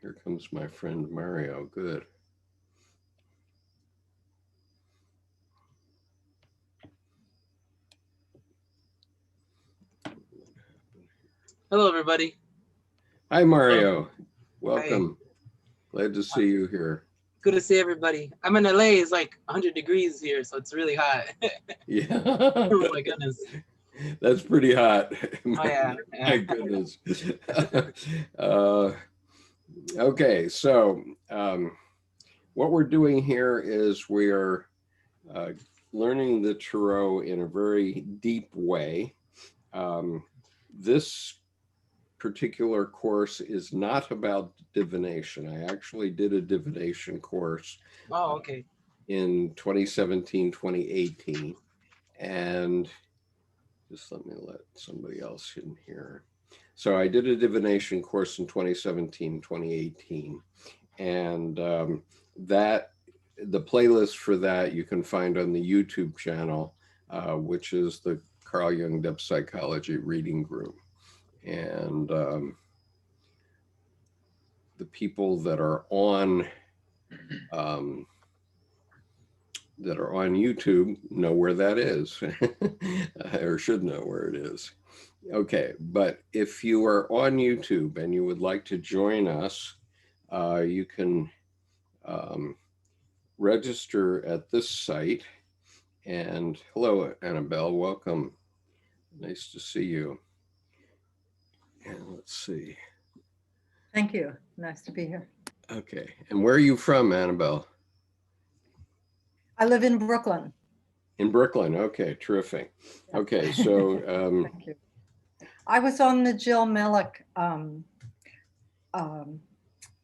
Here comes my friend Mario. Good. Hello, everybody. Hi, Mario. Hi. Welcome. Glad to see you here. Good to see everybody. I'm in LA. It's like 100 degrees here, so it's really hot. Yeah. Oh my goodness. That's pretty hot. Oh yeah. My goodness. uh, okay, so what we're doing here is we are uh, learning the tarot in a very deep way. This particular course is not about divination. I actually did a divination course Oh, okay. in 2017, 2018. And just let somebody else in here. So I did a divination course in 2017, 2018. And that the playlist for that you can find on the YouTube channel, which is the Carl Jung Depth Psychology Reading Group. And the people um, that are on YouTube know where that is, or should know where it is. Okay, but if you are on YouTube and you would like to join us, you can um, register at this site. And hello, Annabelle, welcome. Nice to see you. And let's see. Thank you. Nice to be here. Okay, and where are you from, Annabelle? I live in Brooklyn. In Brooklyn. Okay, terrific. Okay, so thank you. I was on the Jill Melick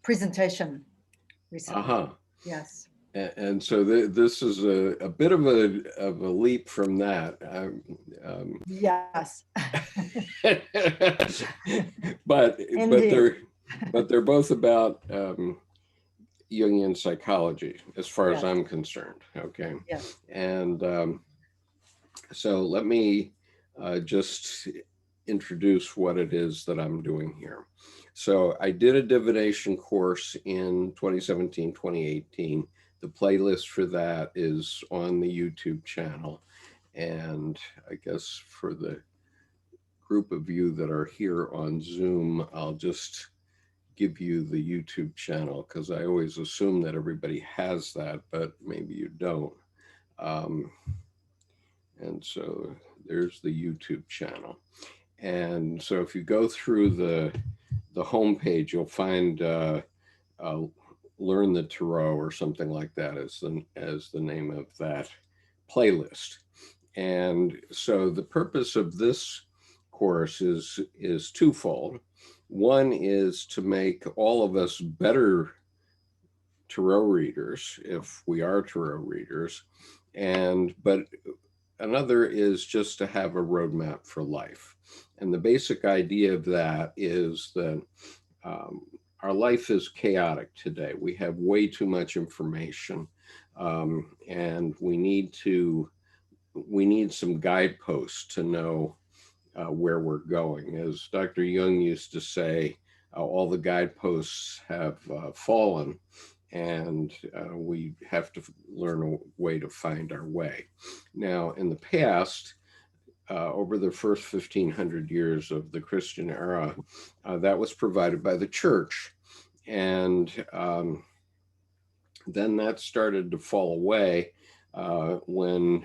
presentation recently. Yes. And so this is a bit of a leap from that. Yes. but they're both about Jungian psychology, as far as I'm concerned. Okay. Yes. And so let me just introduce what it is that I'm doing here. So I did a divination course in 2017, 2018. The playlist for that is on the YouTube channel. And I guess for the group of you that are here on Zoom, I'll just give you the YouTube channel because I always assume that everybody has that, but maybe you don't. And so there's the YouTube channel. And so if you go through the homepage, you'll find Learn the Tarot or something like that as the name of that playlist. And so the purpose of this course is twofold. One is to make all of us better tarot readers, if we are tarot readers, but another is just to have a roadmap for life. And the basic idea of that is that our life is chaotic today. We have way too much information, and we need some guideposts to know where we're going. As Dr. Jung used to say, all the guideposts have fallen, and we have to learn a way to find our way. Now, in the past, over the first 1,500 years of the Christian era, that was provided by the church. And then that started to fall away when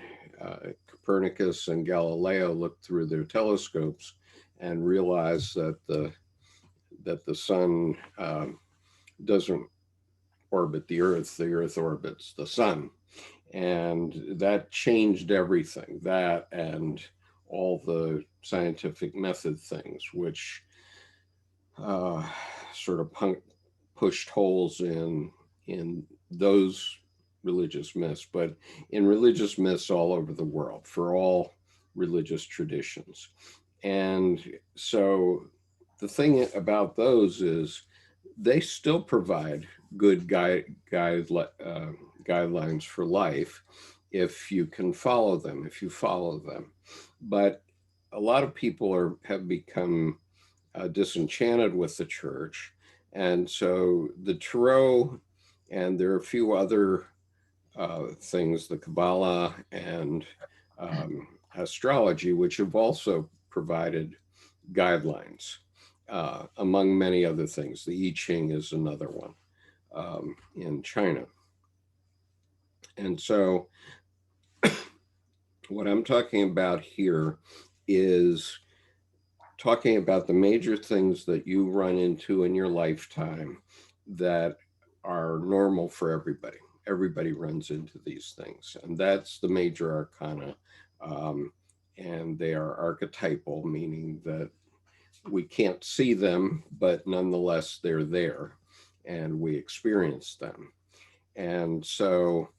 Copernicus and Galileo looked through their telescopes and realized that the sun doesn't orbit the earth orbits the sun. And that changed everything, that and all the scientific method things, which sort of pushed holes in those religious myths, but in religious myths all over the world for all religious traditions. And so the thing about those is they still provide good guidelines for life if you can follow them, But a lot of people have become disenchanted with the church, And so the Tarot, and there are a few other things, the Kabbalah and astrology, which have also provided guidelines, among many other things. The I Ching is another one in China. And so what I'm talking about here is talking about the major things that you run into in your lifetime that are normal for everybody. Everybody runs into these things, and that's the major arcana. And they are archetypal, meaning that we can't see them, but nonetheless they're there and we experience them. And so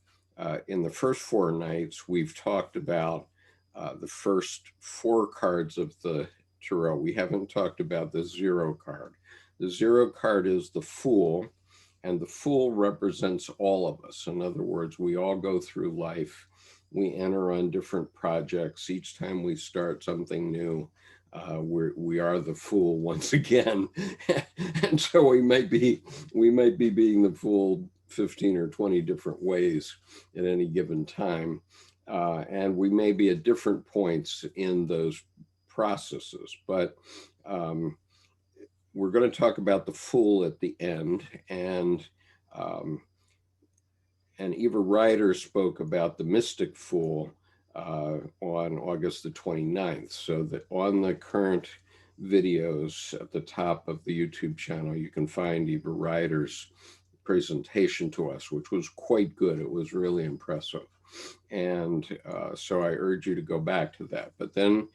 in the first 4 nights, we've talked about the first 4 cards of the Tarot. We haven't talked about the 0 card. The 0 card is the Fool, and the Fool represents all of us. In other words, we all go through life. We enter on different projects. Each time we start something new, we are the fool once again. And so we might be being the fool 15 or 20 different ways at any given time. And we may be at different points in those processes, but we're going to talk about the Fool at the end. And Eva Rider spoke about the Mystic Fool on August the 29th. So that on the current videos at the top of the YouTube channel, you can find Eva Rider's presentation to us, which was quite good. It was really impressive. And so I urge you to go back to that. But then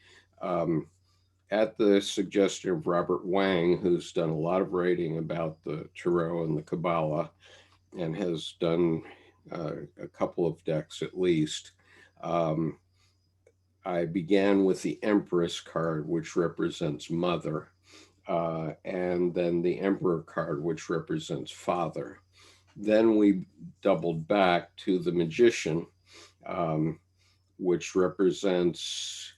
at the suggestion of Robert Wang, who's done a lot of writing about the Tarot and the Kabbalah, and has done a couple of decks at least, I began with the Empress card, which represents mother, and then the Emperor card, which represents father. Then we doubled back to the Magician, which represents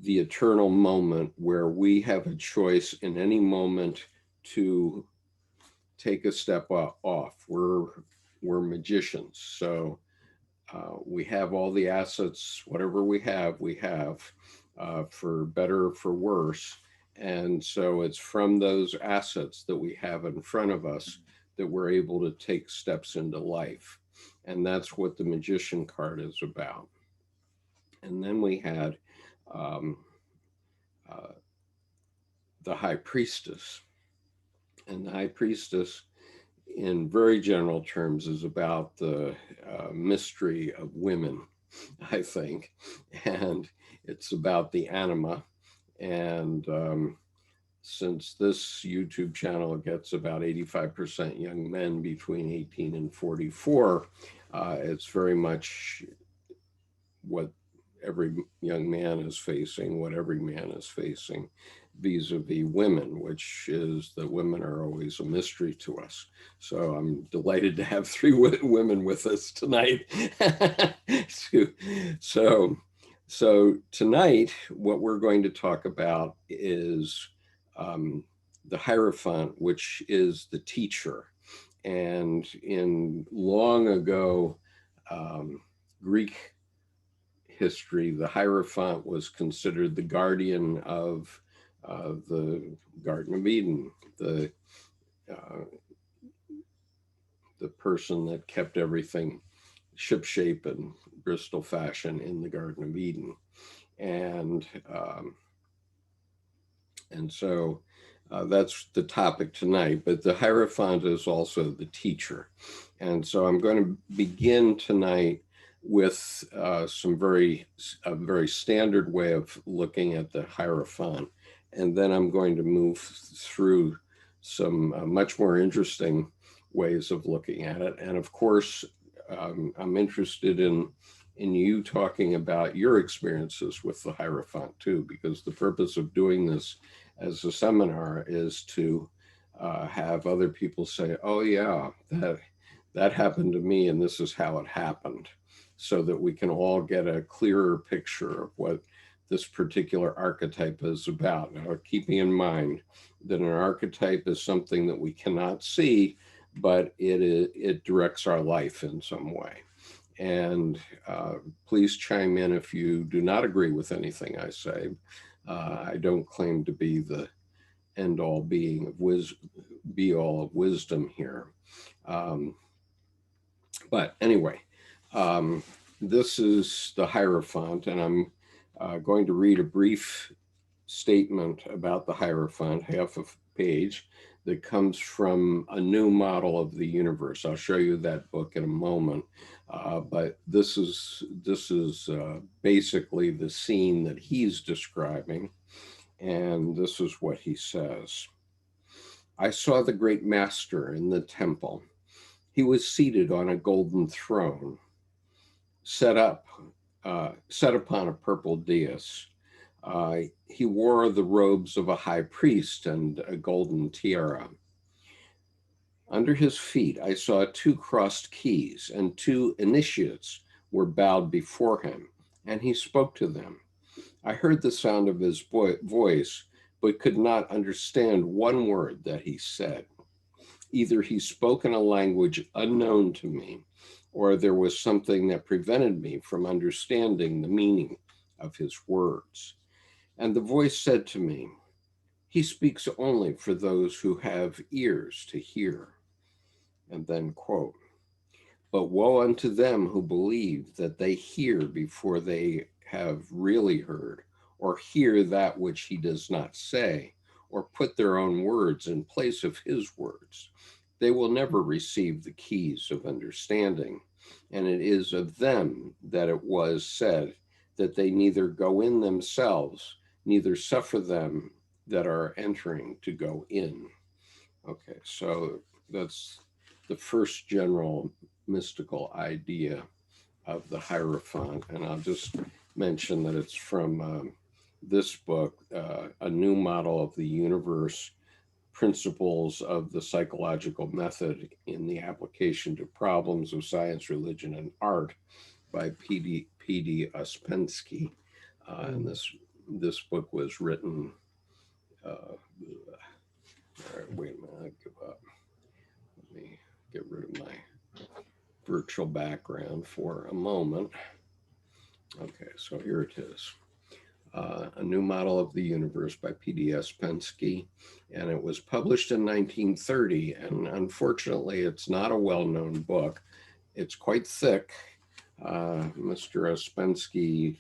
the eternal moment, where we have a choice in any moment to take a step off. We're magicians, so we have all the assets. Whatever we have for better or for worse. And so it's from those assets that we have in front of us that we're able to take steps into life. And that's what the Magician card is about. And then we had the High Priestess. And the High Priestess, in very general terms, is about the mystery of women, I think. And it's about the anima. And since this YouTube channel gets about 85% young men between 18 and 44, it's very much what every young man is facing, what every man is facing vis-a-vis women, which is that women are always a mystery to us. So I'm delighted to have 3 women with us tonight. So tonight, what we're going to talk about is the Hierophant, which is the teacher. And in long ago Greek history, the Hierophant was considered the guardian of the Garden of Eden, the person that kept everything shipshape and Bristol fashion in the Garden of Eden. And so that's the topic tonight, but the Hierophant is also the teacher. And so I'm going to begin tonight with a very standard way of looking at the Hierophant. And then I'm going to move through some much more interesting ways of looking at it. And of course, I'm interested in you talking about your experiences with the Hierophant too, because the purpose of doing this as a seminar is to have other people say, oh yeah, that happened to me and this is how it happened, so that we can all get a clearer picture of what this particular archetype is about. Now, keeping in mind that an archetype is something that we cannot see, but it directs our life in some way. And please chime in if you do not agree with anything I say. I don't claim to be the end-all be-all of wisdom here. But anyway, this is the Hierophant, and I'm going to read a brief statement about the Hierophant, half a page, that comes from A New Model of the Universe. I'll show you that book in a moment, but this is basically the scene that he's describing, and this is what he says. I saw the great master in the temple. He was seated on a golden throne, set upon a purple dais. He wore the robes of a high priest and a golden tiara. Under his feet, I saw 2 crossed keys, and 2 initiates were bowed before him, and he spoke to them. I heard the sound of his voice, but could not understand one word that he said. Either he spoke in a language unknown to me, or there was something that prevented me from understanding the meaning of his words. And the voice said to me, he speaks only for those who have ears to hear. And then quote, but woe unto them who believe that they hear before they have really heard, or hear that which he does not say, or put their own words in place of his words. They will never receive the keys of understanding, and it is of them that it was said that they neither go in themselves, neither suffer them that are entering to go in. Okay, so that's the first general mystical idea of the Hierophant, and I'll just mention that it's from this book, A New Model of the Universe, Principles of the Psychological Method in the Application to Problems of Science, Religion, and Art by P.D. Ouspensky. And this book was written, all right, wait a minute, I give up. Let me get rid of my virtual background for a moment. Okay, so here it is. A New Model of the Universe by P.D. Ouspensky, and it was published in 1930, and unfortunately it's not a well-known book. It's quite thick. Mr. Ouspensky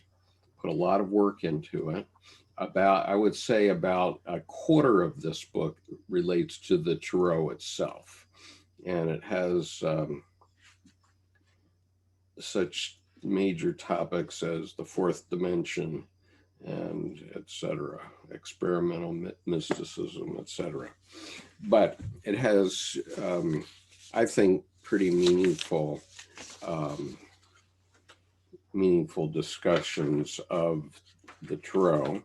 put a lot of work into it. I would say about a quarter of this book relates to the tarot itself, and it has such major topics as the fourth dimension, and etc., experimental mysticism, etc. But it has, I think, pretty meaningful discussions of the tarot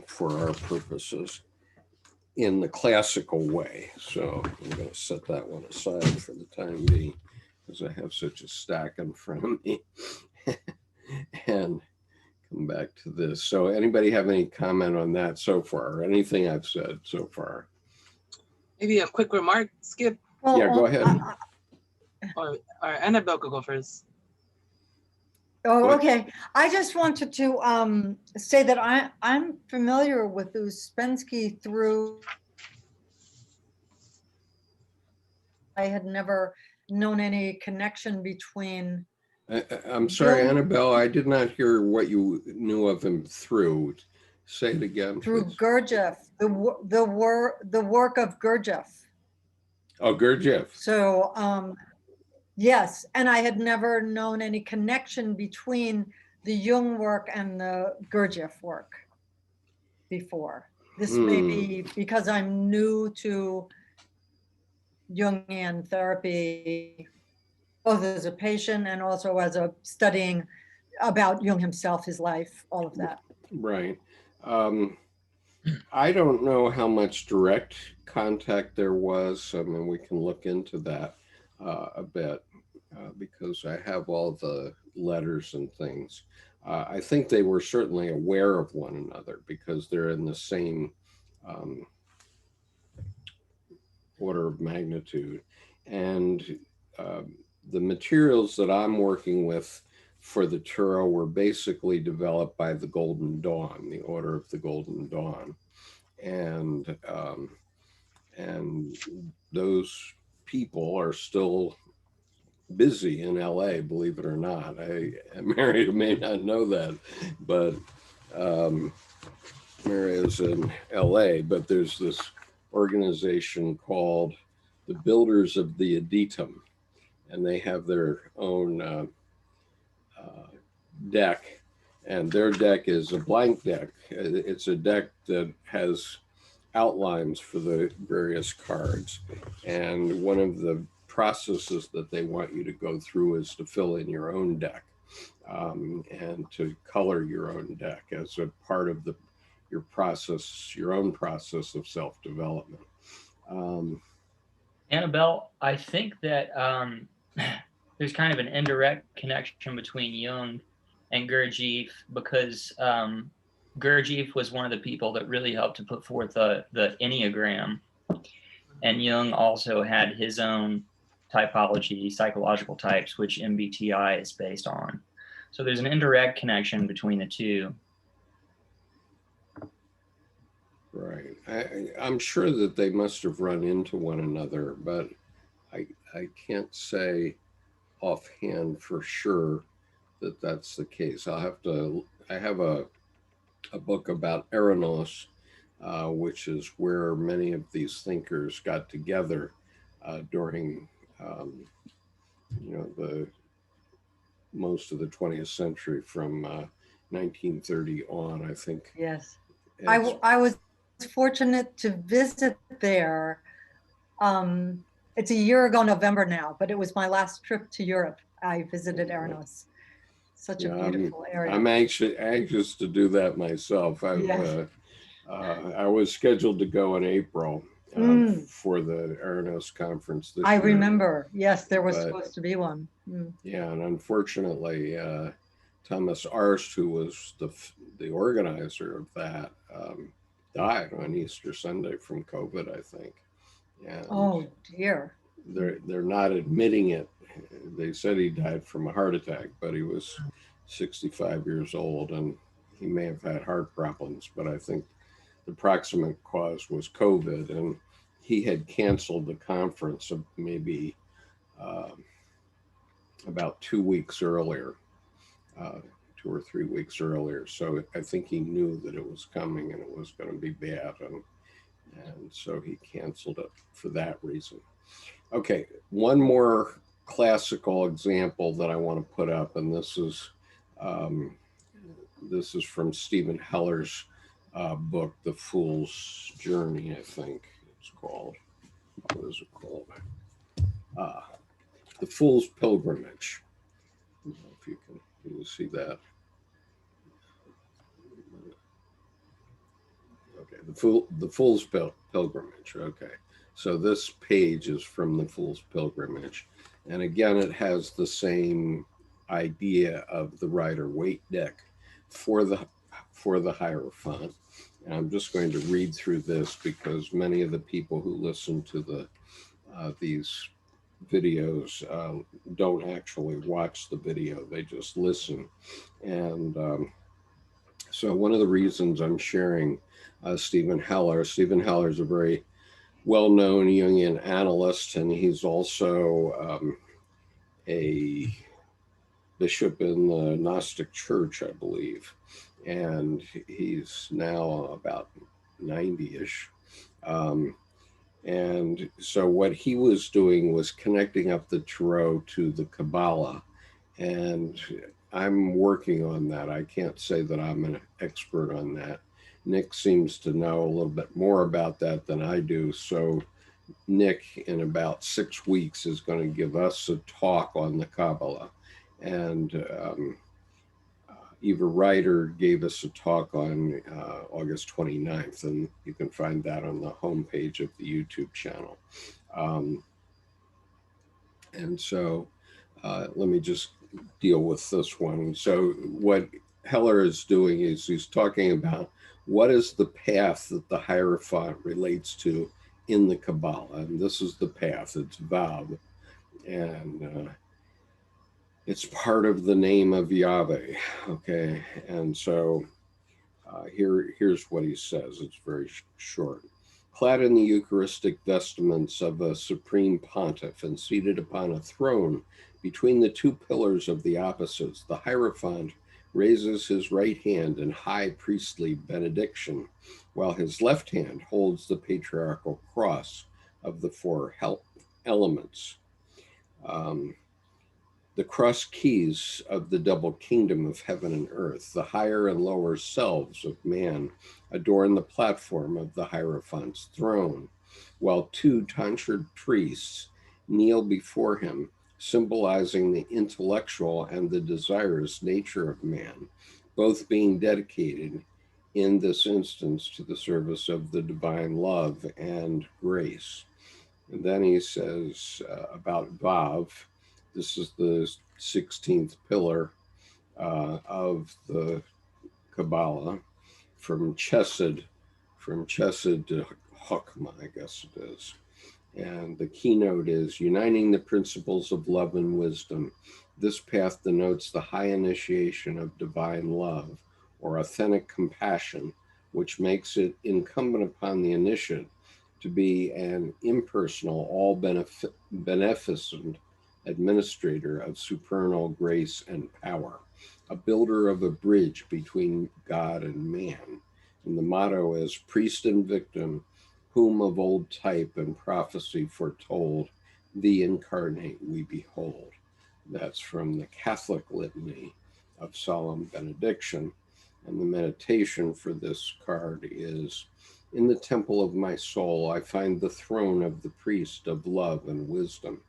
for our purposes in the classical way. So I'm going to set that one aside for the time being, because I have such a stack in front of me. And come back to this. So anybody have any comment on that so far, or anything I've said so far? Maybe a quick remark, Skip? Well, Yeah, go ahead. Or Annabelle could go first. Oh, okay. I just wanted to say that I'm familiar with Ouspensky through, I had never known any connection between. I'm sorry, Jung, Annabelle, I did not hear what you knew of him through. Say it again, through please. Gurdjieff, the work of Gurdjieff. Oh, Gurdjieff. So yes, and I had never known any connection between the Jung work and the Gurdjieff work before. This may be because I'm new to Jungian therapy, both as a patient and also as a studying about Jung himself, his life, all of that. Right. I don't know how much direct contact there was. I mean, we can look into that a bit because I have all the letters and things. I think they were certainly aware of one another because they're in the same order of magnitude. And the materials that I'm working with for the tarot were basically developed by the Golden Dawn, the Order of the Golden Dawn. And those people are still busy in LA, believe it or not. Mary may not know that, but Mary is in LA, but there's this organization called the Builders of the Adytum, and they have their own deck, and their deck is a blank deck. It's a deck that has outlines for the various cards, and one of the processes that they want you to go through is to fill in your own deck, and to color your own deck as a part of your process, your own process of self-development. Annabelle, I think that there's kind of an indirect connection between Jung and Gurdjieff, because Gurdjieff was one of the people that really helped to put forth the Enneagram, and Jung also had his own typology, psychological types, which MBTI is based on. So there's an indirect connection between the two. Right. I'm sure that they must have run into one another, but I can't say offhand for sure that that's the case. I have a book about Eranos, which is where many of these thinkers got together during most of the 20th century, from 1930 on, I think. Yes. I was fortunate to visit there. It's a year ago November now, but it was my last trip to Europe. I visited Eranos. Such a beautiful area. I'm anxious to do that myself. Yes. I was scheduled to go in April for the Eranos conference this year. I remember. Yes, there was supposed to be one. Yeah, and unfortunately, Thomas Arst, who was the organizer of that, died on Easter Sunday from COVID, I think. And oh dear. They're not admitting it. They said he died from a heart attack, but he was 65 years old, and he may have had heart problems, but I think the proximate cause was COVID, and he had canceled the conference of maybe about 2 weeks earlier, 2 or 3 weeks earlier. So I think he knew that it was coming and it was going to be bad, and so he canceled it for that reason. Okay, one more classical example that I want to put up, and this is from Stephen Heller's book, The Fool's Journey, I think it's called. What is it called? The Fool's Pilgrimage. I don't know if you can see that. Okay, the Fool's Pilgrimage. Okay, so this page is from the Fool's Pilgrimage, and again, it has the same idea of the Rider Waite deck for the Hierophant. And I'm just going to read through this because many of the people who listen to these videos don't actually watch the video, they just listen. And so one of the reasons I'm sharing Stephen Heller is a very well-known Jungian analyst, and he's also a bishop in the Gnostic Church, I believe, and he's now about 90-ish. And so what he was doing was connecting up the tarot to the Kabbalah, and I'm working on that. I can't say that I'm an expert on that. Nick seems to know a little bit more about that than I do. So Nick, in about 6 weeks, is going to give us a talk on the Kabbalah. And Eva Ryder gave us a talk on August 29th, and you can find that on the homepage of the YouTube channel. And so let me just deal with this one. So what Heller is doing is he's talking about what is the path that the Hierophant relates to in the Kabbalah. And this is the path, it's Vav. And it's part of the name of Yahweh, okay? And so here's what he says, it's very short. Clad in the Eucharistic vestments of a supreme pontiff and seated upon a throne between the two pillars of the opposites, the Hierophant raises his right hand in high priestly benediction, while his left hand holds the patriarchal cross of the four elements. The cross keys of the double kingdom of heaven and earth, the higher and lower selves of man, adorn the platform of the Hierophant's throne, while two tonsured priests kneel before him, symbolizing the intellectual and the desirous nature of man, both being dedicated in this instance to the service of the divine love and grace. And then he says about Vav, this is the 16th pillar of the Kabbalah, from Chesed to Chokmah, I guess it is. And the keynote is uniting the principles of love and wisdom. This path denotes the high initiation of divine love or authentic compassion, which makes it incumbent upon the initiate to be an impersonal, all beneficent administrator of supernal grace and power, a builder of a bridge between God and man. And the motto is priest and victim, whom of old type and prophecy foretold, the incarnate we behold. That's from the Catholic litany of solemn benediction. And the meditation for this card is, in the temple of my soul, I find the throne of the priest of love and wisdom,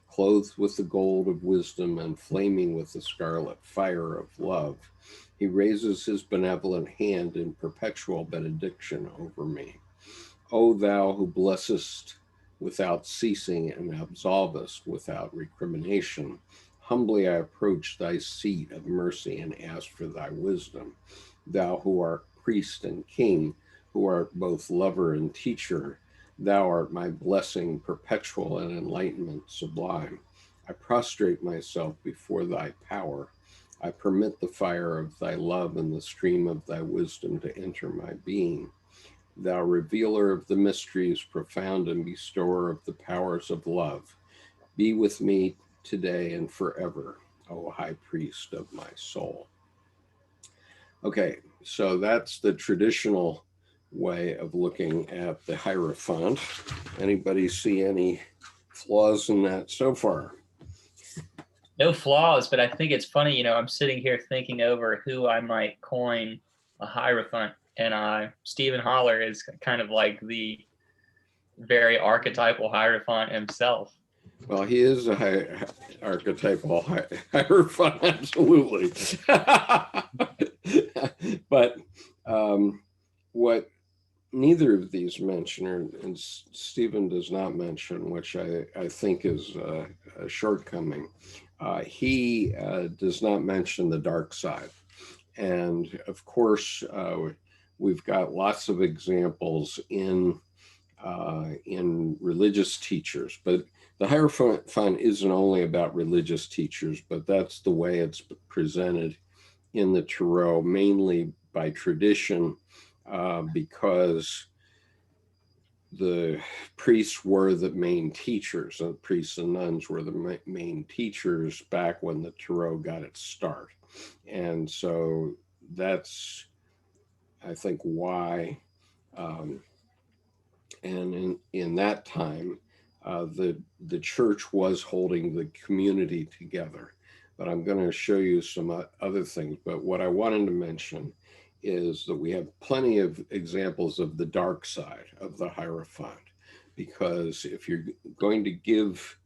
clothed with the gold of wisdom and flaming with the scarlet fire of love. He raises his benevolent hand in perpetual benediction over me. O thou who blessest without ceasing and absolvest without recrimination, humbly I approach thy seat of mercy and ask for thy wisdom. Thou who art priest and king, who art both lover and teacher, thou art my blessing perpetual and enlightenment sublime. I prostrate myself before thy power. I permit the fire of thy love and the stream of thy wisdom to enter my being. Thou revealer of the mysteries profound and bestower of the powers of love, be with me today and forever, O high priest of my soul. Okay, so that's the traditional way of looking at the Hierophant. Anybody see any flaws in that so far? No flaws, but I think it's funny, I'm sitting here thinking over who I might coin a Hierophant, and Stephen Holler is kind of like the very archetypal Hierophant himself. Well, he is a archetypal Hierophant, absolutely. But what neither of these mention, and Stephen does not mention, which I think is a shortcoming, he does not mention the dark side. And of course, we've got lots of examples in religious teachers, but the Hierophant isn't only about religious teachers, but that's the way it's presented in the Tarot, mainly by tradition, because the priests were the main teachers, and priests and nuns were the main teachers back when the Tarot got its start. And so that's, I think, why, and in that time, the church was holding the community together. But I'm going to show you some other things. But what I wanted to mention is that we have plenty of examples of the dark side of the Hierophant, because if you're going to give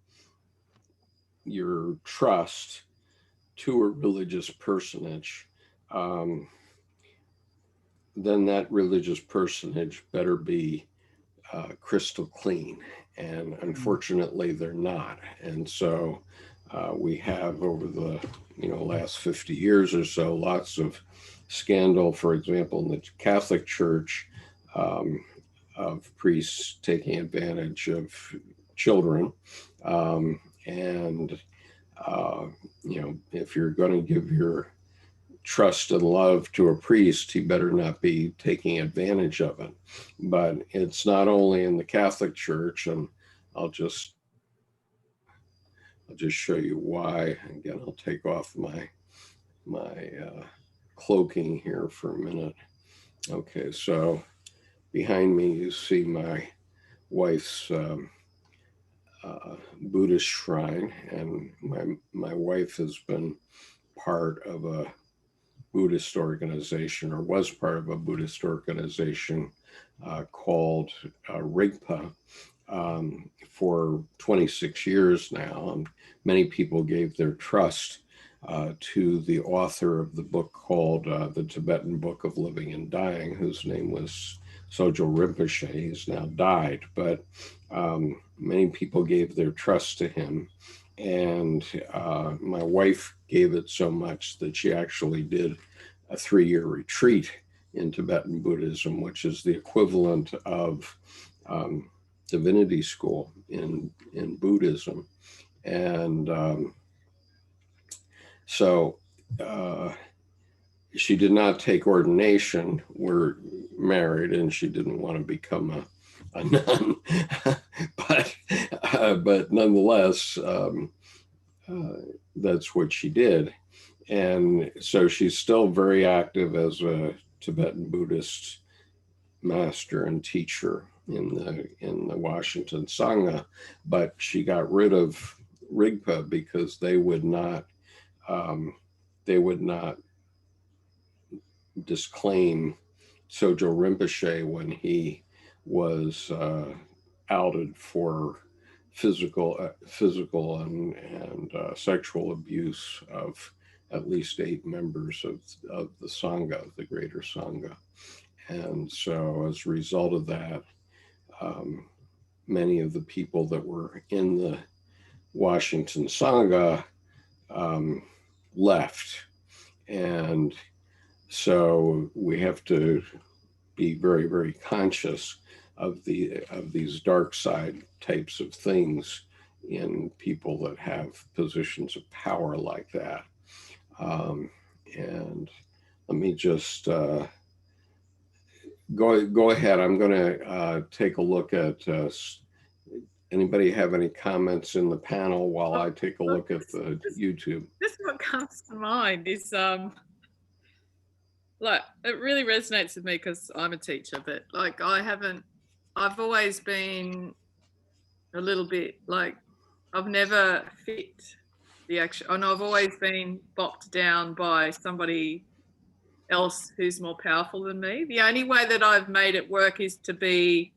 your trust to a religious personage, then that religious personage better be crystal clean. And unfortunately, they're not. And so We have over the last 50 years or so lots of scandal, for example, in the Catholic Church, of priests taking advantage of children. And if you're going to give your trust and love to a priest, he better not be taking advantage of it. But it's not only in the Catholic Church, and I'll just show you why. Again, I'll take off my cloaking here for a minute. Okay, so behind me you see my wife's Buddhist shrine, and my wife has been part of a Buddhist organization, or was part of a Buddhist organization called Rigpa for 26 years now. And many people gave their trust to the author of the book called The Tibetan Book of Living and Dying, whose name was Sojo Rinpoche. He's now died, but many people gave their trust to him. And my wife gave it so much that she actually did a 3-year retreat in Tibetan Buddhism, which is the equivalent of divinity school in Buddhism. And so she did not take ordination. We're married, and she didn't want to become a nun, but nonetheless, that's what she did. And so she's still very active as a Tibetan Buddhist master and teacher in the Washington Sangha, but she got rid of Rigpa because they would not disclaim Sojo Rinpoche when he was outed for physical and sexual abuse of at least 8 members of the Sangha, the Greater Sangha. And so as a result of that, many of the people that were in the Washington Sangha left. And so we have to be very, very conscious of these dark side types of things in people that have positions of power like that. And let me just go ahead. I'm going to take a look at. Anybody have any comments in the panel while I take a look at the YouTube? This is what comes to mind is like, it really resonates with me because I'm a teacher, but like I've always been a little bit like, I've never fit the action, and I've always been bopped down by somebody else who's more powerful than me. The only way that I've made it work is to be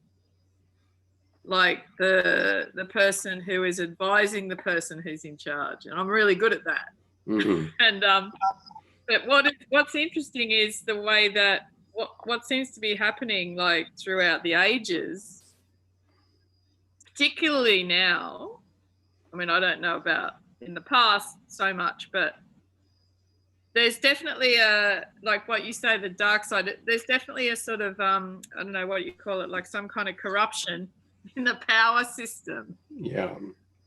like the person who is advising the person who's in charge, and I'm really good at that. Mm-hmm. And but what's interesting is the way that what seems to be happening like throughout the ages, particularly now. I mean, I don't know about in the past so much, but there's definitely a, like what you say, the dark side. There's definitely a sort of I don't know what you call it, like some kind of corruption in the power system. Yeah.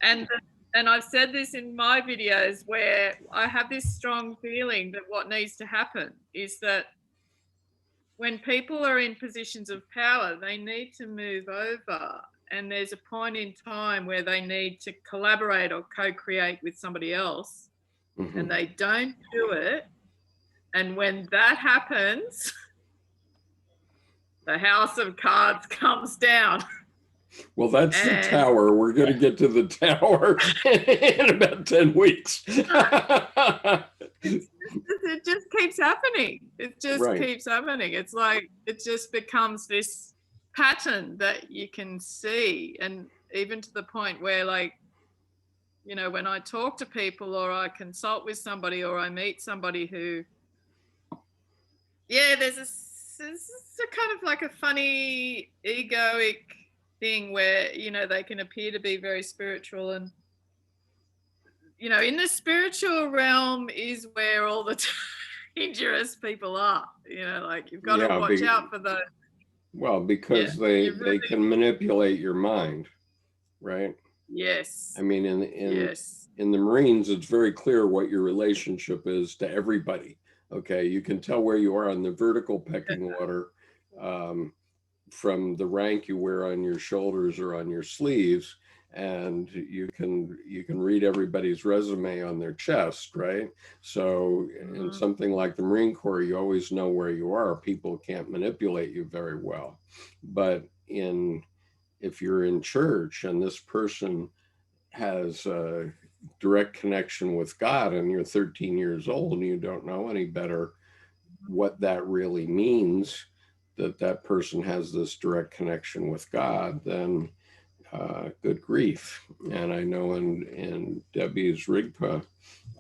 And I've said this in my videos where I have this strong feeling that what needs to happen is that when people are in positions of power, they need to move over, and there's a point in time where they need to collaborate or co-create with somebody else, Mm-hmm. and they don't do it. And when that happens, the house of cards comes down. Well, that's the tower. We're going to get to the tower in about 10 weeks. It just keeps happening. It just Right. keeps happening. It's like it just becomes this pattern that you can see, and even to the point where, like, you know, when I talk to people or I consult with somebody or I meet somebody who, yeah, there's a kind of like a funny egoic thing where, you know, they can appear to be very spiritual, and you know, in the spiritual realm is where all the dangerous people are. You know, like you've got to watch out for the. Well, because they can manipulate your mind, right? Yes. I mean, in the Marines, it's very clear what your relationship is to everybody. Okay, you can tell where you are on the vertical pecking order from the rank you wear on your shoulders or on your sleeves, and you can read everybody's resume on their chest, right? So in something like the Marine Corps, you always know where you are. People can't manipulate you very well. But if you're in church and this person has a direct connection with God and you're 13 years old and you don't know any better what that really means, that person has this direct connection with God, then good grief. And I know in Debbie's Rigpa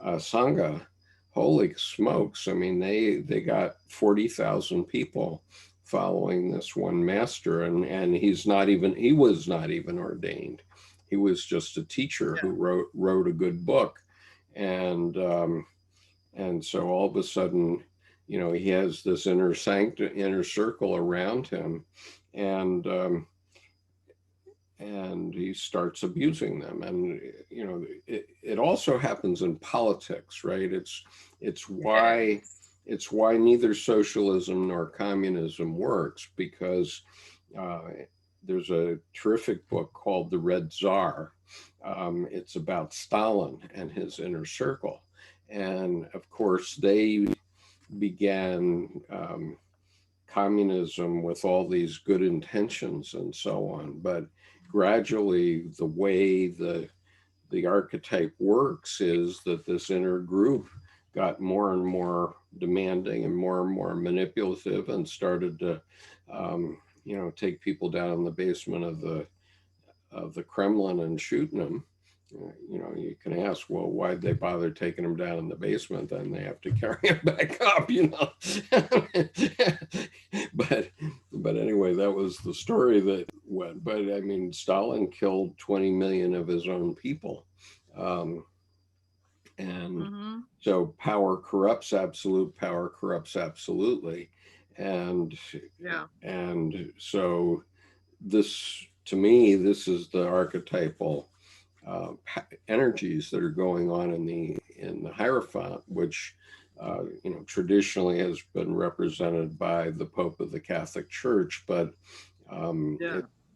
Sangha, holy smokes, I mean, they got 40,000 people following this one master, and he was not even ordained. He was just a teacher who wrote a good book. And so all of a sudden, you know, he has this inner circle around him, and he starts abusing them. And you know, it also happens in politics, right? It's why neither socialism nor communism works, because there's a terrific book called The Red Tsar. It's about Stalin and his inner circle. And of course, they began communism with all these good intentions and so on. But gradually, the way the archetype works is that this inner group got more and more demanding and more manipulative, and started to you know, take people down in the basement of the Kremlin and shooting them. You know, you can ask, well, why'd they bother taking them down in the basement? Then they have to carry them back up, you know. but anyway, that was the story that went. But I mean, Stalin killed 20 million of his own people. So power corrupts absolutely. And so this, to me, this is the archetypal energies that are going on in the Hierophant, which you know, traditionally has been represented by the Pope of the Catholic Church, but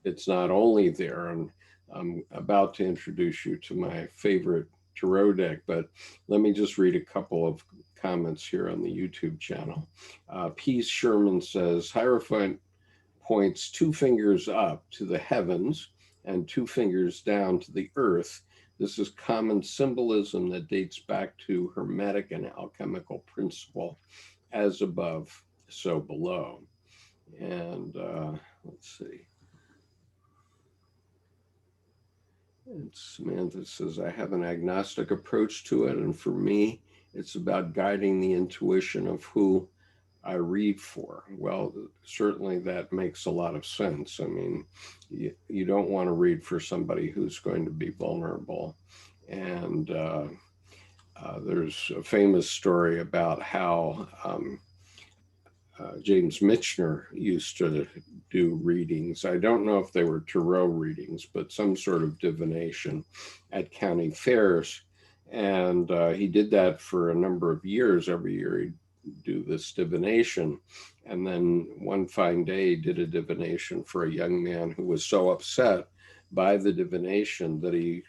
it's not only there. And I'm about to introduce you to my favorite tarot deck, but let me just read a couple of comments here on the YouTube channel. P. Sherman says, Hierophant points 2 fingers up to the heavens and 2 fingers down to the earth. This is common symbolism that dates back to Hermetic and alchemical principle, as above, so below. And let's see. And Samantha says, I have an agnostic approach to it, and for me, it's about guiding the intuition of who I read for. Well, certainly that makes a lot of sense. I mean, you don't want to read for somebody who's going to be vulnerable. And there's a famous story about how James Michener used to do readings. I don't know if they were tarot readings, but some sort of divination at county fairs. And he did that for a number of years. Every year he'd do this divination. And then one fine day he did a divination for a young man who was so upset by the divination that he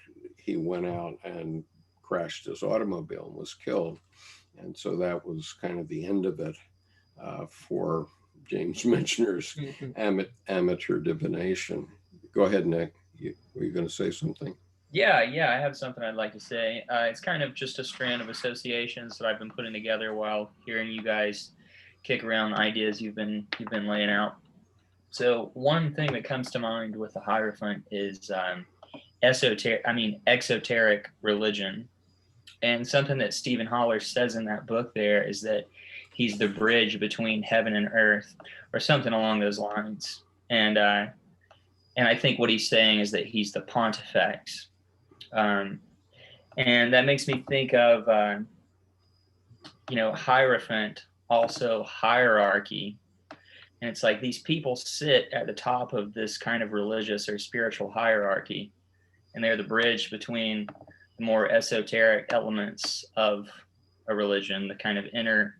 went out and crashed his automobile and was killed. And so that was kind of the end of it for James Michener's amateur divination. Go ahead, Nick. Were you going to say something? Yeah, I have something I'd like to say. It's kind of just a strand of associations that I've been putting together while hearing you guys kick around the ideas you've been laying out. So one thing that comes to mind with the Hierophant is exoteric religion. And something that Stephen Holler says in that book there is that he's the bridge between heaven and earth, or something along those lines. And I think what he's saying is that he's the pontifex. And that makes me think of, Hierophant, also hierarchy. And it's like these people sit at the top of this kind of religious or spiritual hierarchy, and they're the bridge between the more esoteric elements of a religion, the kind of inner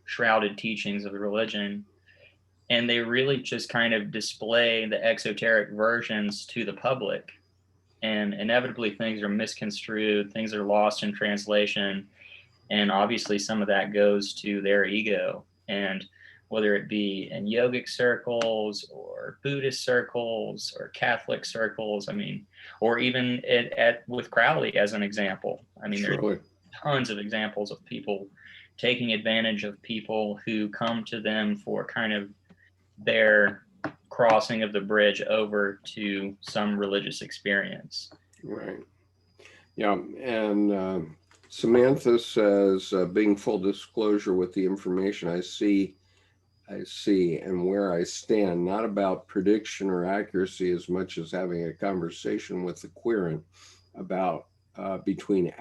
shrouded teachings of the religion. And they really just kind of display the exoteric versions to the public. And inevitably things are misconstrued, things are lost in translation. And obviously some of that goes to their ego. And whether it be in yogic circles or Buddhist circles or Catholic circles, I mean, or even with Crowley as an example. I mean, Surely. there's tons of examples of people taking advantage of people who come to them for kind of their crossing of the bridge over to some religious experience. Right. Yeah. And Samantha says, being full disclosure with the information I see, and where I stand, not about prediction or accuracy as much as having a conversation with the querent about between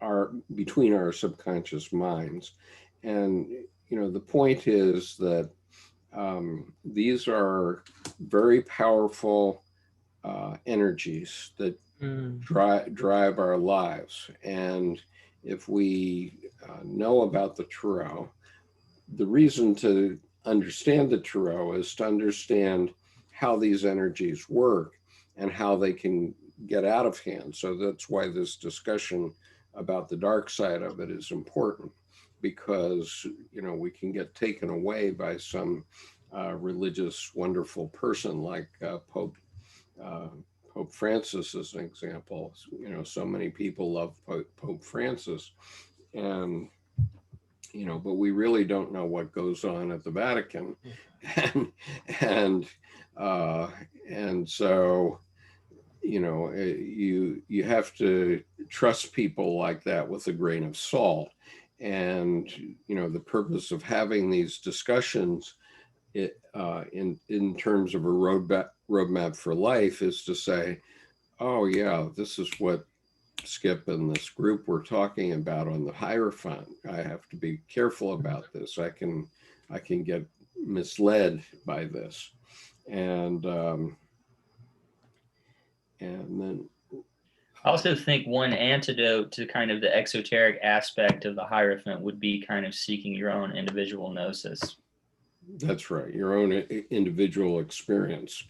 our subconscious minds. And, the point is that these are very powerful energies that drive our lives. And if we know about the tarot, the reason to understand the tarot is to understand how these energies work and how they can get out of hand. So that's why this discussion about the dark side of it is important, because we can get taken away by some religious wonderful person like Pope Francis as an example. So many people love Pope Francis, and but we really don't know what goes on at the Vatican, and so you have to trust people like that with a grain of salt. And the purpose of having these discussions in terms of a roadmap for life is to say, oh yeah, this is what Skip and this group were talking about on the Hierophant. I have to be careful about this. I can get misled by this, and then I also think one antidote to kind of the exoteric aspect of the Hierophant would be kind of seeking your own individual gnosis. That's right, your own individual experience.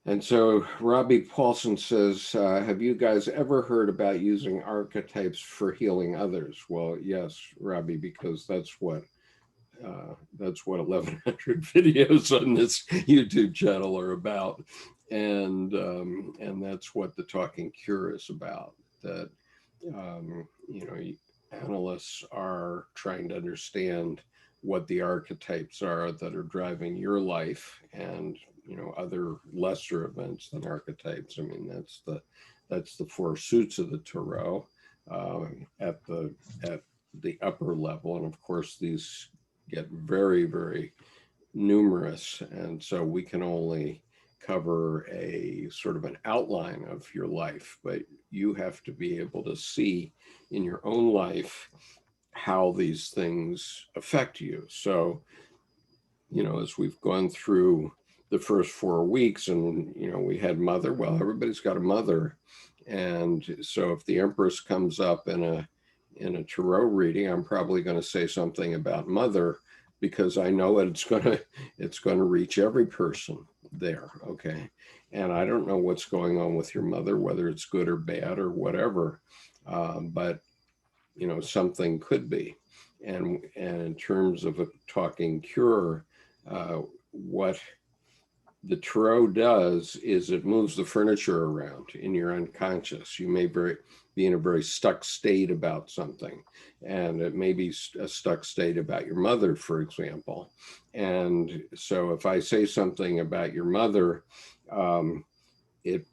And so Robbie Paulson says, have you guys ever heard about using archetypes for healing others? Well, yes, Robbie, because that's what 1,100 videos on this YouTube channel are about. And that's what the Talking Cure is about, that, analysts are trying to understand what the archetypes are that are driving your life, and other lesser events than archetypes. I mean, that's the four suits of the tarot at the upper level, and of course these get very, very numerous, and so we can only cover a sort of an outline of your life, but you have to be able to see in your own life how these things affect you. So, as we've gone through the first 4 weeks, and we had mother, well, everybody's got a mother. And so if the Empress comes up in a tarot reading, I'm probably going to say something about mother, because I know it's going to reach every person there. Okay. And I don't know what's going on with your mother, whether it's good or bad or whatever, but something could be. And in terms of a Talking Cure, what the tarot does is it moves the furniture around in your unconscious. You may be in a very stuck state about something, and it may be a stuck state about your mother, for example. And so if I say something about your mother, it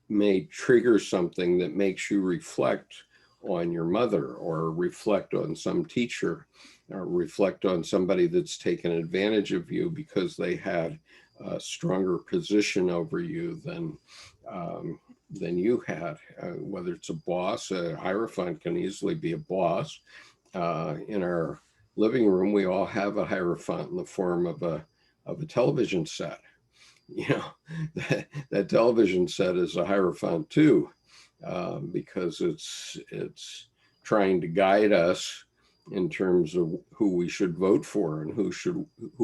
may trigger something that makes you reflect on your mother, or reflect on some teacher, or reflect on somebody that's taken advantage of you because they had a stronger position over you than you had. Whether it's a boss, a Hierophant can easily be a boss. In our living room, we all have a Hierophant in the form of a television set. You know, that television set is a Hierophant too, because it's trying to guide us in terms of who we should vote for and who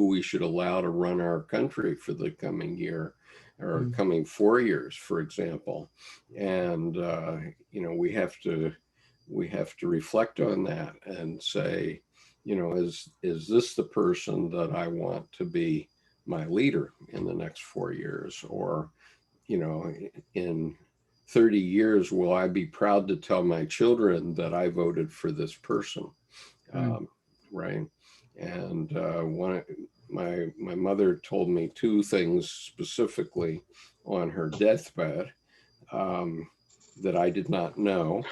we should allow to run our country for the coming year or coming 4 years, for example. And you know, we have to reflect on that and say, you know, is this the person that I want to be my leader in the next 4 years? Or, you know, in 30 years, will I be proud to tell my children that I voted for this person? Right. And my mother told me two things specifically on her deathbed that I did not know.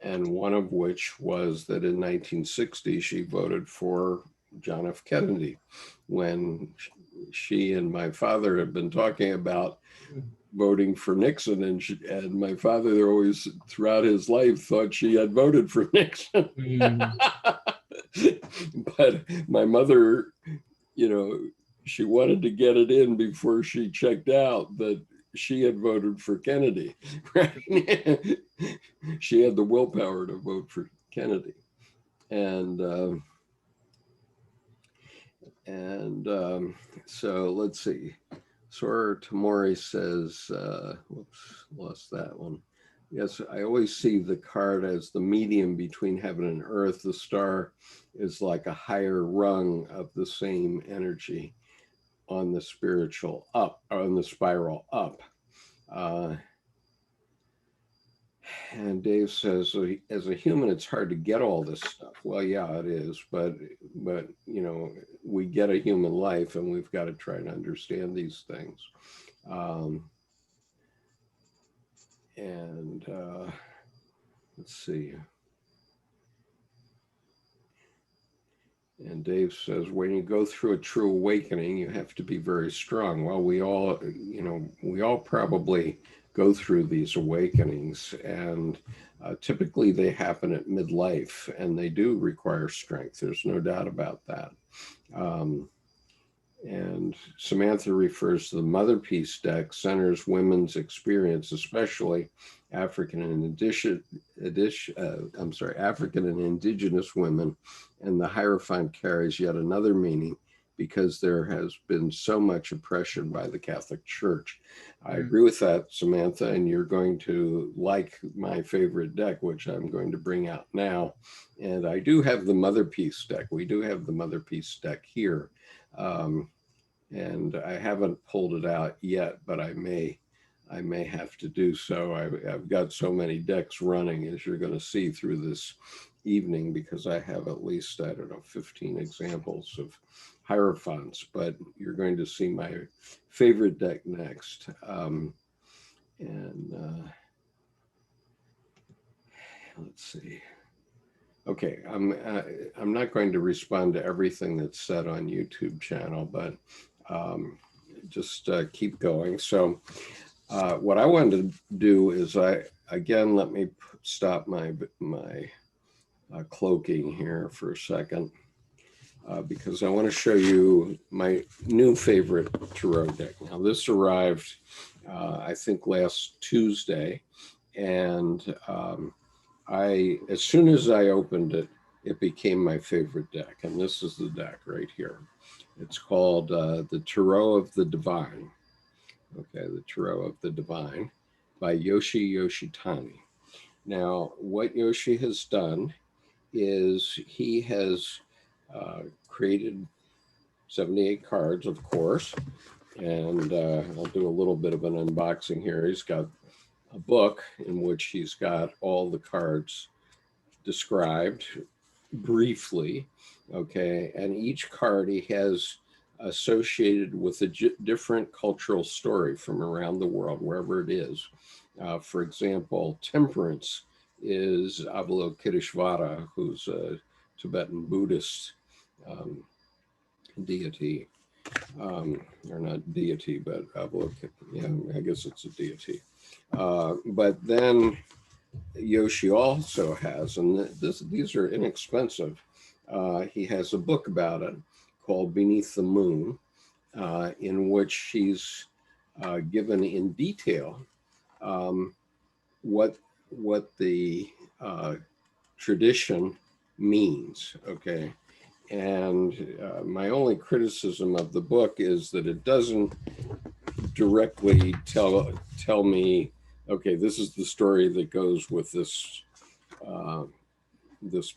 And one of which was that in 1960, she voted for John F. Kennedy when she and my father had been talking about voting for Nixon, and my father always throughout his life thought she had voted for Nixon. But my mother, you know, she wanted to get it in before she checked out that she had voted for Kennedy. Right? She had the willpower to vote for Kennedy. And so let's see. Sora Tamori says, whoops, lost that one. Yes, I always see the card as the medium between heaven and earth. The star is like a higher rung of the same energy on the spiritual up, on the spiral up. And Dave says, as a human, it's hard to get all this stuff. Well, yeah, it is, but you know, we get a human life, and we've got to try to understand these things. Let's see. And Dave says, when you go through a true awakening, you have to be very strong. Well, we all, you know, we all probably go through these awakenings, and typically they happen at midlife, and they do require strength. There's no doubt about that. And Samantha refers to the Mother Peace deck, centers women's experience, especially African and indigenous women, and the Hierophant carries yet another meaning because there has been so much oppression by the Catholic Church. I agree with that, Samantha, and you're going to like my favorite deck, which I'm going to bring out now. And I do have the Mother Peace deck. We do have the Mother Peace deck here. And I haven't pulled it out yet, but I may have to do so. I've got so many decks running, as you're going to see through this evening, because I have at least, I don't know, 15 examples of Hierophants, but you're going to see my favorite deck next. Let's see. Okay, I'm not going to respond to everything that's said on YouTube channel, but just keep going. So what I wanted to do is again, let me stop my cloaking here for a second, because I want to show you my new favorite tarot deck. Now this arrived, I think last Tuesday, and as soon as I opened it, it became my favorite deck. And this is the deck right here. It's called the Tarot of the Divine. Okay, the Tarot of the Divine by Yoshi Yoshitani. Now, what Yoshi has done is he has created 78 cards, of course. And I'll do a little bit of an unboxing here. He's got a book in which he's got all the cards described briefly, okay, and each card he has associated with a different cultural story from around the world, wherever it is. For example, Temperance is Avalokiteshvara, who's a Tibetan Buddhist deity. or not deity, but yeah, I guess it's a deity. But then Yoshi also has, and these are inexpensive. He has a book about it called Beneath the Moon, in which she's given in detail what the tradition means. Okay, and my only criticism of the book is that it doesn't directly tell me, okay, this is the story that goes with this this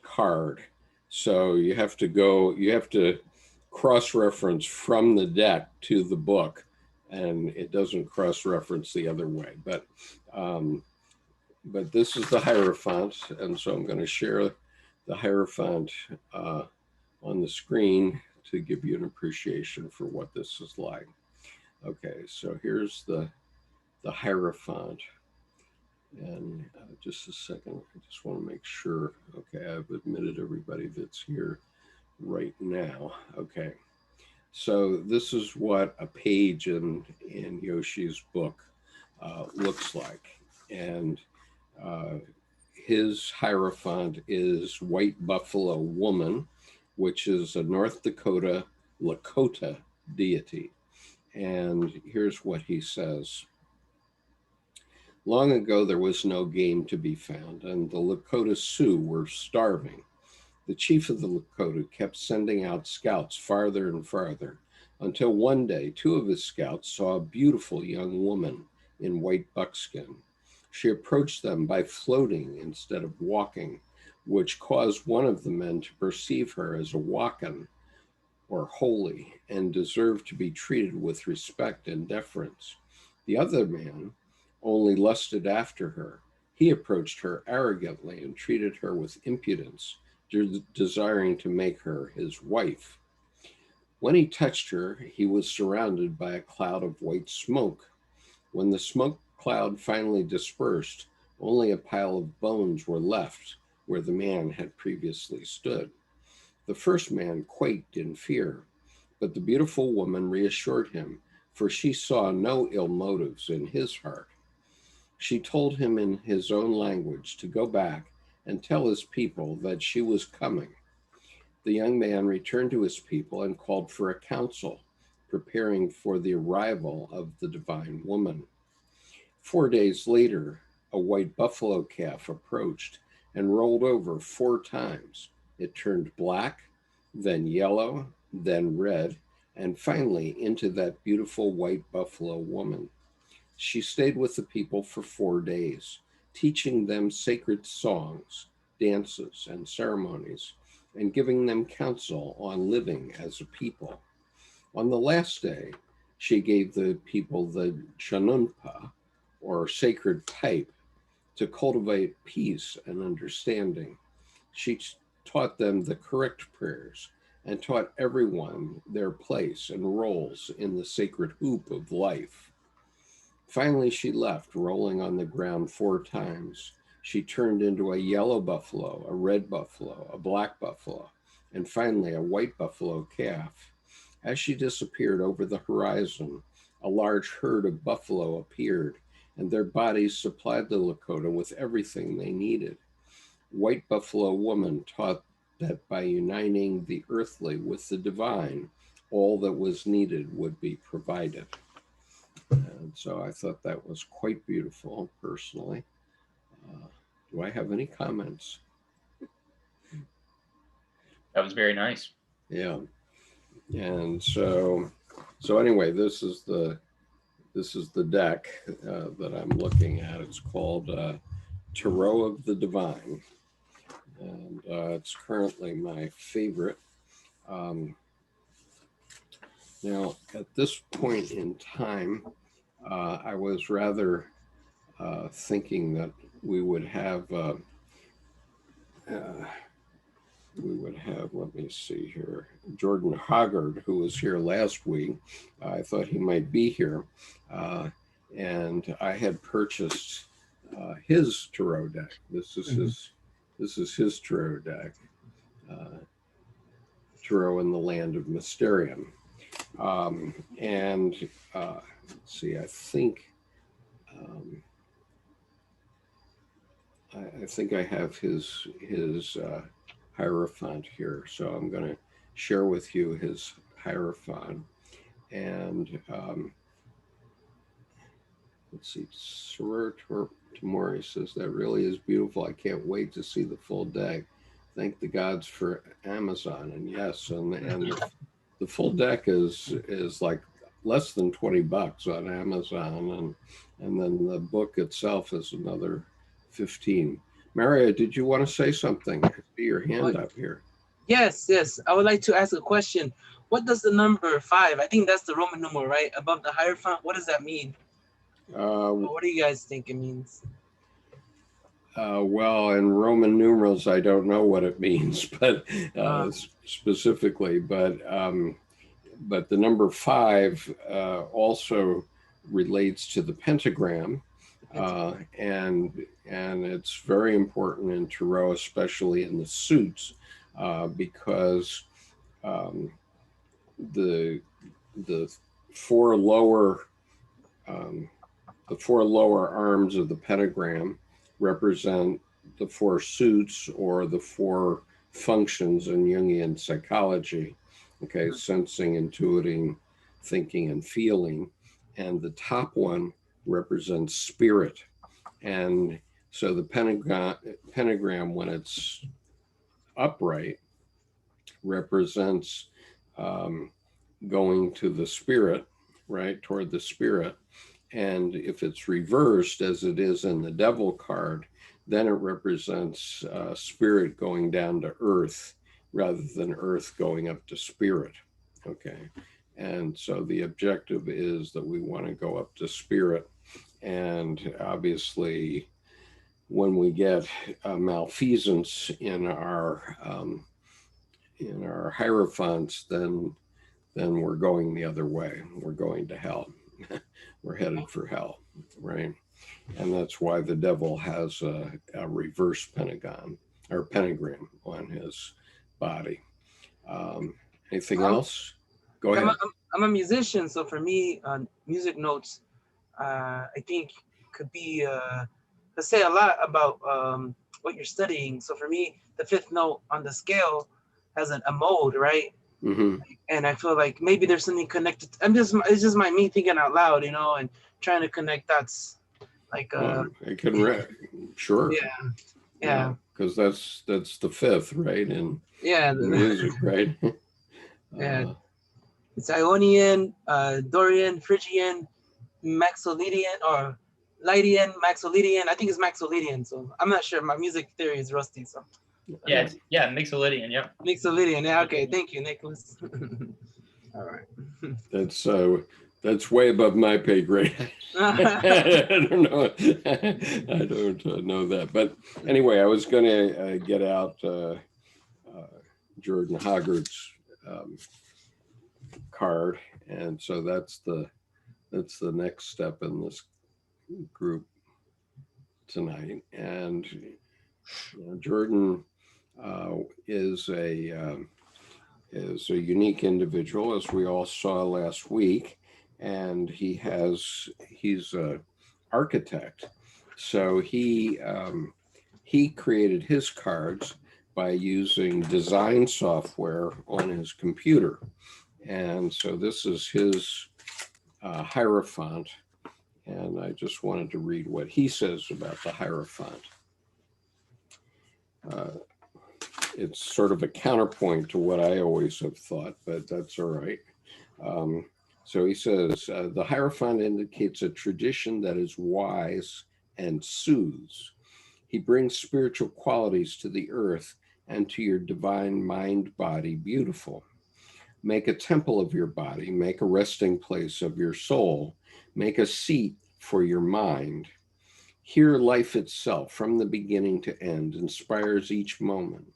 card. So you have to cross-reference from the deck to the book, and it doesn't cross-reference the other way. But this is the Hierophant, and so I'm going to share the Hierophant on the screen to give you an appreciation for what this is like. Okay, so here's the Hierophant. And just a second, I just want to make sure. Okay, I've admitted everybody that's here right now. Okay, so this is what a page in Yoshi's book looks like. And his Hierophant is White Buffalo Woman, which is a North Dakota Lakota deity. And here's what he says. Long ago, there was no game to be found, and the Lakota Sioux were starving. The chief of the Lakota kept sending out scouts farther and farther, until one day, 2 of his scouts saw a beautiful young woman in white buckskin. She approached them by floating instead of walking, which caused one of the men to perceive her as a Wakan, or holy, and deserved to be treated with respect and deference. The other man only lusted after her. He approached her arrogantly and treated her with impudence, desiring to make her his wife. When he touched her, he was surrounded by a cloud of white smoke. When the smoke cloud finally dispersed, only a pile of bones were left where the man had previously stood. The first man quaked in fear, but the beautiful woman reassured him, for she saw no ill motives in his heart. She told him in his own language to go back and tell his people that she was coming. The young man returned to his people and called for a council, preparing for the arrival of the divine woman. 4 days later, a white buffalo calf approached and rolled over 4 times. It turned black, then yellow, then red, and finally into that beautiful white buffalo woman. She stayed with the people for 4 days, teaching them sacred songs, dances, and ceremonies, and giving them counsel on living as a people. On the last day, she gave the people the chanunpa, or sacred pipe, to cultivate peace and understanding. She taught them the correct prayers and taught everyone their place and roles in the sacred hoop of life. Finally, she left, rolling on the ground 4 times. She turned into a yellow buffalo, a red buffalo, a black buffalo, and finally a white buffalo calf. As she disappeared over the horizon, a large herd of buffalo appeared, and their bodies supplied the Lakota with everything they needed. White Buffalo Woman taught that by uniting the earthly with the divine, all that was needed would be provided. And so I thought that was quite beautiful, personally. Do I have any comments? That was very nice. Yeah. And so anyway, this is the deck that I'm looking at. It's called Tarot of the Divine, and it's currently my favorite. Now, at this point in time, I was rather thinking that we would have, let me see here, Jordan Hoggard, who was here last week. I thought he might be here. And I had purchased his tarot deck. This is his tarot deck. Tarot in the Land of Mysterium. Let's see, I think I have his Hierophant here, so I'm going to share with you his Hierophant. And let's see, Soror Tamori says, that really is beautiful. I can't wait to see the full deck. Thank the gods for Amazon. And yes, and the full deck is like less than $20 on Amazon, and then the book itself is another 15. Maria, did you want to say something? I see your hand up here. Yes. I would like to ask a question. What does the number 5? I think that's the Roman numeral, right? Above the Hierophant. What does that mean? What do you guys think it means? Well, in Roman numerals, I don't know what it means, but specifically, but the number 5 also relates to the pentagram, and it's very important in Tarot, especially in the suits, because the four lower arms of the pentagram represent the 4 suits, or the 4 functions in Jungian psychology. Okay, sensing, intuiting, thinking, and feeling. And the top one represents spirit. And so the pentagram, when it's upright, represents going to the spirit, right, toward the spirit. And if it's reversed, as it is in the devil card, then it represents spirit going down to earth, rather than earth going up to spirit. Okay. And so the objective is that we want to go up to spirit. And obviously, when we get malfeasance in our hierophants, then we're going the other way. We're going to hell. We're headed for hell, right? And that's why the devil has a reverse pentagon or pentagram on his body. Anything else? Go ahead. I'm a musician, so for me, music notes, I think could be say a lot about what you're studying. So for me, the 5th note on the scale has a mode, right? Mm-hmm. And I feel like maybe there's something connected. It's just me thinking out loud, and trying to connect dots. Like I can sure. Yeah. Because that's the 5th, right? And the music, right? Yeah. It's Ionian, Dorian, Phrygian, Maxolidian, or Lydian, Maxolidian. I think it's Maxolidian, so I'm not sure. My music theory is rusty, so. Yeah, Mixolydian, yep. Mixolydian, yeah, okay. Thank you, Nicholas. All right. That's way above my pay grade. I don't know. I don't know that. But anyway, I was going to get out Jordan Hoggard's card, and so that's the next step in this group tonight. And Jordan is a unique individual, as we all saw last week, and he's an architect. So he created his cards by using design software on his computer, and so this is his Hierophant, and I just wanted to read what he says about the Hierophant. It's sort of a counterpoint to what I always have thought, but that's all right. So he says, the Hierophant indicates a tradition that is wise and soothes. He brings spiritual qualities to the earth and to your divine mind body beautiful. Make a temple of your body, make a resting place of your soul, make a seat for your mind. Here life itself, from the beginning to end, inspires each moment.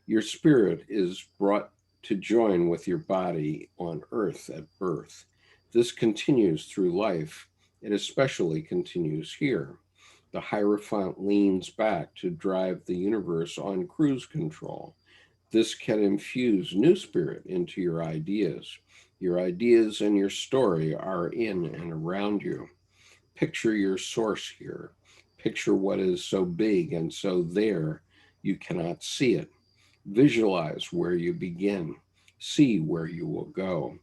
Your spirit is brought to join with your body on earth at birth. This continues through life. It especially continues here. The Hierophant leans back to drive the universe on cruise control. This can infuse new spirit into your ideas. Your ideas and your story are in and around you. Picture your source here. Picture what is so big and so there you cannot see it. Visualize where you begin. See where you will go.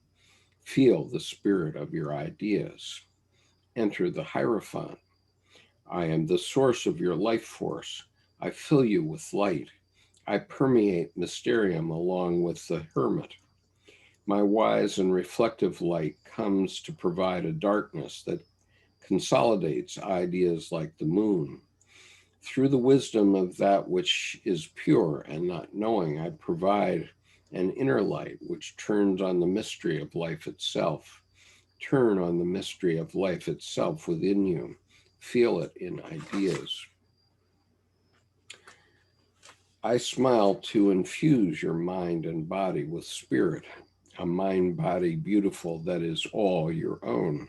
Feel the spirit of your ideas. Enter the Hierophant. I am the source of your life force. I fill you with light. I permeate mysterium along with the hermit. My wise and reflective light comes to provide a darkness that consolidates ideas like the moon. Through the wisdom of that which is pure and not knowing, I provide an inner light which turns on the mystery of life itself. Turn on the mystery of life itself within you. Feel it in ideas. I smile to infuse your mind and body with spirit, a mind body beautiful that is all your own.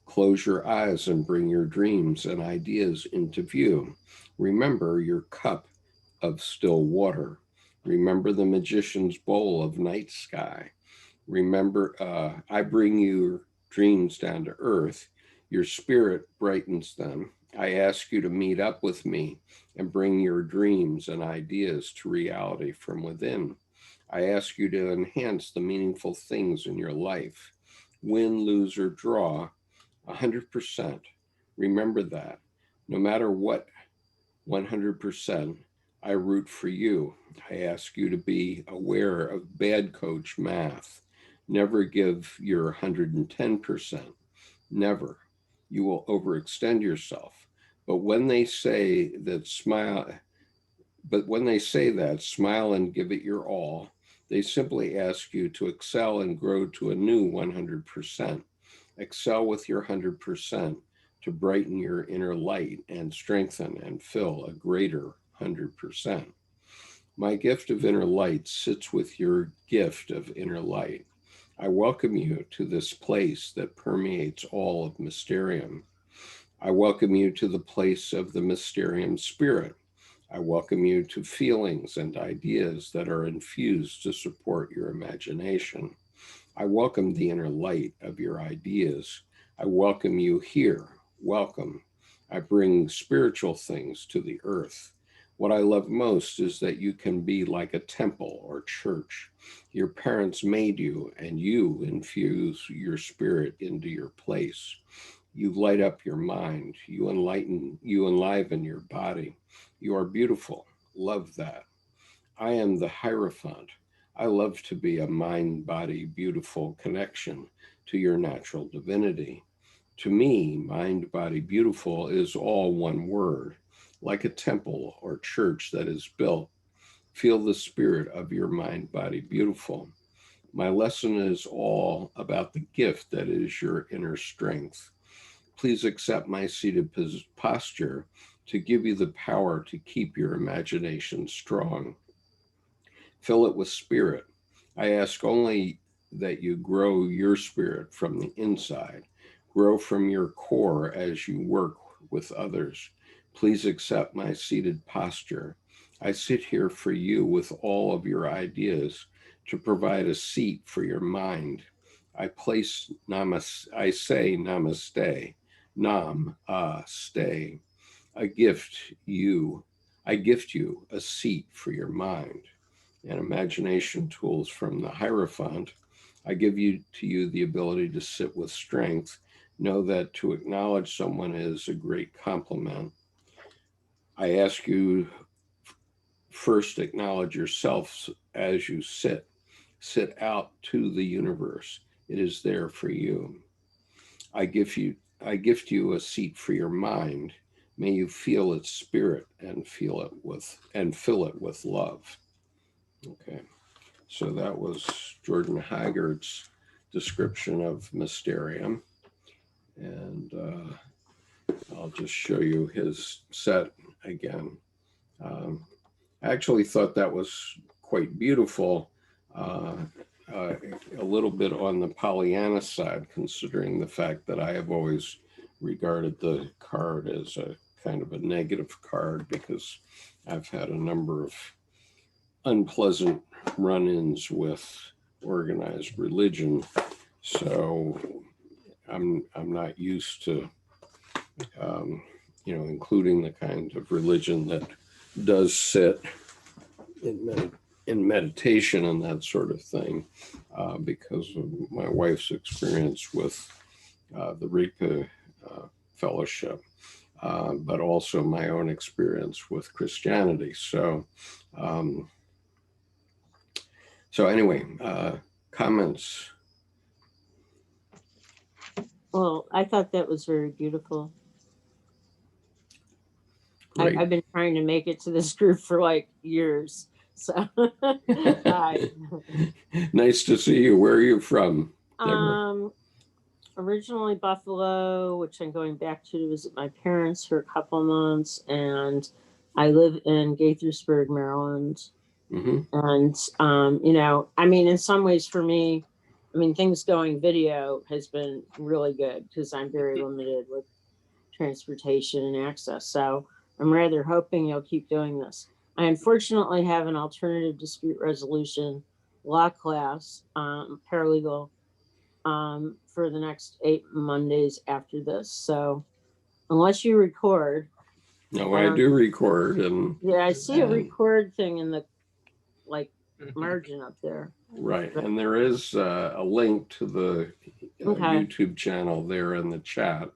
Close your eyes and bring your dreams and ideas into view. Remember your cup of still water. Remember the magician's bowl of night sky. Remember, I bring your dreams down to earth. Your spirit brightens them. I ask you to meet up with me and bring your dreams and ideas to reality from within. I ask you to enhance the meaningful things in your life. Win, lose, or draw, 100%. Remember that. No matter what, 100%, I root for you. I ask you to be aware of bad coach math. Never give your 110%. Never. You will overextend yourself. But when they say that, smile and give it your all, they simply ask you to excel and grow to a new 100%. Excel with your 100% to brighten your inner light and strengthen and fill a greater 100%. My gift of inner light sits with your gift of inner light. I welcome you to this place that permeates all of Mysterium. I welcome you to the place of the Mysterium spirit. I welcome you to feelings and ideas that are infused to support your imagination. I welcome the inner light of your ideas. I welcome you here. Welcome. I bring spiritual things to the earth. What I love most is that you can be like a temple or church. Your parents made you, and you infuse your spirit into your place. You light up your mind. You enliven your body. You are beautiful. Love that. I am the Hierophant. I love to be a mind-body beautiful connection to your natural divinity. To me, mind-body beautiful is all one word, like a temple or church that is built. Feel the spirit of your mind-body beautiful. My lesson is all about the gift that is your inner strength. Please accept my seated posture to give you the power to keep your imagination strong. Fill it with spirit. I ask only that you grow your spirit from the inside. Grow from your core as you work with others. Please accept my seated posture. I sit here for you with all of your ideas to provide a seat for your mind. I say namaste. Nam, stay. I gift you a seat for your mind. And imagination tools from the Hierophant. I give to you the ability to sit with strength. Know that to acknowledge someone is a great compliment. I ask you first acknowledge yourself as you sit. Sit out to the universe. It is there for you. I gift you a seat for your mind. May you feel its spirit and fill it with love. Okay. So that was Jordan Hoggard's description of Mysterium. And I'll just show you his set again. I actually thought that was quite beautiful, a little bit on the Pollyanna side, considering the fact that I have always regarded the card as a kind of a negative card because I've had a number of unpleasant run-ins with organized religion, so I'm not used to including the kind of religion that does sit in meditation and that sort of thing, because of my wife's experience with the Ripa Fellowship, but also my own experience with Christianity. So, anyway, comments? Well, I thought that was very beautiful. Great. I've been trying to make it to this group for like years. So hi. Nice to see you. Where are you from, Deborah? Originally Buffalo, which I'm going back to visit my parents for a couple of months, and I live in Gaithersburg, Maryland. Mm-hmm. And I mean, in some ways for me, I mean, things going video has been really good because I'm very limited with transportation and access. So I'm rather hoping you'll keep doing this. I unfortunately have an alternative dispute resolution law class, paralegal, for the next 8 Mondays after this. So unless you record. No, I do record. And yeah, I see a record thing in the margin up there. Right. And there is a link to the YouTube channel there in the chat.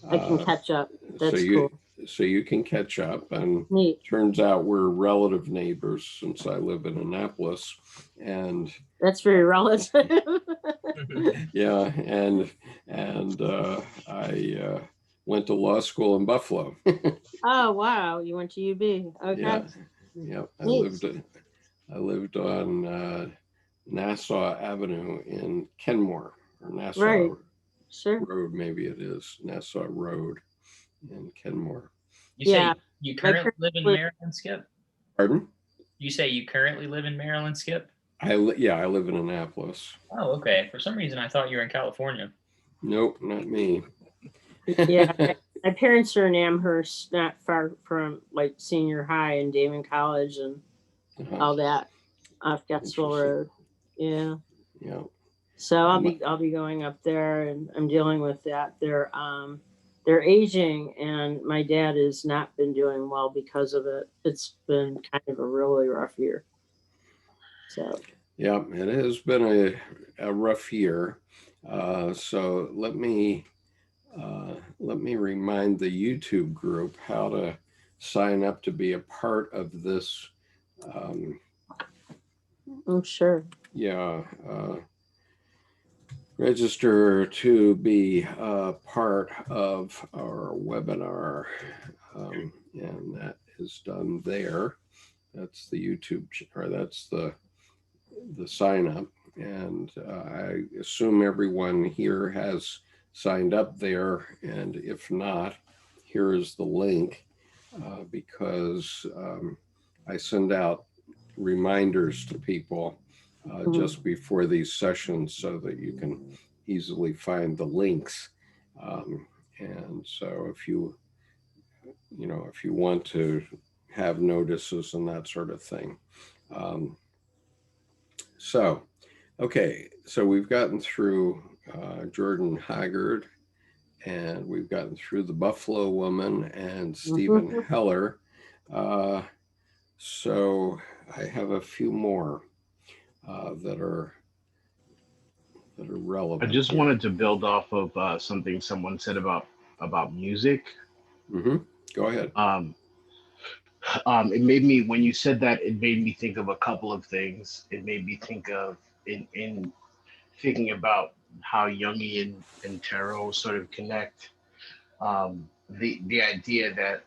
I can catch up. That's cool. So you can catch up, and Neat. Turns out we're relative neighbors since I live in Annapolis, and that's very relative. Yeah, and I went to law school in Buffalo. Oh wow, you went to UB. Okay. Yeah. I lived on Nassau Avenue in Kenmore, or Nassau right. Sure. Road, maybe it is Nassau Road in Kenmore. You say you currently live in Maryland, Skip? Pardon? You say you currently live in Maryland, Skip? I live in Annapolis. Oh, okay. For some reason, I thought you were in California. Nope, not me. Yeah, my parents are in Amherst, not far from like senior high and Damon College and all that off Gettsville Road. Yeah. Yeah. So I'll be going up there, and I'm dealing with that. They're aging, and my dad has not been doing well because of it. It's been kind of a really rough year. So yeah, it has been a rough year. So let me remind the YouTube group how to sign up to be a part of this. I'm sure. Yeah. Register to be a part of our webinar, and that is done there. That's the YouTube, or that's the sign up, and I assume everyone here has signed up there, and if not, here is the link, because I send out reminders to people just before these sessions so that you can easily find the links. And so if you want to have notices and that sort of thing. Okay, so we've gotten through Jordan Hoggard, and we've gotten through the Buffalo Woman and Stephen Heller. So I have a few more that are relevant. I just wanted to build off of something someone said about music. Mm-hmm. Go ahead. It made me, when you said that, it made me think of a couple of things. It made me think of in thinking about how Jungian and tarot sort of connect. The idea that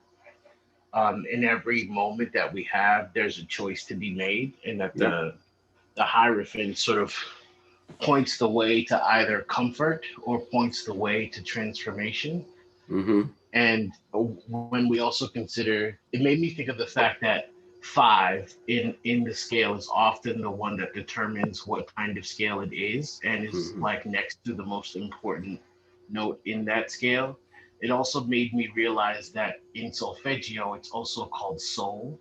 in every moment that we have, there's a choice to be made, and that the Hierophant sort of points the way to either comfort or points the way to transformation. Mm-hmm. And when we also consider, it made me think of the fact that 5 in the scale is often the one that determines what kind of scale it is, and is like next to the most important note in that scale. It also made me realize that in solfeggio, it's also called soul.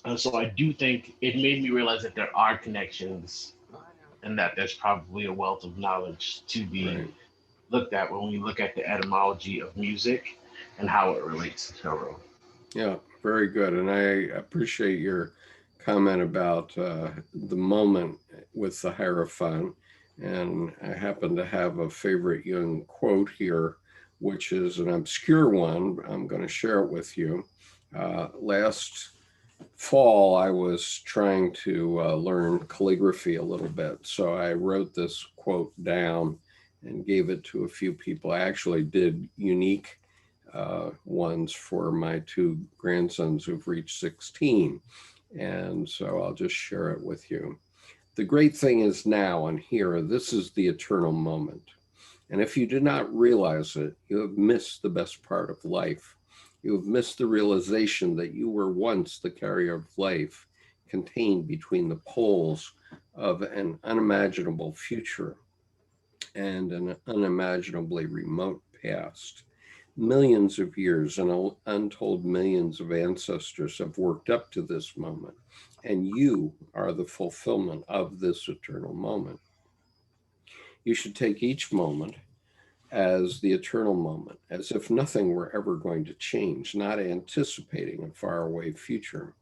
And so I do think it made me realize that there are connections and that there's probably a wealth of knowledge to be Right. looked at when we look at the etymology of music and how it relates to tarot. Yeah, very good. And I appreciate your comment about the moment with the Hierophant. And I happen to have a favorite Jung quote here, which is an obscure one. I'm going to share it with you. Last fall, I was trying to learn calligraphy a little bit. So I wrote this quote down and gave it to a few people. I actually did unique ones for my two grandsons who've reached 16. And so I'll just share it with you. The great thing is now and here, this is the eternal moment. And if you do not realize it, you have missed the best part of life. You have missed the realization that you were once the carrier of life, contained between the poles of an unimaginable future and an unimaginably remote past. Millions of years and untold millions of ancestors have worked up to this moment, and you are the fulfillment of this eternal moment. You should take each moment as the eternal moment, as if nothing were ever going to change, not anticipating a faraway future.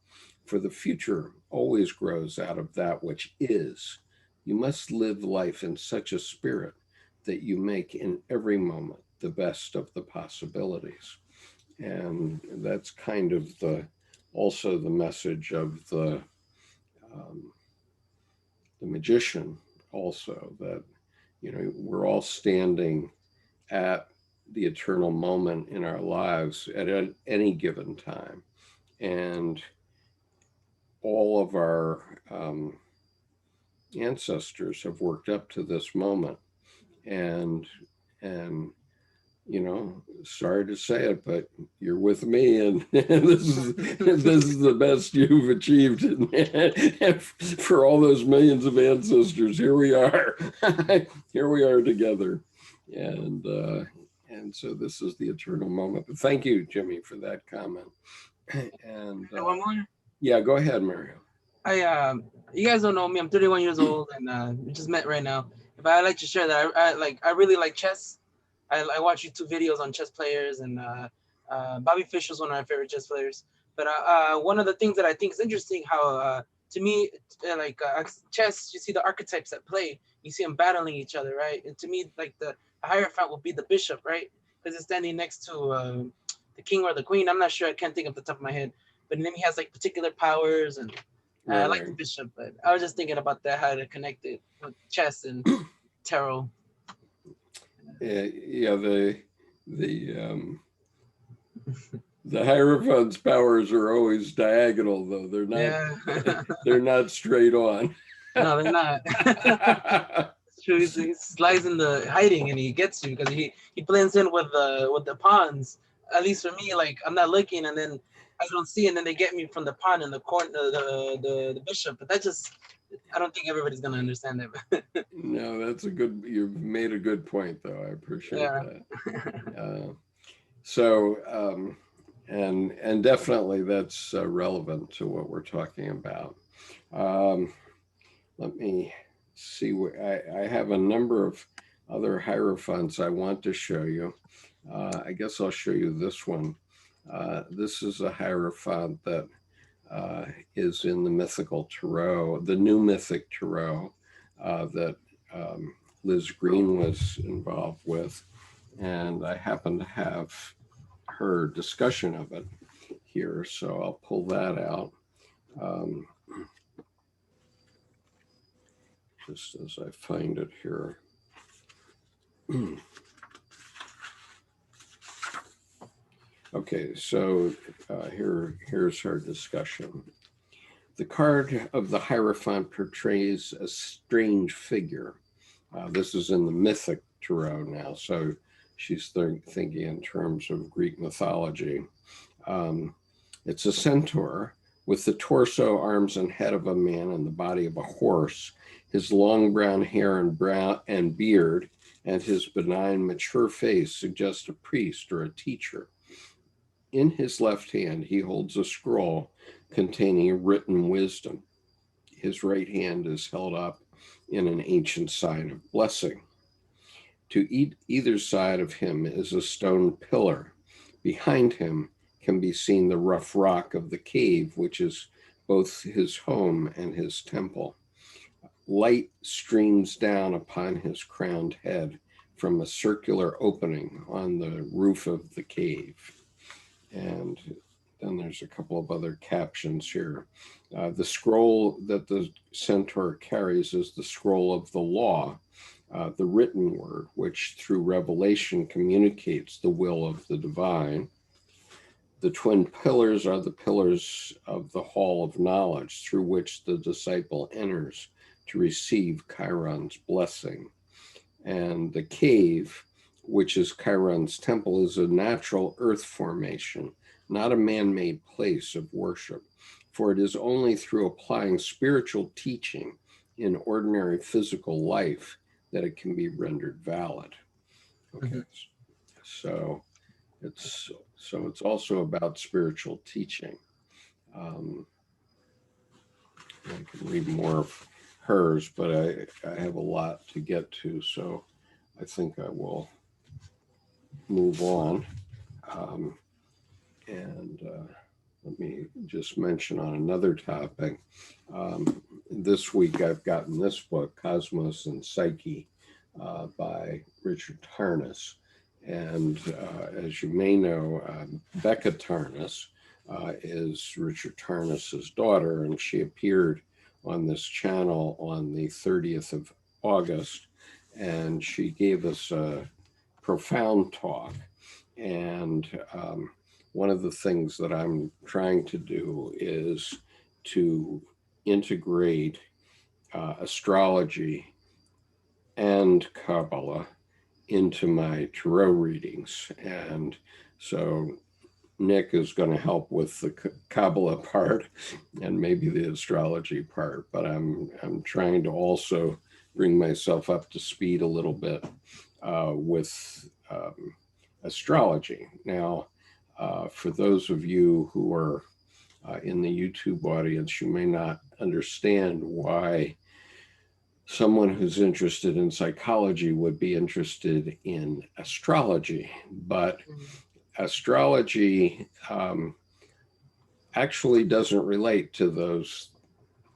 For the future always grows out of that which is. You must live life in such a spirit that you make in every moment the best of the possibilities. And that's kind of also the message of the magician also, that, you know, we're all standing at the eternal moment in our lives at any given time. And all of our ancestors have worked up to this moment. And you know, sorry to say it, but you're with me, and this is the best you've achieved. And for all those millions of ancestors, here we are, here we are together, and so this is the eternal moment. But thank you, Jimmy, for that comment. And One more. yeah, go ahead, Mario. You guys don't know me. I'm 31 years old, and we just met right now. But I like to share that I really like chess. I watch YouTube videos on chess players, and Bobby Fischer's one of my favorite chess players. But one of the things that I think is interesting, how to me, chess, you see the archetypes at play. You see them battling each other, right? And to me, like the Hierophant will be the bishop, right? Because it's standing next to the king or the queen. I'm not sure. I can't think off the top of my head. But then he has like particular powers, and Right. I like the bishop. But I was just thinking about that, how to connect it with chess and tarot. Yeah, the Hierophant's powers are always diagonal, though. They're not. Yeah. They're not straight on. No, they're not. It's true. He slides in the hiding, and he gets you because he blends in with the pawns. At least for me, like I'm not looking, and then I don't see, and then they get me from the pawn in the corner, the bishop. But that just, I don't think everybody's gonna understand that. No, that's a good. You've made a good point, though. I appreciate that. And definitely that's relevant to what we're talking about. Let me see. I have a number of other Hierophants I want to show you. I guess I'll show you this one. This is a Hierophant that is in the Mythical Tarot, the new Mythic Tarot that Liz Greene was involved with. And I happen to have her discussion of it here, so I'll pull that out. Just as I find it here. Okay, so here's her discussion. The card of the Hierophant portrays a strange figure. This is in the Mythic Tarot now, so she's thinking in terms of Greek mythology. It's a centaur with the torso, arms, and head of a man and the body of a horse. His long brown hair and beard and his benign, mature face suggest a priest or a teacher. In his left hand, he holds a scroll containing written wisdom. His right hand is held up in an ancient sign of blessing. To either side of him is a stone pillar. Behind him can be seen the rough rock of the cave, which is both his home and his temple. Light streams down upon his crowned head from a circular opening on the roof of the cave. And then there's a couple of other captions here. The scroll that the centaur carries is the scroll of the law, the written word, which through revelation communicates the will of the divine. The twin pillars are the pillars of the hall of knowledge through which the disciple enters to receive Chiron's blessing. And the cave, which is Chiron's temple, is a natural earth formation, not a man-made place of worship, for it is only through applying spiritual teaching in ordinary physical life that it can be rendered valid. Okay, so it's also about spiritual teaching. I can read more of hers, but I have a lot to get to, so I think I will move on. Let me just mention on another topic. This week I've gotten this book, Cosmos and Psyche, by Richard Tarnas. And as you may know, Becca Tarnas is Richard Tarnas's daughter, and she appeared on this channel on the 30th of August, and she gave us a profound talk. And one of the things that I'm trying to do is to integrate astrology and Kabbalah into my tarot readings. And so Nick is going to help with the Kabbalah part and maybe the astrology part, but I'm trying to also bring myself up to speed a little bit with astrology. Now, for those of you who are in the YouTube audience, you may not understand why someone who's interested in psychology would be interested in astrology, but astrology actually doesn't relate to those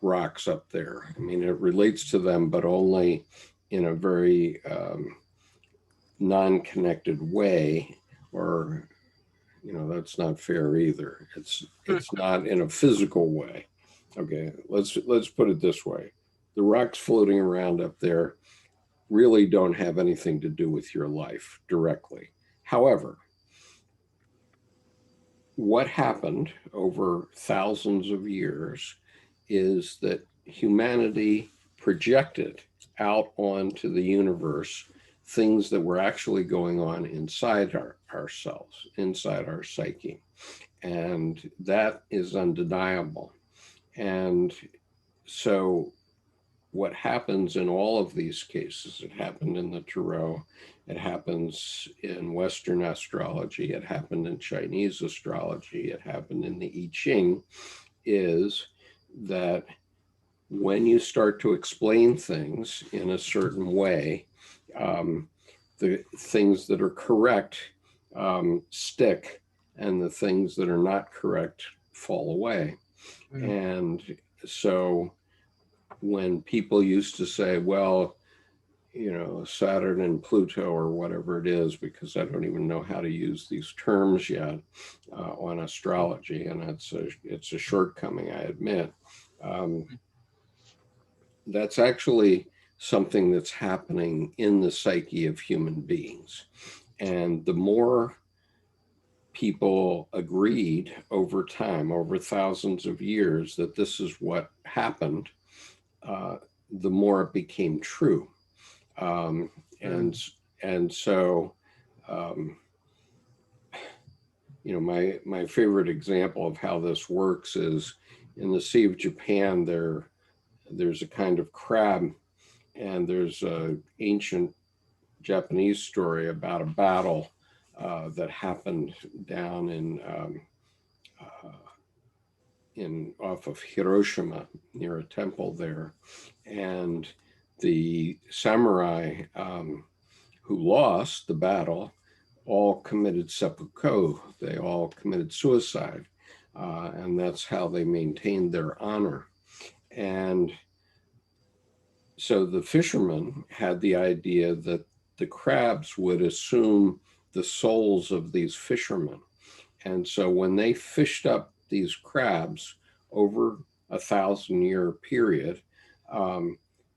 rocks up there. I mean, it relates to them, but only in a very non-connected way, or, you know, that's not fair either. It's not in a physical way. Okay, let's put it this way. The rocks floating around up there really don't have anything to do with your life directly. However, what happened over thousands of years is that humanity projected out onto the universe things that were actually going on inside ourselves, inside our psyche. And that is undeniable. And so what happens in all of these cases, it happened in the tarot, it happens in Western astrology, it happened in Chinese astrology, it happened in the I Ching, is that when you start to explain things in a certain way, the things that are correct stick, and the things that are not correct fall away. And so when people used to say, well, you know, Saturn and Pluto or whatever it is, because I don't even know how to use these terms yet on astrology, and it's a shortcoming, I admit. That's actually something that's happening in the psyche of human beings. And the more people agreed over time, over thousands of years, that this is what happened, the more it became true. And so, you know, my favorite example of how this works is in the Sea of Japan, there's a kind of crab, and there's an ancient Japanese story about a battle that happened down in off of Hiroshima near a temple there, and the samurai who lost the battle all committed seppuku. They all committed suicide, and that's how they maintained their honor. And so the fishermen had the idea that the crabs would assume the souls of these fishermen. And so when they fished up these crabs over a 1,000-year period,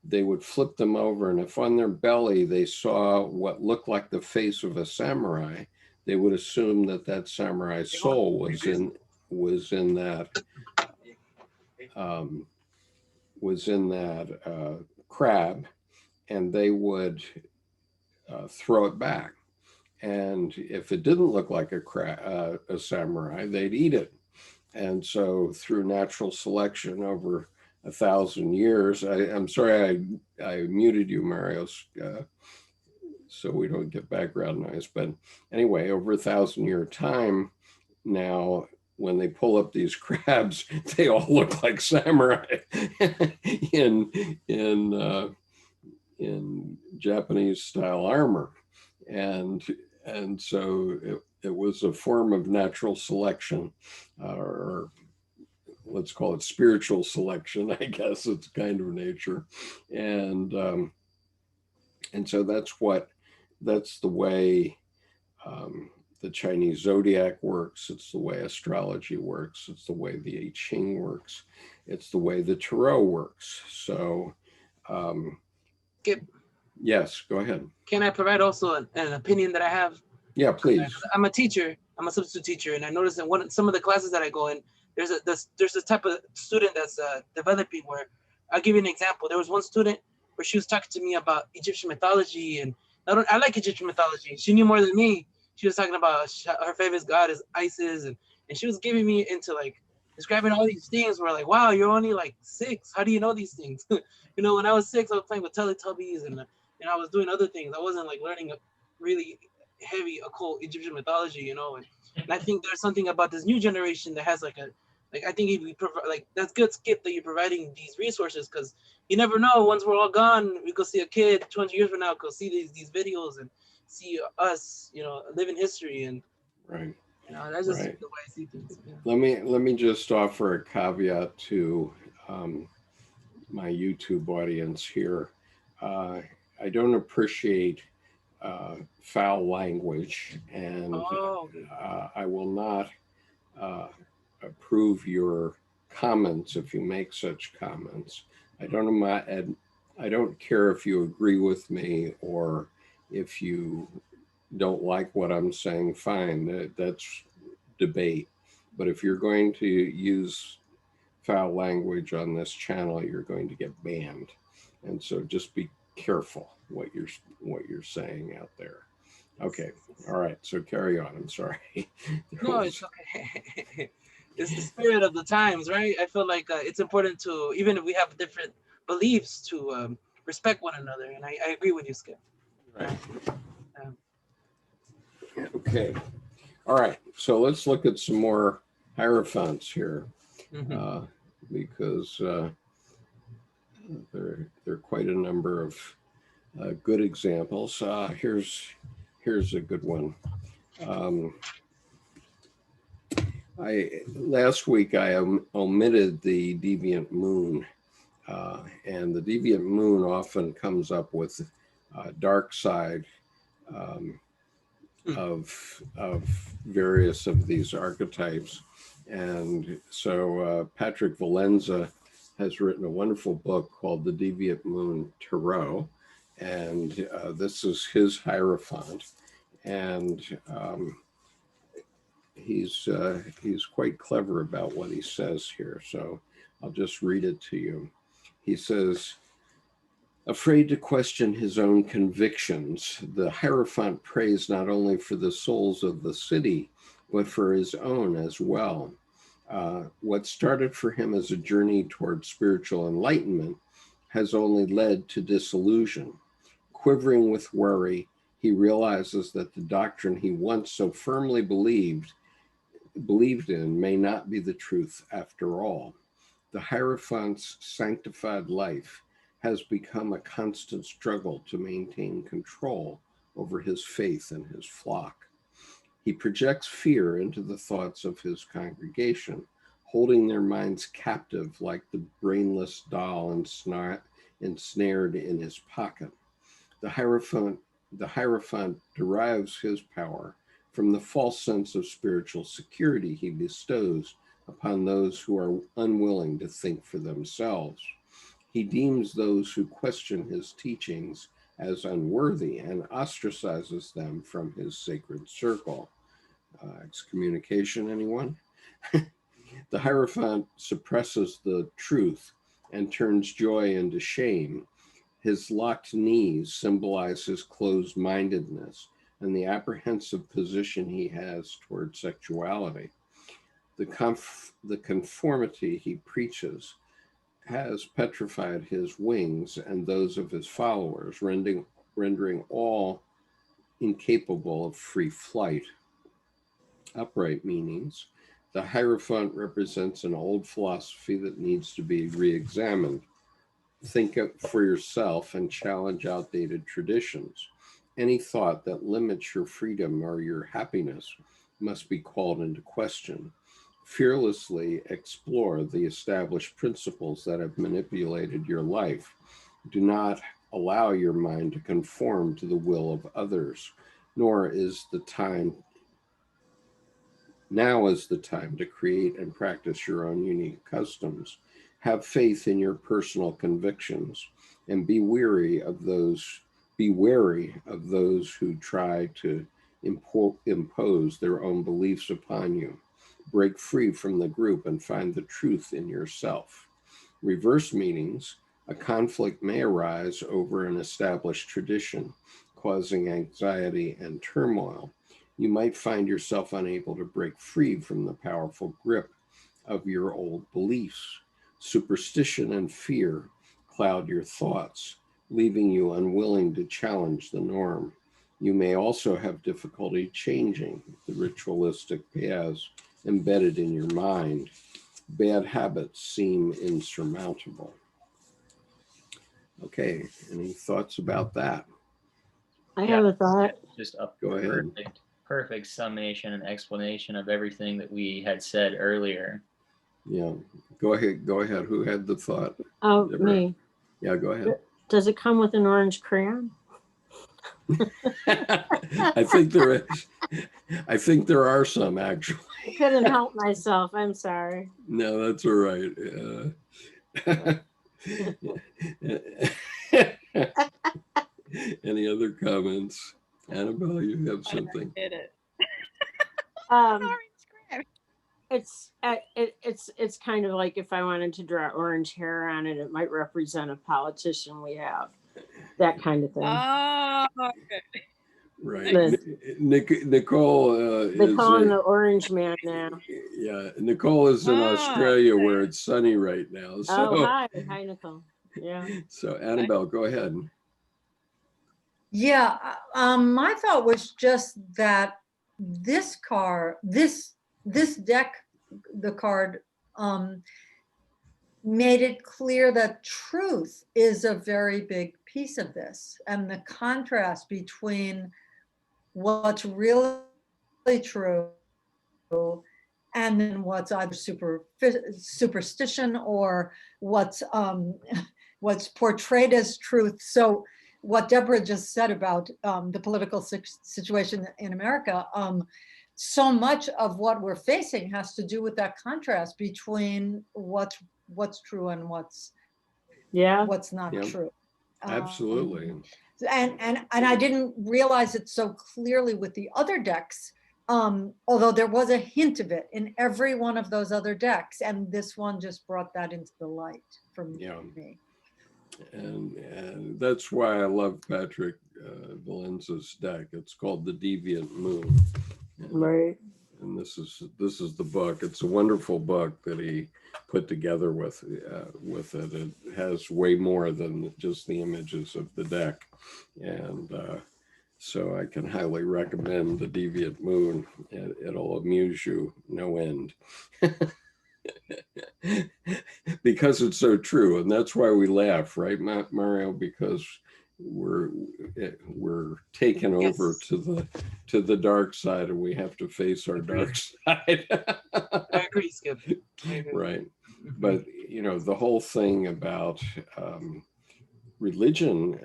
they would flip them over, and if on their belly they saw what looked like the face of a samurai, they would assume that that samurai's soul was in that crab, and they would throw it back. And if it didn't look like a samurai, they'd eat it. And so through natural selection over 1,000 years, I'm sorry I muted you, Mario, so we don't get background noise. But anyway, over 1,000-year time now, when they pull up these crabs, they all look like samurai in Japanese style armor. And so it was a form of natural selection, or let's call it spiritual selection, I guess it's kind of nature. And so that's the way the Chinese zodiac works. It's the way astrology works. It's the way the I Ching works. It's the way the tarot works. So, Skip, yes, go ahead. can I provide also an opinion that I have? Yeah, please. I'm a teacher. I'm a substitute teacher, and I noticed in some of the classes that I go in, there's a type of student that's developing where, I'll give you an example. There was one student where she was talking to me about Egyptian mythology, and I like Egyptian mythology. She knew more than me. She was talking about her favorite god is Isis, and she was giving me into like describing all these things where like, wow, you're only like 6. How do you know these things? You know, when I was 6, I was playing with Teletubbies and I was doing other things. I wasn't like learning a really heavy occult Egyptian mythology, you know. And I think there's something about this new generation that has I think if we provide, like, that's good, Skip, that you're providing these resources, because you never know, once we're all gone, we go see a kid 200 years from now, go see these videos and see us, you know, live in history. And right. You know, that's just Right. the way I see things. Yeah. Let me just offer a caveat to my YouTube audience here. I don't appreciate foul language, and I will not approve your comments if you make such comments. I don't care if you agree with me or if you don't like what I'm saying. Fine, that's debate. But if you're going to use foul language on this channel, you're going to get banned. And so just be careful what you're saying out there. Okay. All right. So carry on. I'm sorry. No, it's okay. It's the spirit of the times, right? I feel like it's important to, even if we have different beliefs, to respect one another. And I agree with you, Skip. Right. Okay. All right. So let's look at some more Hierophants here, because there are quite a number of good examples. Here's a good one. Last week I omitted the deviant moon, and the deviant moon often comes up with dark side of various of these archetypes. And so Patrick Valenza has written a wonderful book called The Deviant Moon Tarot, and this is his Hierophant, and he's quite clever about what he says here. So I'll just read it to you. He says, afraid to question his own convictions, the Hierophant prays not only for the souls of the city, but for his own as well. What started for him as a journey toward spiritual enlightenment has only led to disillusion. Quivering with worry, he realizes that the doctrine he once so firmly believed believed in may not be the truth after all. The Hierophant's sanctified life has become a constant struggle to maintain control over his faith and his flock. He projects fear into the thoughts of his congregation, holding their minds captive like the brainless doll ensnared in his pocket. The Hierophant derives his power from the false sense of spiritual security he bestows upon those who are unwilling to think for themselves. He deems those who question his teachings as unworthy and ostracizes them from his sacred circle. Excommunication, anyone? The Hierophant suppresses the truth and turns joy into shame. His locked knees symbolize his closed-mindedness and the apprehensive position he has toward sexuality. The conformity he preaches has petrified his wings and those of his followers, rendering all incapable of free flight. Upright meanings. The Hierophant represents an old philosophy that needs to be re-examined. Think for yourself and challenge outdated traditions. Any thought that limits your freedom or your happiness must be called into question. Fearlessly explore the established principles that have manipulated your life. Do not allow your mind to conform to the will of others, nor is the time. Now is the time to create and practice your own unique customs. Have faith in your personal convictions, and be wary of those who try to impose their own beliefs upon you. Break free from the group and find the truth in yourself. Reverse meanings. A conflict may arise over an established tradition, causing anxiety and turmoil. You might find yourself unable to break free from the powerful grip of your old beliefs. Superstition and fear cloud your thoughts, leaving you unwilling to challenge the norm. You may also have difficulty changing the ritualistic paths embedded in your mind. Bad habits seem insurmountable. Okay, any thoughts about that? I have a thought. Just a Go ahead. perfect summation and explanation of everything that we had said earlier. Yeah, go ahead. Who had the thought? Oh, Deborah? me. Yeah, go ahead. Does it come with an orange crayon? I think there are some, actually. I couldn't help myself. I'm sorry. No, that's all right. Any other comments? Annabelle, you have something. Did it. It's kind of like if I wanted to draw orange hair on it, it might represent a politician we have. That kind of thing. Oh, okay. Right. Nicole They're is calling the orange man now. yeah, Nicole is in Australia where it's sunny right now. So, Oh, hi, Nicole. Yeah. So Annabelle, go ahead. Yeah, my thought was just that this deck, the card, made it clear that truth is a very big piece of this, and the contrast between what's really true and then what's either superstition or what's portrayed as truth. So what Deborah just said about the political situation in America, so much of what we're facing has to do with that contrast between what's true and what's not true. Absolutely. And I didn't realize it so clearly with the other decks, although there was a hint of it in every one of those other decks, and this one just brought that into the light for me. Yeah. And that's why I love Patrick Valenza's deck. It's called The Deviant Moon. Right. And this is the book. It's a wonderful book that he put together with it. It has way more than just the images of the deck, and So I can highly recommend The Deviant Moon. It'll amuse you no end. Because it's so true, and that's why we laugh, right, Mario? Because we're taken over to the dark side, and we have to face our dark side. I agree, Skip. I agree. Right, but you know, the whole thing about religion,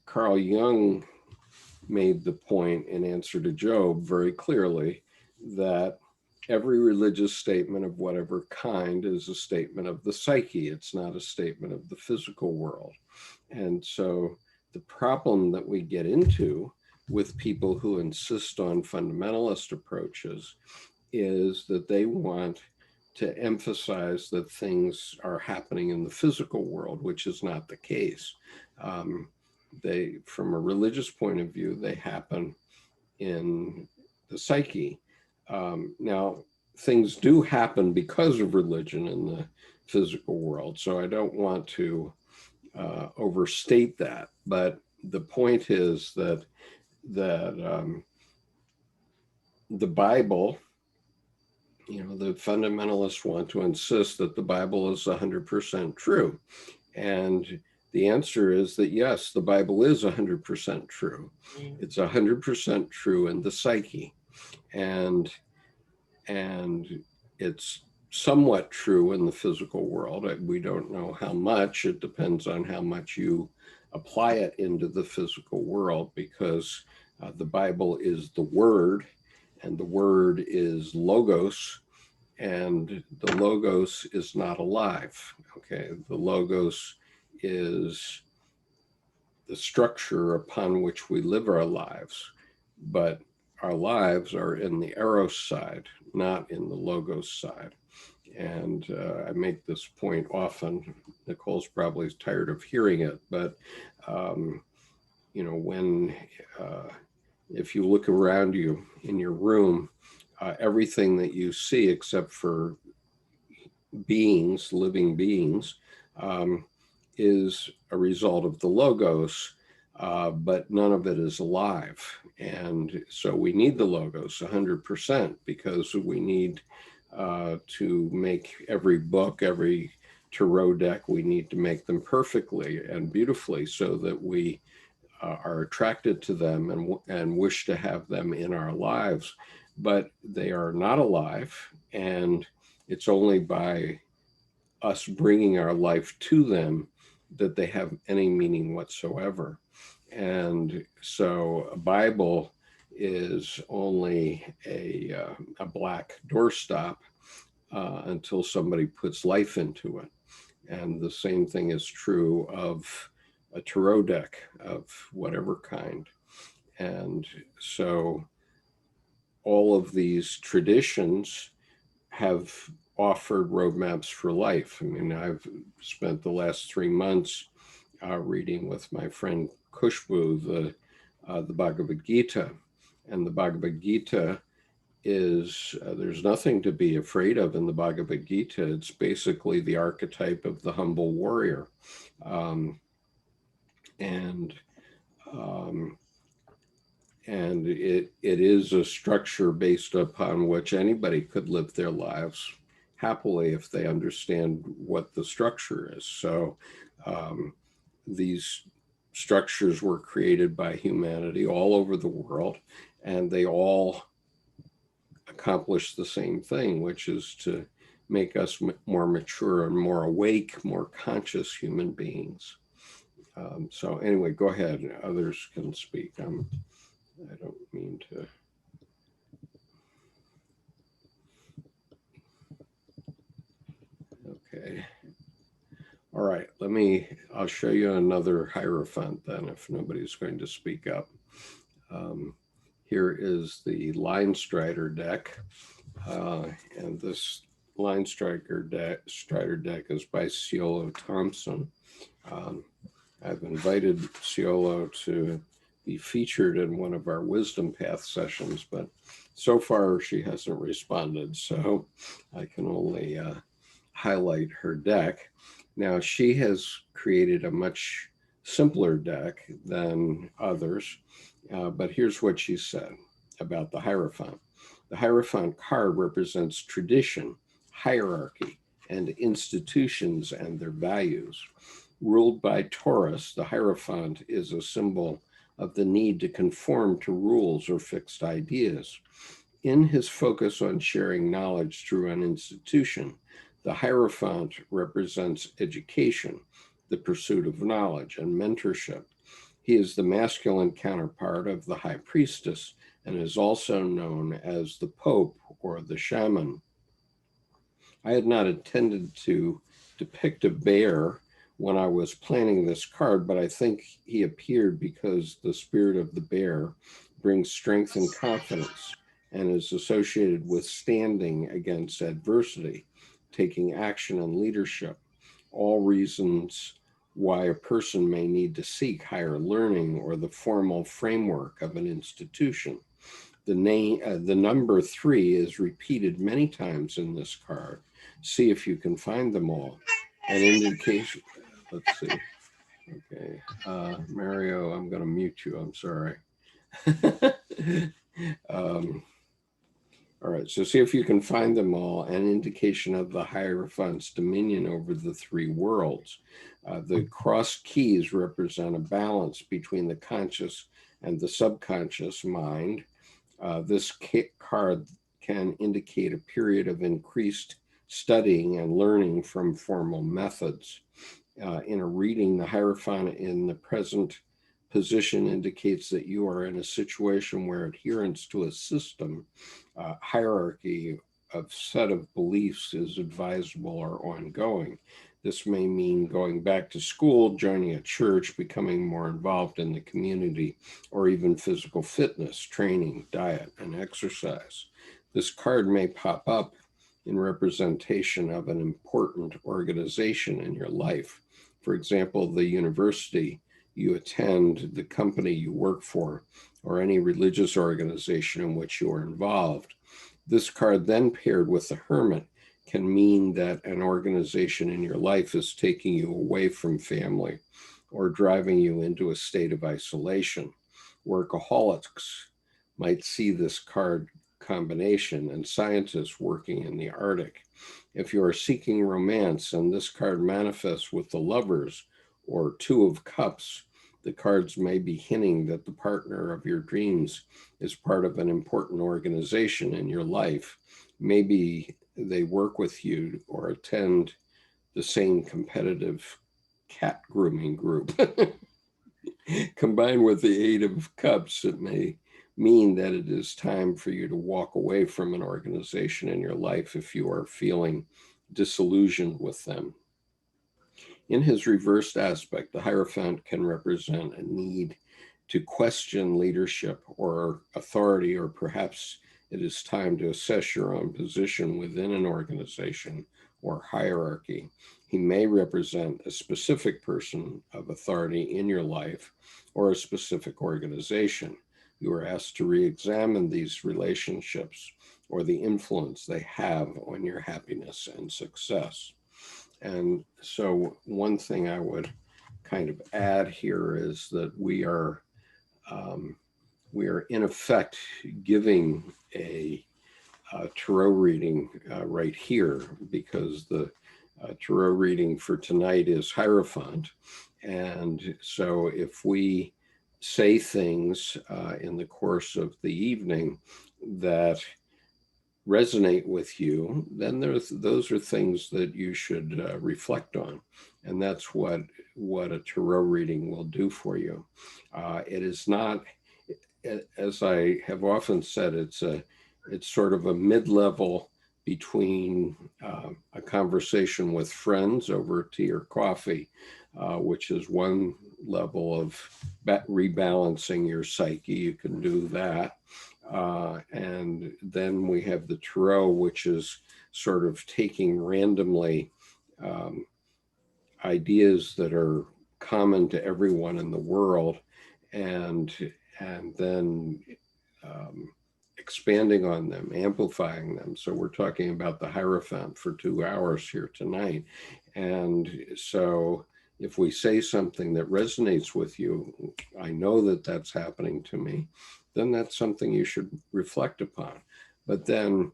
Carl Jung made the point in answer to Job very clearly that every religious statement of whatever kind is a statement of the psyche. It's not a statement of the physical world. And so the problem that we get into with people who insist on fundamentalist approaches is that they want to emphasize that things are happening in the physical world, which is not the case. From a religious point of view, they happen in the psyche. Now, things do happen because of religion in the physical world, so I don't want to overstate that. But the point is that the Bible, the fundamentalists want to insist that the Bible is 100% true. And the answer is that, yes, the Bible is 100% true. It's 100% true in the psyche. And it's somewhat true in the physical world. We don't know how much. It depends on how much you apply it into the physical world, because the Bible is the Word, and the Word is Logos, and the Logos is not alive. Okay, the Logos is the structure upon which we live our lives, but our lives are in the Eros side, not in the Logos side. And I make this point often. Nicole's probably tired of hearing it, but if you look around you in your room, everything that you see except for beings, living beings, is a result of the Logos, but none of it is alive. And so we need the Logos 100%, because we need to make every book, every tarot deck, we need to make them perfectly and beautifully so that we are attracted to them and wish to have them in our lives. But they are not alive, and it's only by us bringing our life to them that they have any meaning whatsoever. And so a Bible is only a black doorstop until somebody puts life into it. And the same thing is true of a tarot deck of whatever kind. And so all of these traditions have offered roadmaps for life. I mean, I've spent the last 3 months reading with my friend Kushbu the Bhagavad Gita. And the Bhagavad Gita is, there's nothing to be afraid of in the Bhagavad Gita. It's basically the archetype of the humble warrior. And it is a structure based upon which anybody could live their lives happily if they understand what the structure is. So these structures were created by humanity all over the world, and they all accomplish the same thing, which is to make us more mature and more awake, more conscious human beings. So anyway, go ahead. Others can speak. I don't mean to. Okay. All right, I'll show you another Hierophant then, if nobody's going to speak up. Here is the Linestrider deck. And this Linestrider deck is by Siolo Thompson. I've invited Siolo to be featured in one of our Wisdom Path sessions, but so far she hasn't responded, so I can only highlight her deck. Now, she has created a much simpler deck than others. But here's what she said about the Hierophant. The Hierophant card represents tradition, hierarchy, and institutions and their values. Ruled by Taurus, the Hierophant is a symbol of the need to conform to rules or fixed ideas. In his focus on sharing knowledge through an institution, the Hierophant represents education, the pursuit of knowledge, and mentorship. He is the masculine counterpart of the High Priestess and is also known as the Pope or the Shaman. I had not intended to depict a bear when I was planning this card, but I think he appeared because the spirit of the bear brings strength and confidence and is associated with standing against adversity, taking action and leadership, all reasons why a person may need to seek higher learning or the formal framework of an institution. The number 3 is repeated many times in this card. See if you can find them all. An indication, let's see. Okay, Mario, I'm going to mute you. I'm sorry. All right, so see if you can find them all. An indication of the Hierophant's dominion over the 3 worlds. The cross keys represent a balance between the conscious and the subconscious mind. This card can indicate a period of increased studying and learning from formal methods. In a reading, the Hierophant in the present position indicates that you are in a situation where adherence to a system, hierarchy of set of beliefs is advisable or ongoing. This may mean going back to school, joining a church, becoming more involved in the community, or even physical fitness, training, diet, and exercise. This card may pop up in representation of an important organization in your life. For example, the university you attend, the company you work for, or any religious organization in which you are involved. This card, then paired with the Hermit, can mean that an organization in your life is taking you away from family or driving you into a state of isolation. Workaholics might see this card combination, and scientists working in the Arctic. If you are seeking romance and this card manifests with the Lovers or 2 of Cups, the cards may be hinting that the partner of your dreams is part of an important organization in your life. Maybe they work with you or attend the same competitive cat grooming group. Combined with the 8 of Cups, it may mean that it is time for you to walk away from an organization in your life if you are feeling disillusioned with them. In his reversed aspect, the Hierophant can represent a need to question leadership or authority, or perhaps it is time to assess your own position within an organization or hierarchy. He may represent a specific person of authority in your life or a specific organization. You are asked to re-examine these relationships or the influence they have on your happiness and success. And so one thing I would kind of add here is that we are in effect giving a tarot reading right here, because the tarot reading for tonight is Hierophant. And so if we say things in the course of the evening that resonate with you, then those are things that you should reflect on. And that's what a tarot reading will do for you. It is not, as I have often said, it's sort of a mid-level between a conversation with friends over tea or coffee, which is one level of rebalancing your psyche. You can do that. And then we have the tarot, which is sort of taking randomly ideas that are common to everyone in the world, and then expanding on them, amplifying them. So we're talking about the Hierophant for 2 hours here tonight. And so if we say something that resonates with you, I know that that's happening to me, then that's something you should reflect upon. But then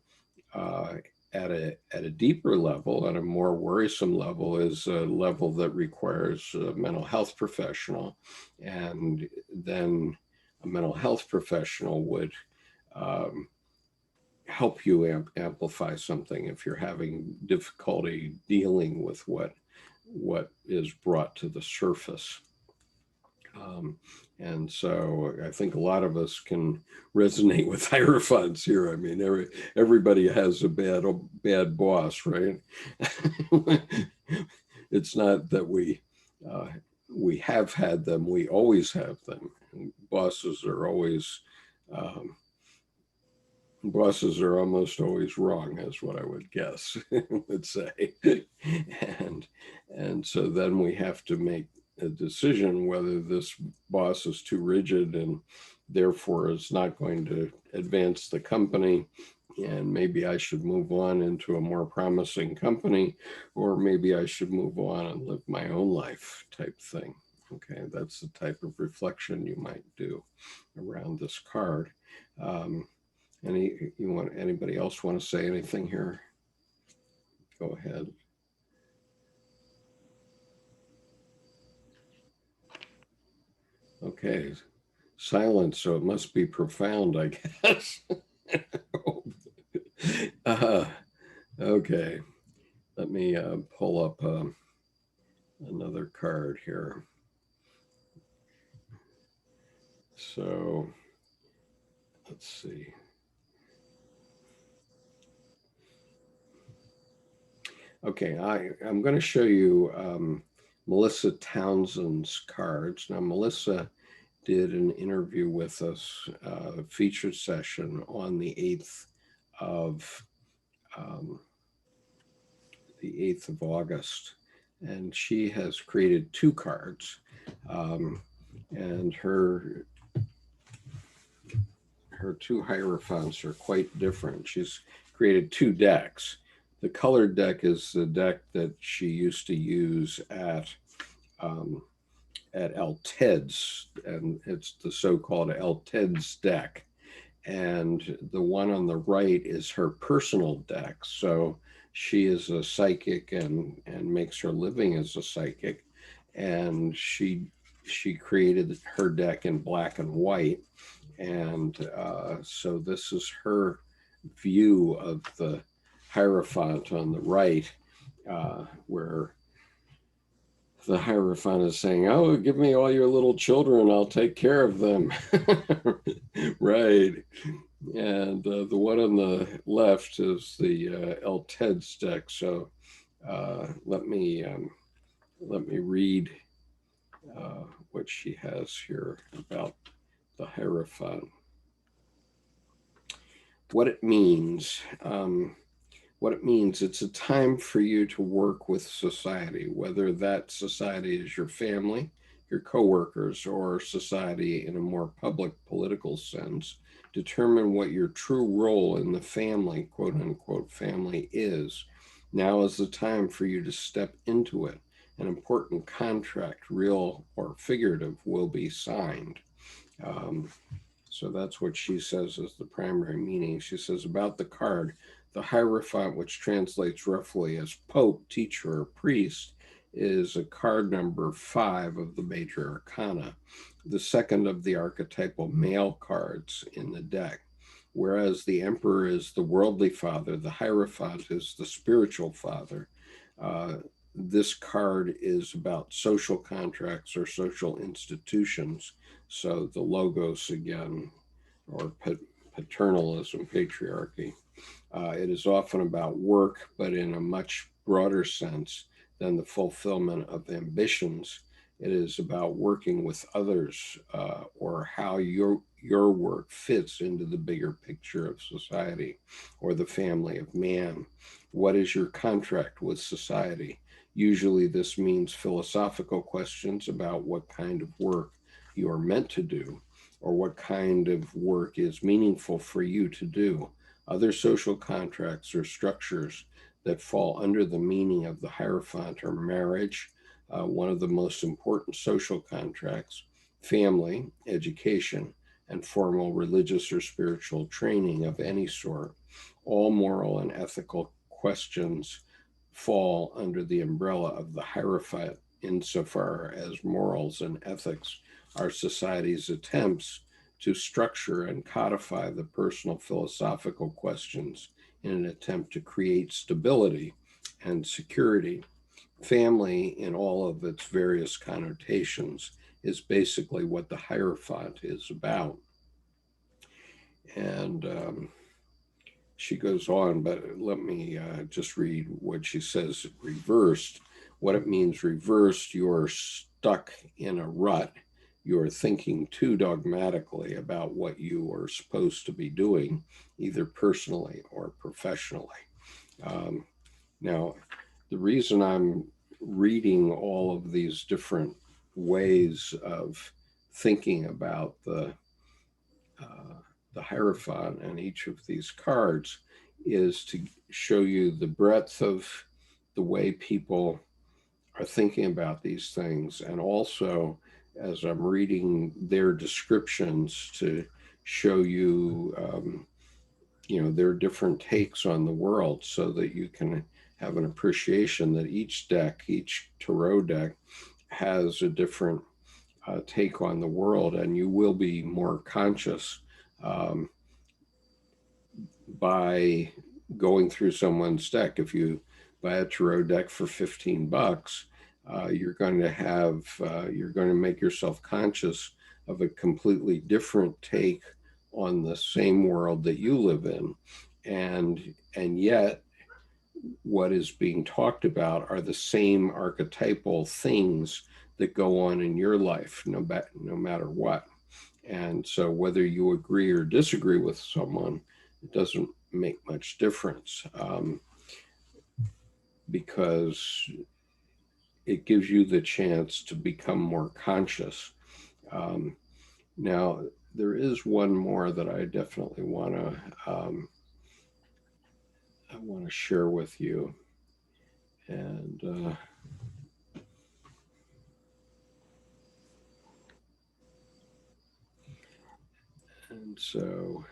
at a deeper level, at a more worrisome level, is a level that requires a mental health professional. And then a mental health professional would help you amplify something if you're having difficulty dealing with what is brought to the surface. And so I think a lot of us can resonate with Hierophants here. I mean, everybody has a bad boss, right? It's not that we have had them, we always have them. Bosses are always, bosses are almost always wrong, is what I would guess, would say. And so then we have to make a decision whether this boss is too rigid and therefore is not going to advance the company, and maybe I should move on into a more promising company, or maybe I should move on and live my own life type thing. Okay, that's the type of reflection you might do around this card. Anybody else want to say anything here? Go ahead. Okay, silence, so it must be profound, I guess. Okay, let me pull up another card here. So, let's see. Okay, I'm going to show you Melissa Townsend's cards. Now, Melissa did an interview with us, a featured session on the 8th of August, and she has created 2 cards, and her 2 Hierophants are quite different. She's created 2 decks. The colored deck is the deck that she used to use at El Ted's, and it's the so-called El Ted's deck. And the one on the right is her personal deck. So she is a psychic and makes her living as a psychic. And she created her deck in black and white. And so this is her view of the Hierophant on the right, where the Hierophant is saying, oh, give me all your little children, I'll take care of them. Right. And the one on the left is the El Ted's deck. So let me read what she has here about the Hierophant. What it means. It's a time for you to work with society, whether that society is your family, your coworkers, or society in a more public political sense. Determine what your true role in the family, quote unquote, family is. Now is the time for you to step into it. An important contract, real or figurative, will be signed. So that's what she says is the primary meaning. She says about the card, the Hierophant, which translates roughly as Pope, teacher, or priest, is a card number 5 of the major arcana, the second of the archetypal male cards in the deck. Whereas the Emperor is the worldly father, the Hierophant is the spiritual father. This card is about social contracts or social institutions. So the logos again, or paternalism, patriarchy. It is often about work, but in a much broader sense than the fulfillment of ambitions. It is about working with others, or how your work fits into the bigger picture of society or the family of man. What is your contract with society? Usually this means philosophical questions about what kind of work you are meant to do, or what kind of work is meaningful for you to do. Other social contracts or structures that fall under the meaning of the Hierophant are marriage, one of the most important social contracts, family, education, and formal religious or spiritual training of any sort, all moral and ethical questions fall under the umbrella of the Hierophant insofar as morals and ethics are society's attempts to structure and codify the personal philosophical questions in an attempt to create stability and security. Family, in all of its various connotations, is basically what the Hierophant is about. And she goes on, but let me just read what she says reversed. What it means reversed, you're stuck in a rut. You're thinking too dogmatically about what you are supposed to be doing, either personally or professionally. Now, the reason I'm reading all of these different ways of thinking about the Hierophant and each of these cards is to show you the breadth of the way people are thinking about these things, and also as I'm reading their descriptions to show you you know, their different takes on the world, so that you can have an appreciation that each deck, each tarot deck, has a different take on the world, and you will be more conscious by going through someone's deck. If you buy a tarot deck for $15, you're going to make yourself conscious of a completely different take on the same world that you live in, and yet what is being talked about are the same archetypal things that go on in your life, no matter what. And so whether you agree or disagree with someone, it doesn't make much difference, because it gives you the chance to become more conscious. Now, there is one more that I definitely want to share with you, and so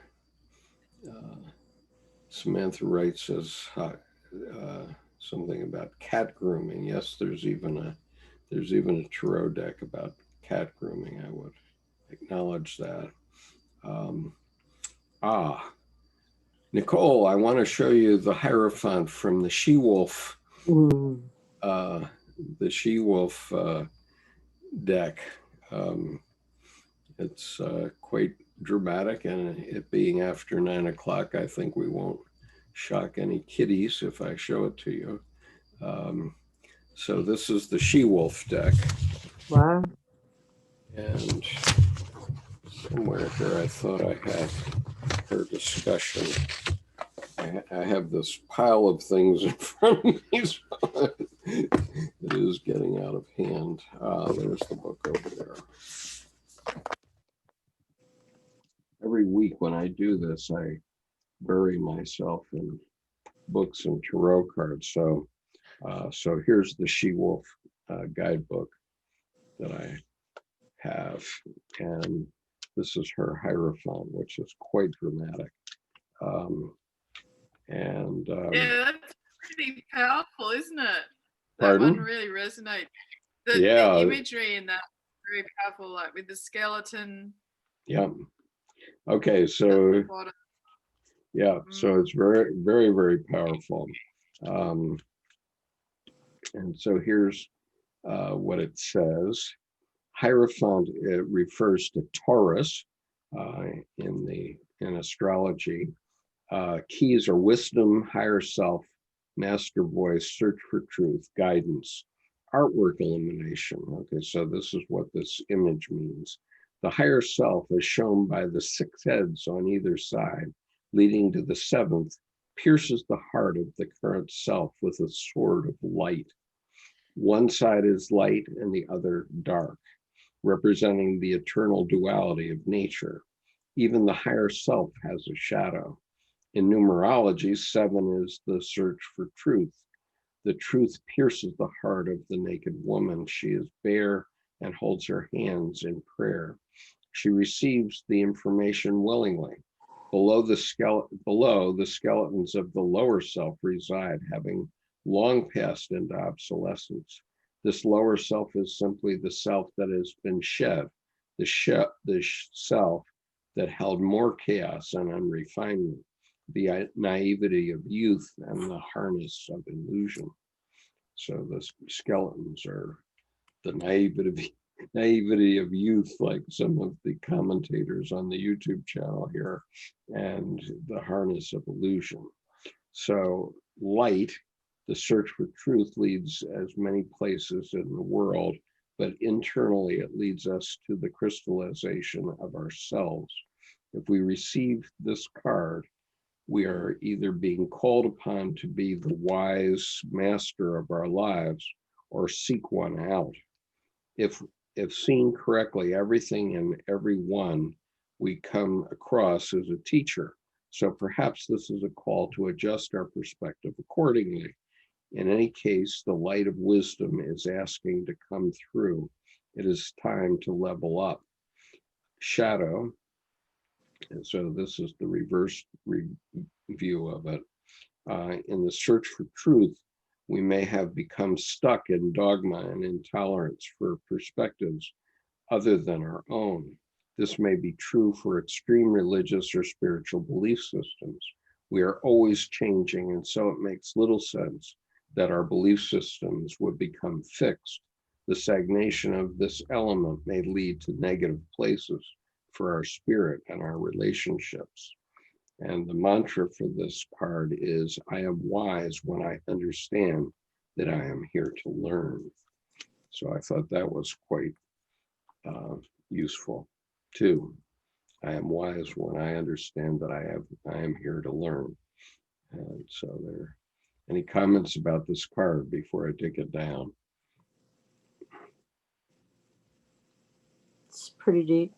Samantha Wright says something about cat grooming. Yes, there's even a tarot deck about cat grooming. I would acknowledge that. Nicole, I want to show you the Hierophant from the She-Wolf, the She-Wolf deck. It's quite dramatic, and it being after 9 o'clock, I think we won't shock any kiddies if I show it to you. So this is the She-Wolf deck. Wow. And somewhere here, I thought I had her discussion. I have this pile of things in front of me, so it is getting out of hand. There's the book over there. Every week when I do this, I bury myself in books and tarot cards. So here's the She-Wolf guidebook that I have, and this is her Hierophant, which is quite dramatic. Yeah, that's pretty powerful, isn't it? That Pardon? one really resonates. Yeah. The imagery in that very powerful, like with the skeleton. Yeah. Okay, so yeah, so it's very, very, very powerful. And so here's what it says. Hierophant, it refers to Taurus in astrology. Keys are wisdom, higher self, master voice, search for truth, guidance, artwork illumination. Okay, so this is what this image means. The higher self is shown by the 6 heads on either side, leading to the 7th, pierces the heart of the current self with a sword of light. One side is light and the other dark, representing the eternal duality of nature. Even the higher self has a shadow. In numerology, 7 is the search for truth. The truth pierces the heart of the naked woman. She is bare and holds her hands in prayer. She receives the information willingly. Below the skeletons of the lower self reside, having long passed into obsolescence. This lower self is simply the self that has been shed, the self that held more chaos and unrefinement, the naivety of youth and the harness of illusion. So the skeletons are the naivety of youth, like some of the commentators on the YouTube channel here, and the harness of illusion. So light, the search for truth, leads as many places in the world, but internally it leads us to the crystallization of ourselves. If we receive this card, we are either being called upon to be the wise master of our lives or seek one out. If seen correctly, everything and everyone we come across is a teacher. So perhaps this is a call to adjust our perspective accordingly. In any case, the light of wisdom is asking to come through. It is time to level up. Shadow, and so this is the reverse review of it. In the search for truth, we may have become stuck in dogma and intolerance for perspectives other than our own. This may be true for extreme religious or spiritual belief systems. We are always changing, and so it makes little sense that our belief systems would become fixed. The stagnation of this element may lead to negative places for our spirit and our relationships. And the mantra for this card is, I am wise when I understand that I am here to learn. So I thought that was quite useful too. I am wise when I understand that I am here to learn. And so there, any comments about this card before I take it down? It's pretty deep.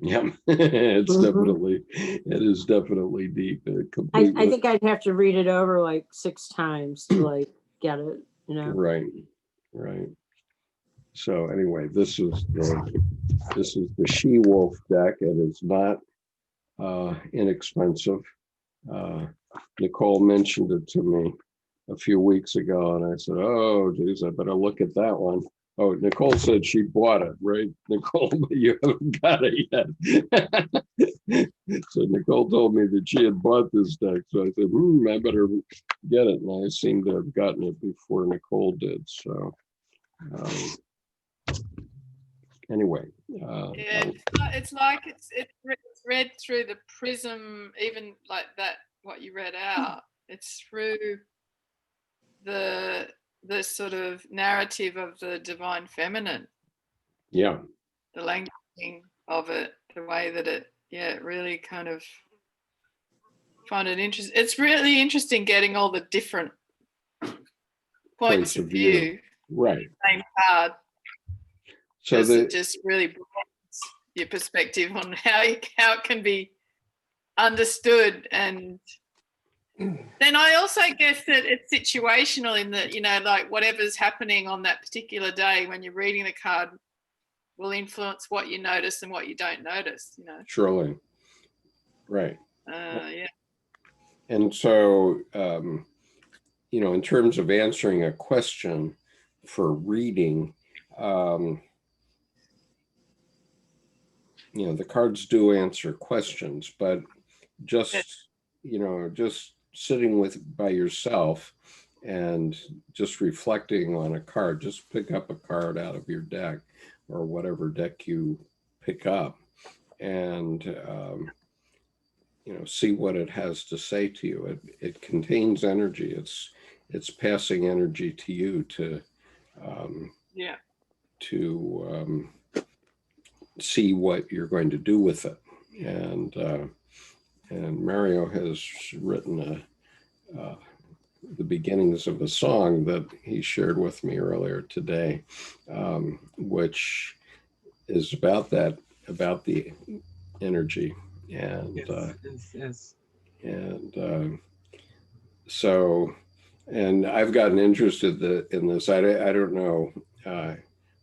Yeah, it is definitely deep. I think I'd have to read it over like 6 times to like get it, you know. Right. So anyway, this is the She-Wolf deck. It is not inexpensive. Nicole mentioned it to me a few weeks ago, and I said, "Oh, geez, I better look at that one." Oh, Nicole said she bought it, right, Nicole? But you haven't got it yet. So Nicole told me that she had bought this deck. So I said, I better get it. And I seem to have gotten it before Nicole did. So anyway. Yeah, it's like it's read through the prism, even like that, what you read out. It's through the sort of narrative of the divine feminine. Yeah. The languaging of it, the way that it really kind of find it interesting. It's really interesting getting all the different points of view. Right. Same card. So it just really broadens your perspective on how it can be understood. And then I also guess that it's situational in that, you know, like whatever's happening on that particular day when you're reading the card will influence what you notice and what you don't notice, you know. Surely. Right. Yeah. And so, you know, in terms of answering a question for reading, you know, the cards do answer questions, but just, you know, just sitting by yourself and just reflecting on a card, just pick up a card out of your deck or whatever deck you pick up and, you know, see what it has to say to you. It contains energy. It's passing energy to you to, see what you're going to do with it. And Mario has written the beginnings of a song that he shared with me earlier today, which is about the energy. And yes. so And I've gotten interested in this. I don't know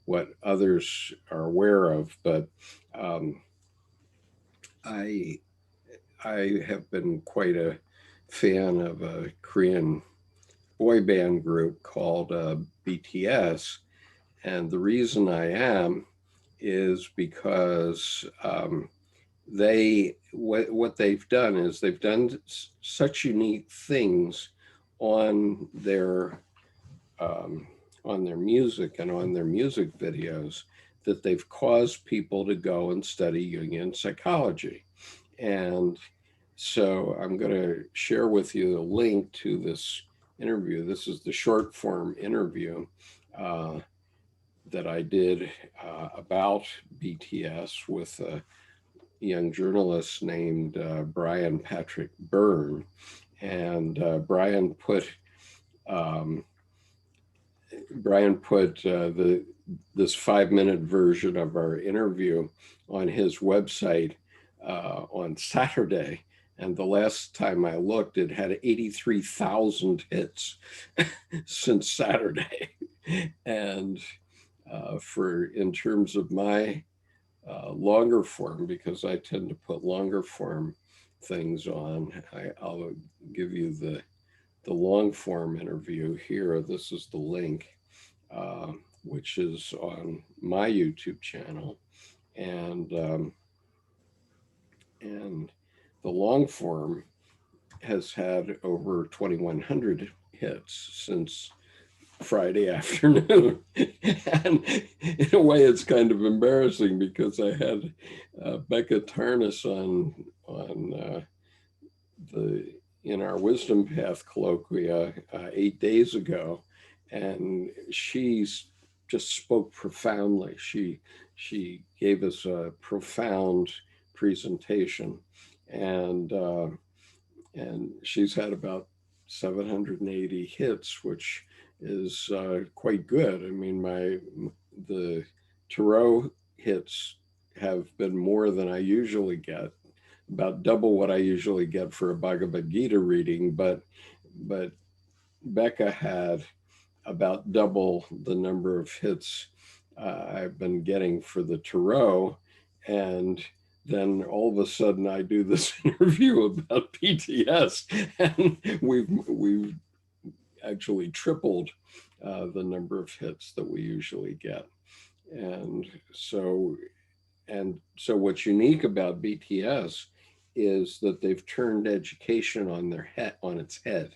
what others are aware of, but I have been quite a fan of a Korean boy band group called BTS. And the reason I am is because what they've done is they've done such unique things on their music and on their music videos that they've caused people to go and study Jungian psychology. And so I'm going to share with you a link to this interview. This is the short form interview that I did about BTS with a young journalist named Brian Patrick Byrne. And Brian put this 5-minute version of our interview on his website on Saturday. And the last time I looked, it had 83,000 hits since Saturday. And in terms of my longer form, because I tend to put longer form things on, I'll give you the long form interview here. This is the link, which is on my YouTube channel. And the long form has had over 2,100 hits since Friday afternoon. And in a way, it's kind of embarrassing because I had Becca Tarnas in our Wisdom Path colloquia 8 days ago, and she's just spoke profoundly. She gave us a profound presentation, and she's had about 780 hits, which is quite good. I mean, the tarot hits have been more than I usually get, about double what I usually get for a Bhagavad Gita reading, but Becca had about double the number of hits I've been getting for the tarot. And then all of a sudden I do this interview about BTS, and we've actually tripled the number of hits that we usually get. And so what's unique about BTS is that they've turned education on its head,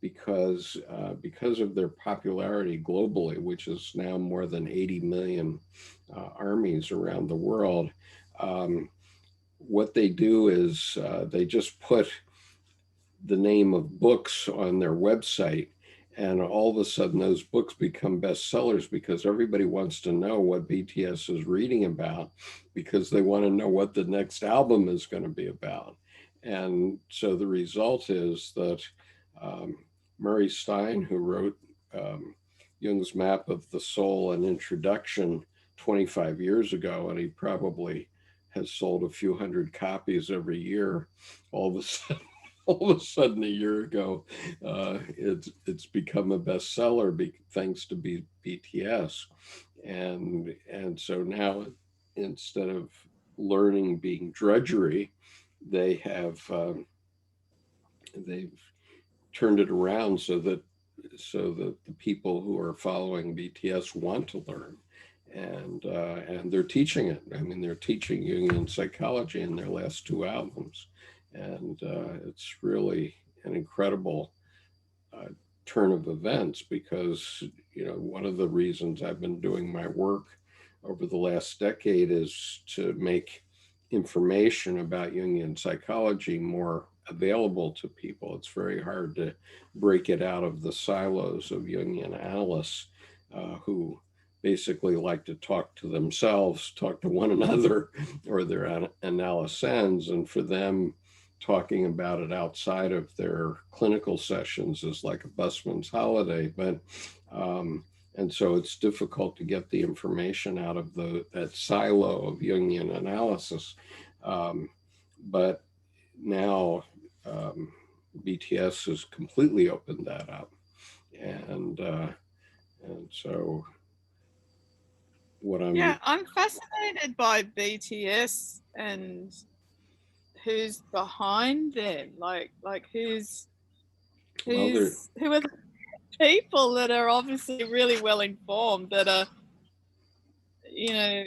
because of their popularity globally, which is now more than 80 million armies around the world. What they do is they just put the name of books on their website, and all of a sudden those books become bestsellers because everybody wants to know what BTS is reading about, because they want to know what the next album is going to be about. And so the result is that Murray Stein, who wrote Jung's Map of the Soul and Introduction 25 years ago, and he probably has sold a few hundred copies every year, all of a sudden a year ago, it's become a bestseller thanks to BTS. And so now, instead of learning being drudgery, they've turned it around so that the people who are following BTS want to learn, and they're teaching it. I mean, they're teaching Jungian psychology in their last 2 albums, and it's really an incredible turn of events, because one of the reasons I've been doing my work over the last decade is to make information about Jungian psychology more available to people. It's very hard to break it out of the silos of Jungian analysts who basically like to talk to themselves, talk to one another, or their analyses, and for them, talking about it outside of their clinical sessions is like a busman's holiday. But and so it's difficult to get the information out of that silo of Jungian analysis. But now BTS has completely opened that up. and so what I'm Yeah, I'm fascinated by BTS and who's behind them. Like who's well, there, who are the people that are obviously really well informed that are, you know.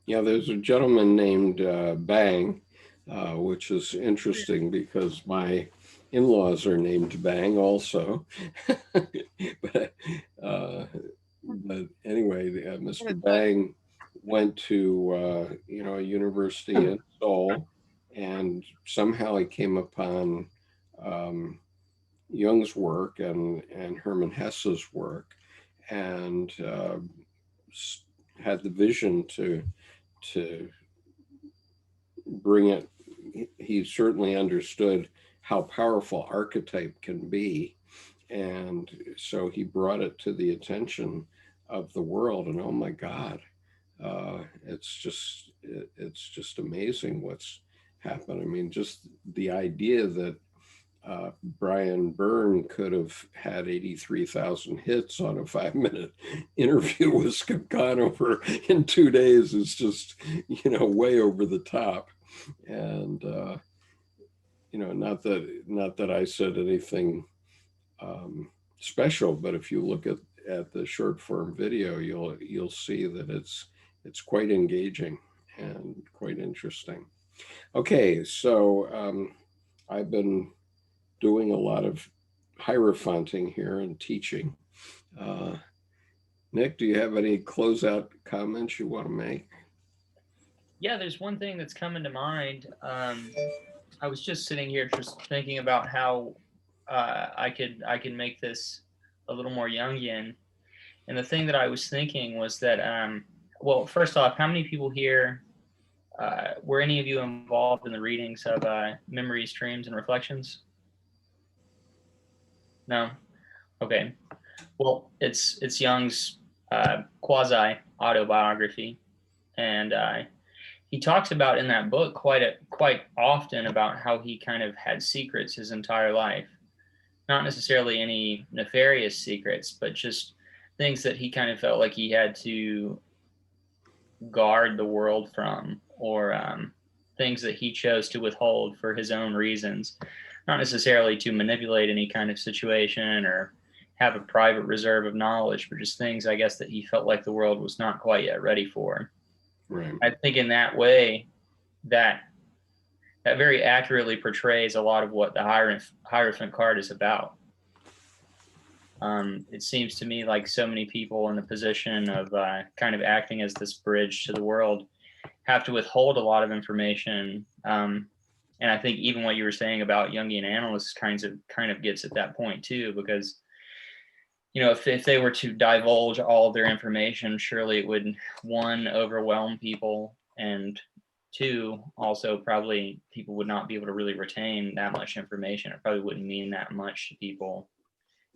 yeah, there's a gentleman named Bang, which is interesting because my in-laws are named Bang also. But anyway, Mr. Bang went to a university in Seoul, and somehow he came upon Jung's work and Hermann Hesse's work, and had the vision to bring it. He certainly understood how powerful archetype can be, and so he brought it to the attention of the world. And oh my God, it's just amazing what's happened. I mean, just the idea that Brian Byrne could have had 83,000 hits on a 5-minute interview with Conover in 2 days is just, way over the top. And, not that I said anything special, but if you look at the short form video, you'll see that it's quite engaging and quite interesting. Okay, so I've been doing a lot of hierophanting here and teaching. Nick, do you have any closeout comments you want to make? Yeah, there's one thing that's coming to mind. I was just sitting here just thinking about how I could make this a little more Jungian. And the thing that I was thinking was that, well, first off, how many people here, were any of you involved in the readings of Memories, Dreams, and Reflections? No? Okay. Well, it's Jung's quasi autobiography, and he talks about in that book quite often about how he kind of had secrets his entire life. Not necessarily any nefarious secrets, but just things that he kind of felt like he had to guard the world from, or things that he chose to withhold for his own reasons. Not necessarily to manipulate any kind of situation or have a private reserve of knowledge, but just things, I guess, that he felt like the world was not quite yet ready for. Right. I think in that way, that very accurately portrays a lot of what the Hierophant card is about. It seems to me like so many people in the position of kind of acting as this bridge to the world have to withhold a lot of information. And I think even what you were saying about Jungian analysts kind of gets at that point too, because if they were to divulge all of their information, surely it would, one, overwhelm people, and two, also probably people would not be able to really retain that much information. It probably wouldn't mean that much to people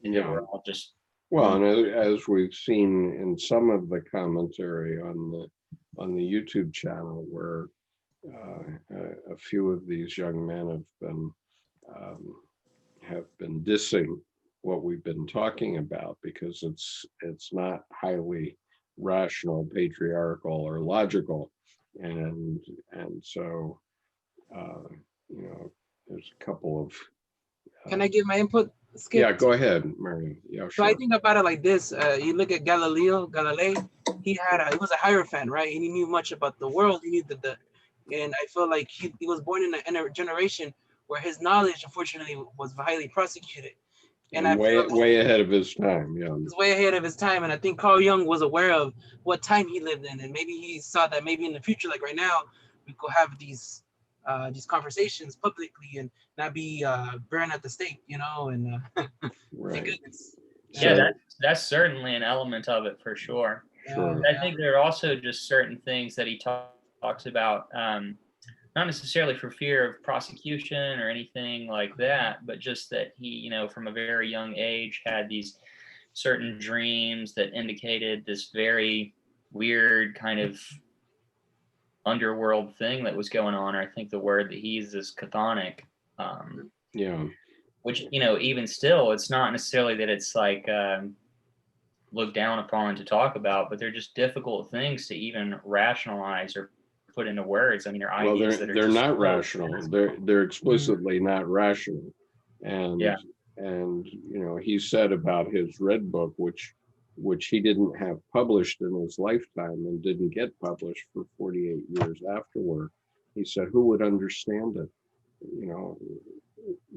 if it were all just. Well, and as we've seen in some of the commentary on the YouTube channel, where a few of these young men have been dissing what we've been talking about, because it's not highly rational, patriarchal, or logical, and so there's a couple of. Can I give my input, Skip? Yeah, go ahead, Mary. Yeah, So sure. I think about it like this. You look at Galilei. He was a Hierophant, right? And he knew much about the world. He knew and I feel like he was born in a generation where his knowledge, unfortunately, was highly prosecuted. And I feel way ahead of his time. Yeah, he was way ahead of his time. And I think Carl Jung was aware of what time he lived in, and maybe he saw that maybe in the future, like right now, we could have these conversations publicly and not be burned at the stake, and right. goodness. Yeah, that's certainly an element of it for sure. Sure. I think there are also just certain things that he talks about, not necessarily for fear of prosecution or anything like that, but just that he, from a very young age had these certain dreams that indicated this very weird kind of underworld thing that was going on. I think the word that he uses is chthonic. Yeah. which, you know, even still, it's not necessarily that it's like looked down upon to talk about, but they're just difficult things to even rationalize or put into words. I mean, they're Well, ideas that are they're just not so rational. They're explicitly not rational. And Yeah. and you know, he said about his red book, which he didn't have published in his lifetime and didn't get published for 48 years afterward. He said, who would understand it? You know,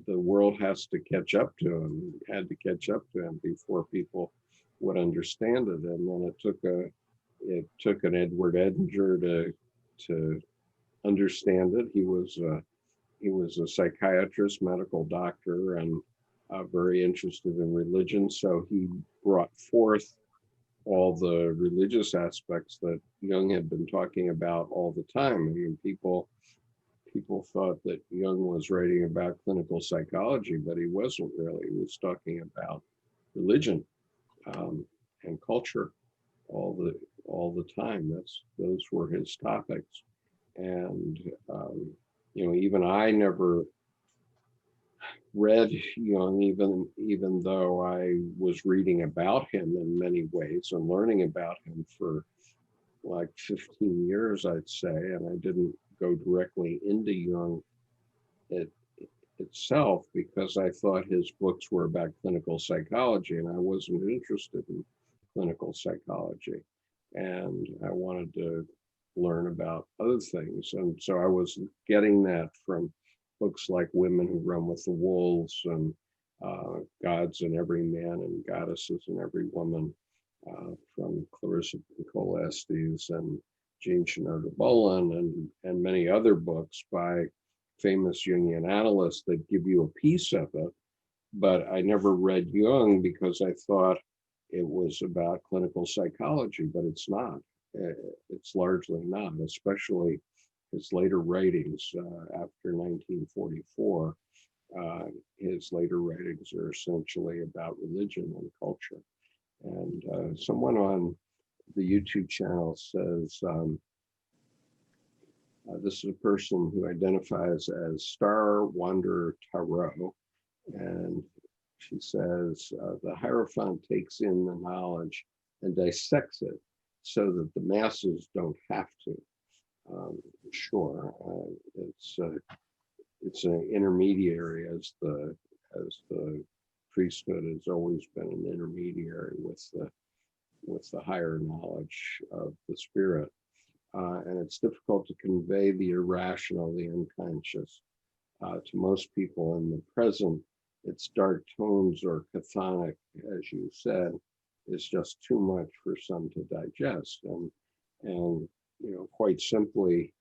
the world has to catch up to him, had to catch up to him before people would understand it. And then it took an Edward Edinger to understand it. He was a psychiatrist, medical doctor, and very interested in religion. So he brought forth all the religious aspects that Jung had been talking about all the time. I mean, people thought that Jung was writing about clinical psychology, but he wasn't really. He was talking about religion and culture all the time. Those were his topics. And you know, even I never read Jung, even though I was reading about him in many ways and learning about him for like 15 years, I'd say, and I didn't go directly into Jung itself because I thought his books were about clinical psychology, and I wasn't interested in clinical psychology, and I wanted to learn about other things. And so I was getting that from books like Women Who Run with the Wolves and Gods in Every Man and Goddesses in Every Woman from Clarissa Pinkola Estes and Jean Shinoda Bolen and many other books by famous Jungian analysts that give you a piece of it. But I never read Jung because I thought it was about clinical psychology, but it's not. It's largely not, especially his later writings after 1944. His later writings are essentially about religion and culture. And someone on the YouTube channel says, this is a person who identifies as Star Wanderer Tarot, and she says, the Hierophant takes in the knowledge and dissects it so that the masses don't have to. Sure, it's an intermediary, as the priesthood has always been an intermediary with the higher knowledge of the spirit, and it's difficult to convey the irrational, the unconscious, to most people in the present. Its dark tones or chthonic, as you said, is just too much for some to digest. And you know, quite simply,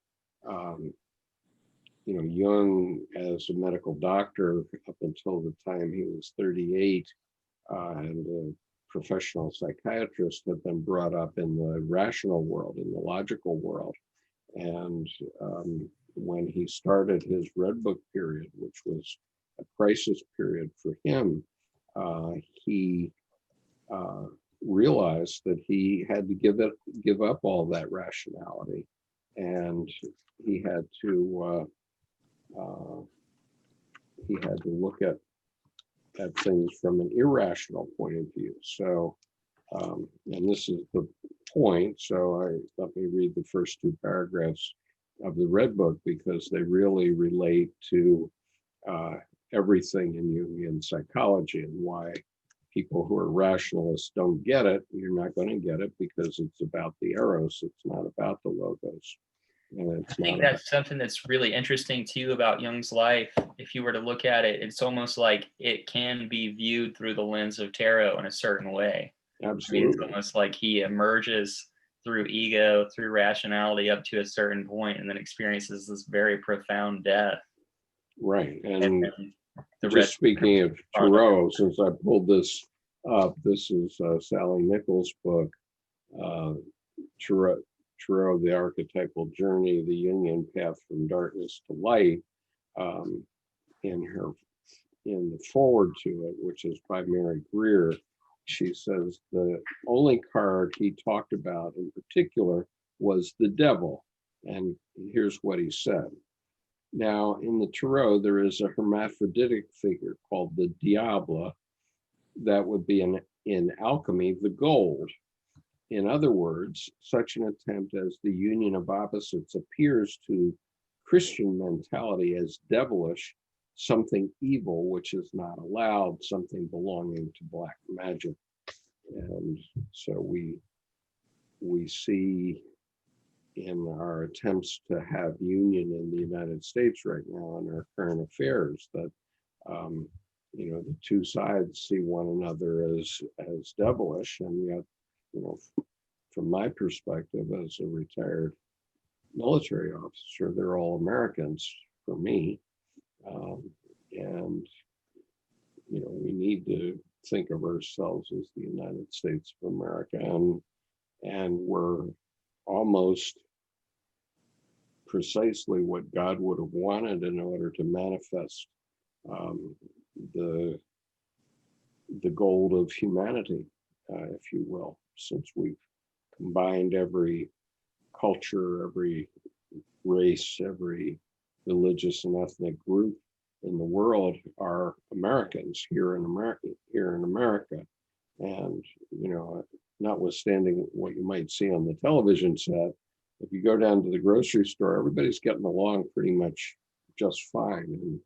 you know, Jung as a medical doctor up until the time he was 38 and a professional psychiatrist had been brought up in the rational world, in the logical world. And when he started his Red Book period, which was a crisis period for him, he realized that he had to give up all that rationality, and he had to look at things from an irrational point of view. So, and this is the point. So let me read the first two paragraphs of the Red Book because they really relate to everything in Jungian psychology and why people who are rationalists don't get it. You're not going to get it because it's about the eros. It's not about the logos. And I think that's something that's really interesting too about Jung's life. If you were to look at it, it's almost like it can be viewed through the lens of tarot in a certain way. Absolutely. I mean, it's almost like he emerges through ego, through rationality up to a certain point, and then experiences this very profound death. Right. And just speaking of tarot, since I pulled this up, this is Sally Nichols' book, Tarot, the Archetypal Journey, the Jungian Path from Darkness to Light. In the forward to it, which is by Mary Greer, she says the only card he talked about in particular was the devil. And here's what he said. Now, in the Tarot, there is a hermaphroditic figure called the Diabla. That would be in alchemy, the gold. In other words, such an attempt as the union of opposites appears to Christian mentality as devilish, something evil which is not allowed, something belonging to black magic. And so we see in our attempts to have union in the United States right now in our current affairs that the two sides see one another as devilish, and yet, from my perspective as a retired military officer, they're all Americans for me, and we need to think of ourselves as the United States of America, and we're almost precisely what God would have wanted in order to manifest the gold of humanity, if you will, since we've combined every culture, every race, every religious and ethnic group in the world are Americans here in America. And, notwithstanding what you might see on the television set, if you go down to the grocery store, everybody's getting along pretty much just fine. And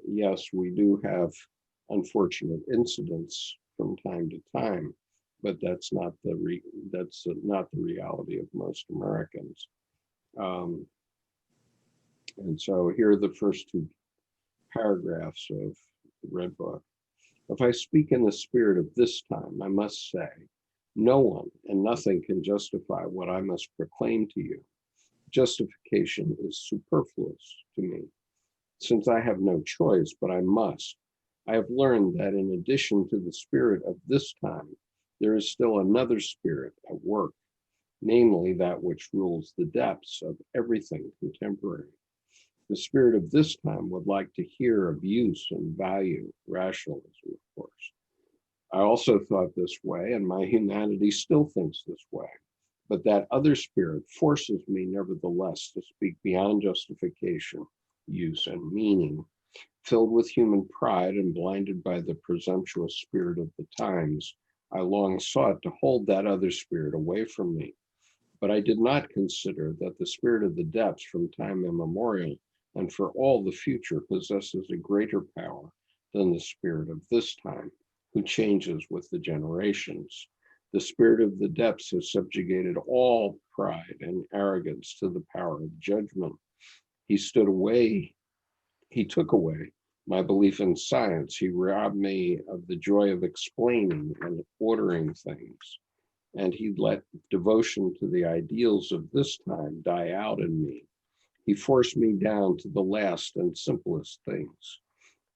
yes, we do have unfortunate incidents from time to time, but that's not the reality of most Americans. And so here are the first two paragraphs of the Red Book. If I speak in the spirit of this time, I must say, no one and nothing can justify what I must proclaim to you. Justification is superfluous to me, since I have no choice, but I must. I have learned that in addition to the spirit of this time, there is still another spirit at work, namely that which rules the depths of everything contemporary. The spirit of this time would like to hear of use and value, rationalism, of course. I also thought this way, and my humanity still thinks this way. But that other spirit forces me, nevertheless, to speak beyond justification, use, and meaning. Filled with human pride and blinded by the presumptuous spirit of the times, I long sought to hold that other spirit away from me. But I did not consider that the spirit of the depths from time immemorial and for all the future possesses a greater power than the spirit of this time, who changes with the generations. The spirit of the depths has subjugated all pride and arrogance to the power of judgment. He took away my belief in science. He robbed me of the joy of explaining and ordering things. And he let devotion to the ideals of this time die out in me. He forced me down to the last and simplest things.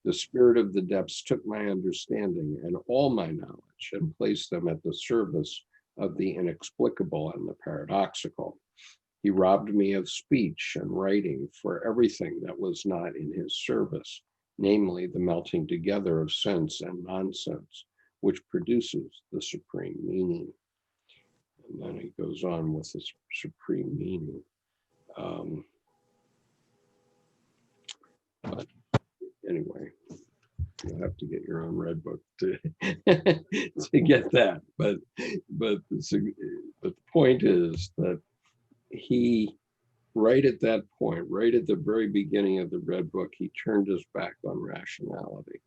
The spirit of the depths took my understanding and all my knowledge and placed them at the service of the inexplicable and the paradoxical. He robbed me of speech and writing for everything that was not in his service, namely the melting together of sense and nonsense, which produces the supreme meaning. And then he goes on with this supreme meaning. But anyway, you'll have to get your own Red Book to to get that. But the point is that he, right at that point, right at the very beginning of the Red Book, he turned his back on rationality.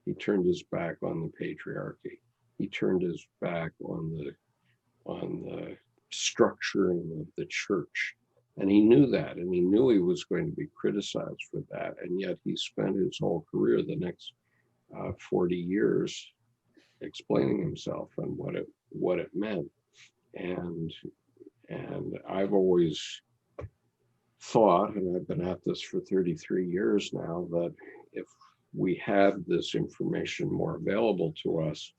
He turned his back on the patriarchy. He turned his back on the structuring of the church. And he knew that, and he knew he was going to be criticized for that. And yet he spent his whole career, the next 40 years, explaining himself and what it meant. And I've always thought, and I've been at this for 33 years now, that if we had this information more available to us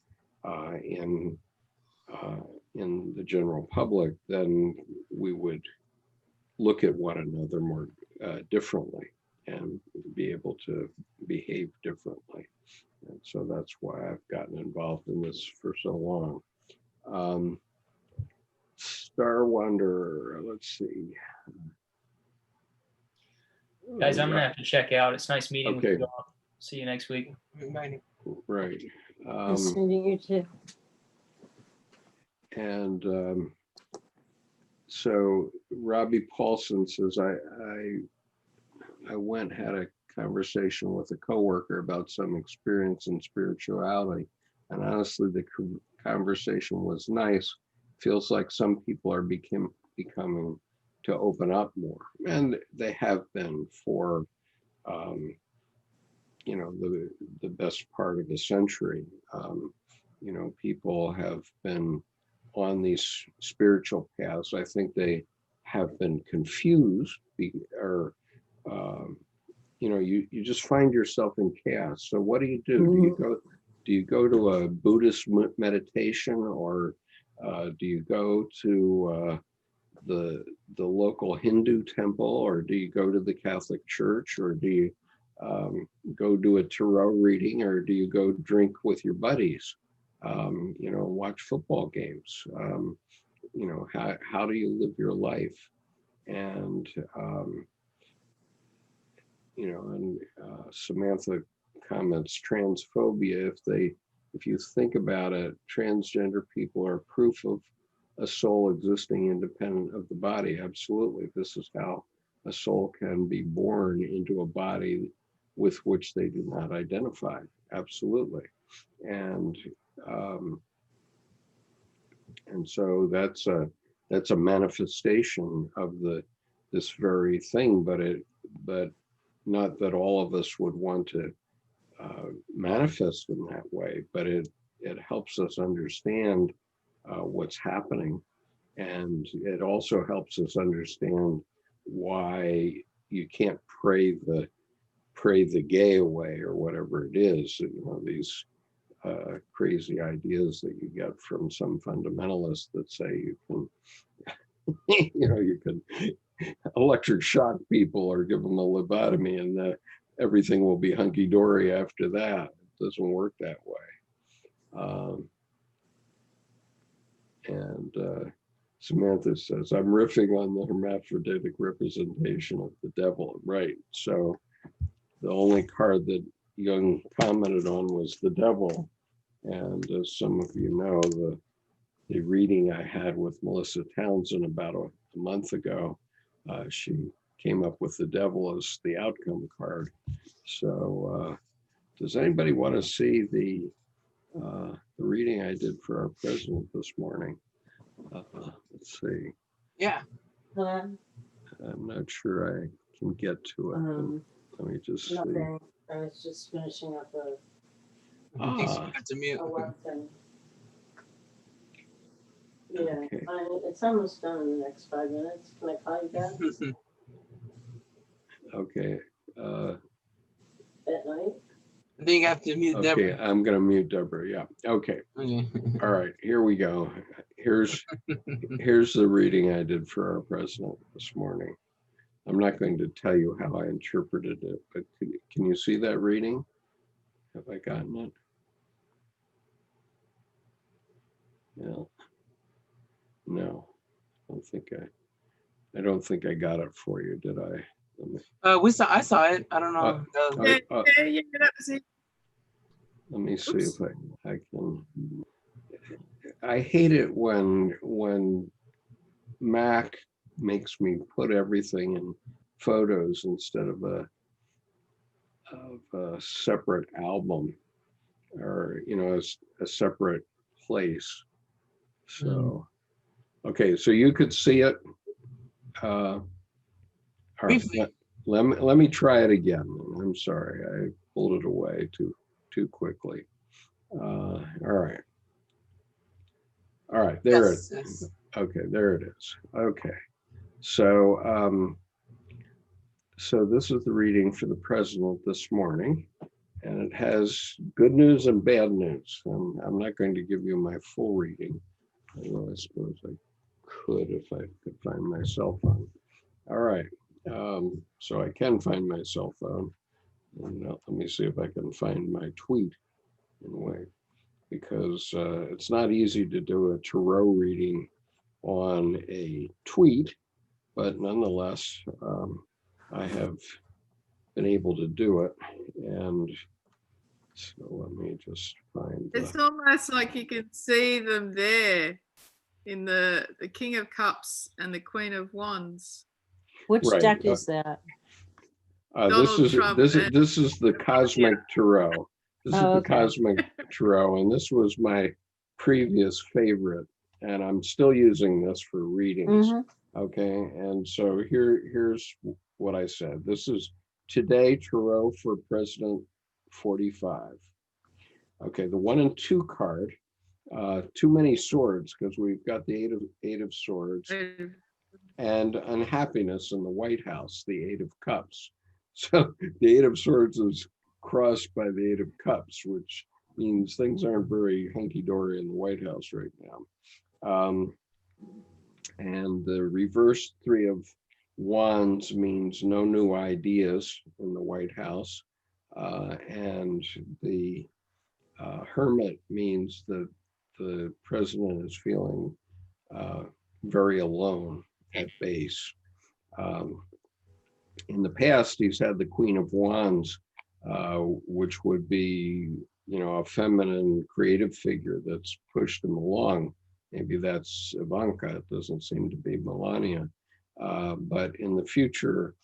in the general public, then we would look at one another more differently and be able to behave differently. And so that's why I've gotten involved in this for so long. Star Wanderer, let's see. Guys, I'm gonna have to check out. It's nice meeting with Okay. you all. See you next week. Bye. Right. Nice meeting you too. And so Robbie Paulson says, I went, had a conversation with a coworker about some experience in spirituality. And honestly, the conversation was nice. Feels like some people are becoming to open up more. And they have been for, you know, the best part of a century. You know, people have been on these spiritual paths. I think they have been confused or, you know, you just find yourself in chaos. So what do you do? Do you go to a Buddhist meditation, or do you go to the local Hindu temple, or do you go to the Catholic Church, or do you go do a tarot reading, or do you go drink with your buddies? You know, watch football games. You know, how do you live your life? And you know, and Samantha comments transphobia. If you think about it, transgender people are proof of a soul existing independent of the body. Absolutely, this is how a soul can be born into a body with which they do not identify. Absolutely, and so that's a manifestation of this very thing, but not that all of us would want to manifest in that way, but it helps us understand what's happening, and it also helps us understand why you can't pray the gay away, or whatever it is. You know, these crazy ideas that you get from some fundamentalists that say you can you know, you can electric shock people or give them a lobotomy and everything will be hunky-dory after that. It doesn't work that way. And Samantha says, I'm riffing on the hermaphroditic representation of the devil. Right. So the only card that Jung commented on was the devil. And as some of you know, the reading I had with Melissa Townsend about a month ago, she came up with the devil as the outcome card. So does anybody want to see the reading I did for our president this morning? Let's see. Yeah. Hello? I'm not sure I can get to it. Let me just see. Nothing. I was just finishing up Thanks for to mute. a work thing. Yeah, Okay. it's almost done in the next 5 minutes. Can I call you back Okay. at night? I think I have to mute Okay, Deborah. I'm going to mute Deborah. Yeah. Okay. Okay. All right. Here we go. Here's the reading I did for our president this morning. I'm not going to tell you how I interpreted it, but can you see that reading? Have I gotten it? No. No. I don't think I got it for you, did I? I saw it. I don't know. Yeah, that was it. Let me see if I can. I hate it when Mac makes me put everything in photos instead of a separate album, or you know, a separate place. So okay, so you could see it. All right, let me try it again. I'm sorry, I pulled it away too quickly. All right, there it is. Yes. Okay, there it is. Okay, so so this is the reading for the president this morning, and it has good news and bad news. I'm not going to give you my full reading, although I suppose I could if I could find my cell phone. All right, so I can find my cell phone, and let me see if I can find my tweet in a way, because it's not easy to do a tarot reading on a tweet, but nonetheless, I have been able to do it. And so let me just find. It's almost like you can see them there in the King of Cups and the Queen of Wands. Which Right, deck is that? This Donald Trump is the Cosmic Tarot. This is Oh, the okay. Cosmic Tarot, and this was my previous favorite, and I'm still using this for readings. Mhm. Okay, and so here's what I said. This is Today Tarot for President 45. Okay, the 1 and 2 card, too many swords, because we've got the eight of swords, and unhappiness in the White House, the 8 of Cups. So the 8 of Swords is crossed by the 8 of Cups, which means things aren't very hunky-dory in the White House right now. And the reverse 3 of Wands means no new ideas in the White House. And the Hermit means that the president is feeling very alone at base. In the past, he's had the Queen of Wands, which would be, a feminine creative figure that's pushed him along. Maybe that's Ivanka. It doesn't seem to be Melania. But in the future,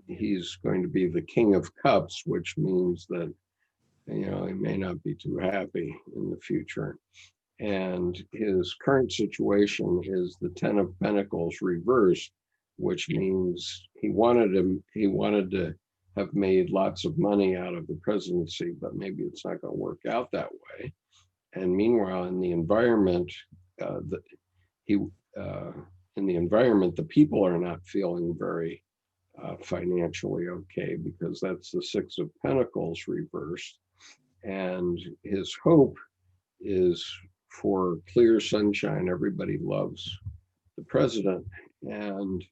he's going to be the King of Cups, which means that, he may not be too happy in the future. And his current situation is the 10 of Pentacles reversed, which means he wanted to have made lots of money out of the presidency, but maybe it's not going to work out that way. And meanwhile, in the environment, the people are not feeling very financially okay, because that's the 6 of Pentacles reversed. And his hope is for clear sunshine. Everybody loves the president. And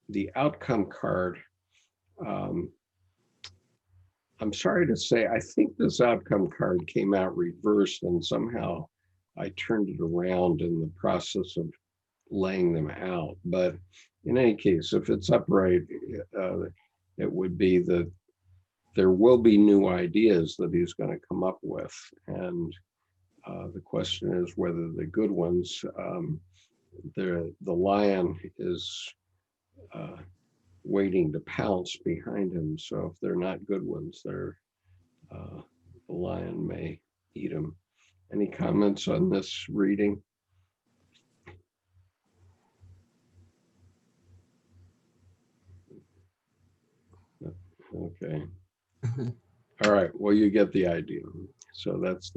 the outcome card, I'm sorry to say, I think this outcome card came out reversed, and somehow I turned it around in the process of laying them out. But in any case, if it's upright, it would be that there will be new ideas that he's going to come up with. And the question is whether the good ones, the lion is waiting to pounce behind him. So if they're not good ones, the lion may eat them. Any comments on this reading? Okay. All right. Well, you get the idea. So that's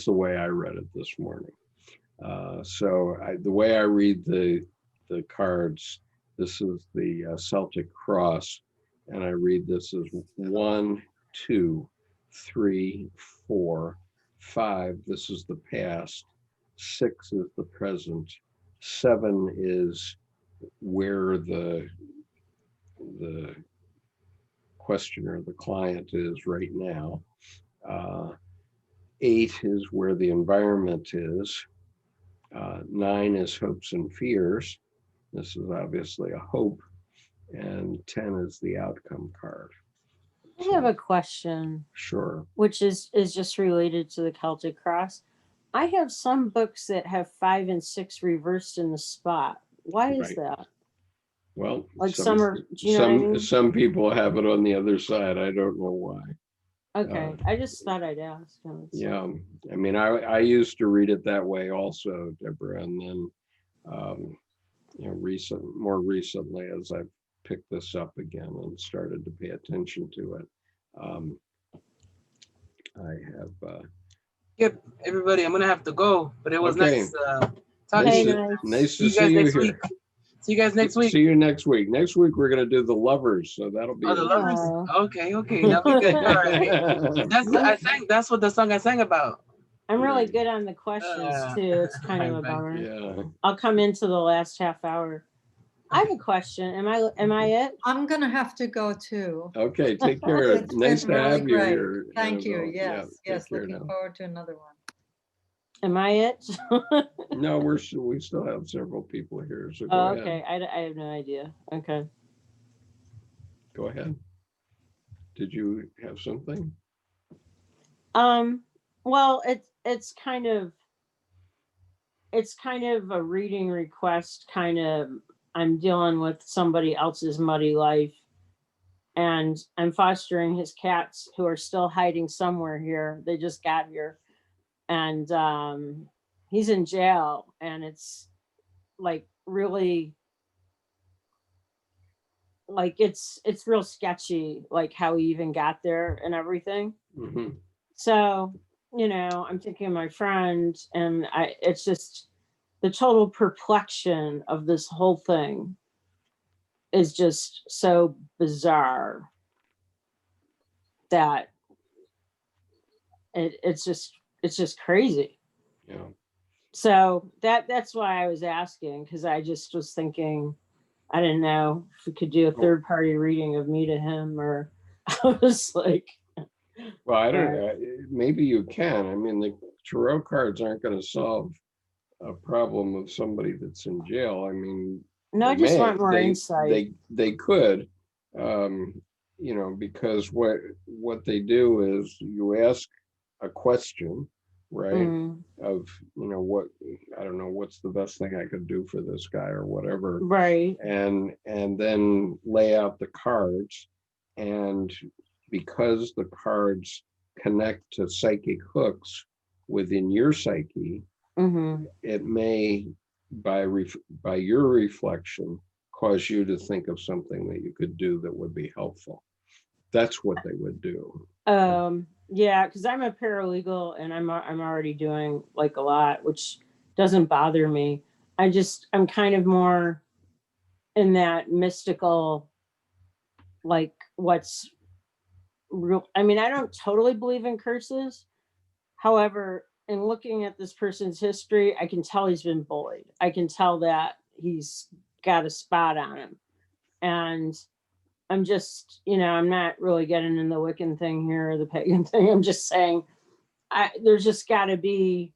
the way I read it this morning. The way I read the cards, this is the Celtic cross, and I read this as 1, 2, 3, 4, 5. This is the past. 6 is the present. 7 is where the questioner, the client, is right now. 8 is where the environment is. 9 is hopes and fears. This is obviously a hope. And 10 is the outcome card. I have a question. Sure. Which is just related to the Celtic cross. I have some books that have 5 and 6 reversed in the spot. Why is that? Well, like some are, do you know what I mean? Some people have it on the other side. I don't know why. Okay, I just thought I'd ask. Yeah, I mean, I used to read it that way also, Deborah, and then more recently, as I've picked this up again and started to pay attention to it, I have. Yep, everybody, I'm gonna have to go, but it was okay. nice talking. Nice to see you here. Week. See you guys next week. See you next week. Next week we're gonna do the lovers, so that'll be. Oh, the lovers. Okay, that'll be good. All right. That's what the song I sang about. I'm really good on the questions too. It's kind of a bummer. Yeah. I'll come into the last half hour. I have a question. Am I it? I'm gonna have to go too. Okay, take care. It's Nice been to really have you great. here. Thank you. Annabelle. Yes, Yeah, looking forward to another one. Am I it? No, we still have several people here. So oh, okay. I have no idea. Okay. Go ahead. Did you have something? Well, it's kind of a reading request. Kind of, I'm dealing with somebody else's muddy life, and I'm fostering his cats who are still hiding somewhere here. They just got here, and he's in jail, and it's like really, like it's real sketchy, like how he even got there and everything. Mm-hmm. So, I'm thinking of my friend, and it's just the total perplexion of this whole thing is just so bizarre that it's just crazy. Yeah. So that's why I was asking, because I just was thinking, I didn't know if we could do a third party reading of me to him, or I was like, well, I don't know. Maybe you can. I mean, the tarot cards aren't going to solve a problem of somebody that's in jail. I mean, no, I just want more insight. They could, because what they do is you ask a question, right? Mm. Of, what, I don't know, what's the best thing I could do for this guy or whatever. Right. And then lay out the cards. And because the cards connect to psychic hooks within your psyche, Mm-hmm. it may, by your reflection, cause you to think of something that you could do that would be helpful. That's what they would do. Yeah, because I'm a paralegal, and I'm already doing like a lot, which doesn't bother me. I'm kind of more in that mystical, like what's real. I mean, I don't totally believe in curses. However, in looking at this person's history, I can tell he's been bullied. I can tell that he's got a spot on him. And I'm just, I'm not really getting in the Wiccan thing here or the pagan thing. I'm just saying, there's just got to be.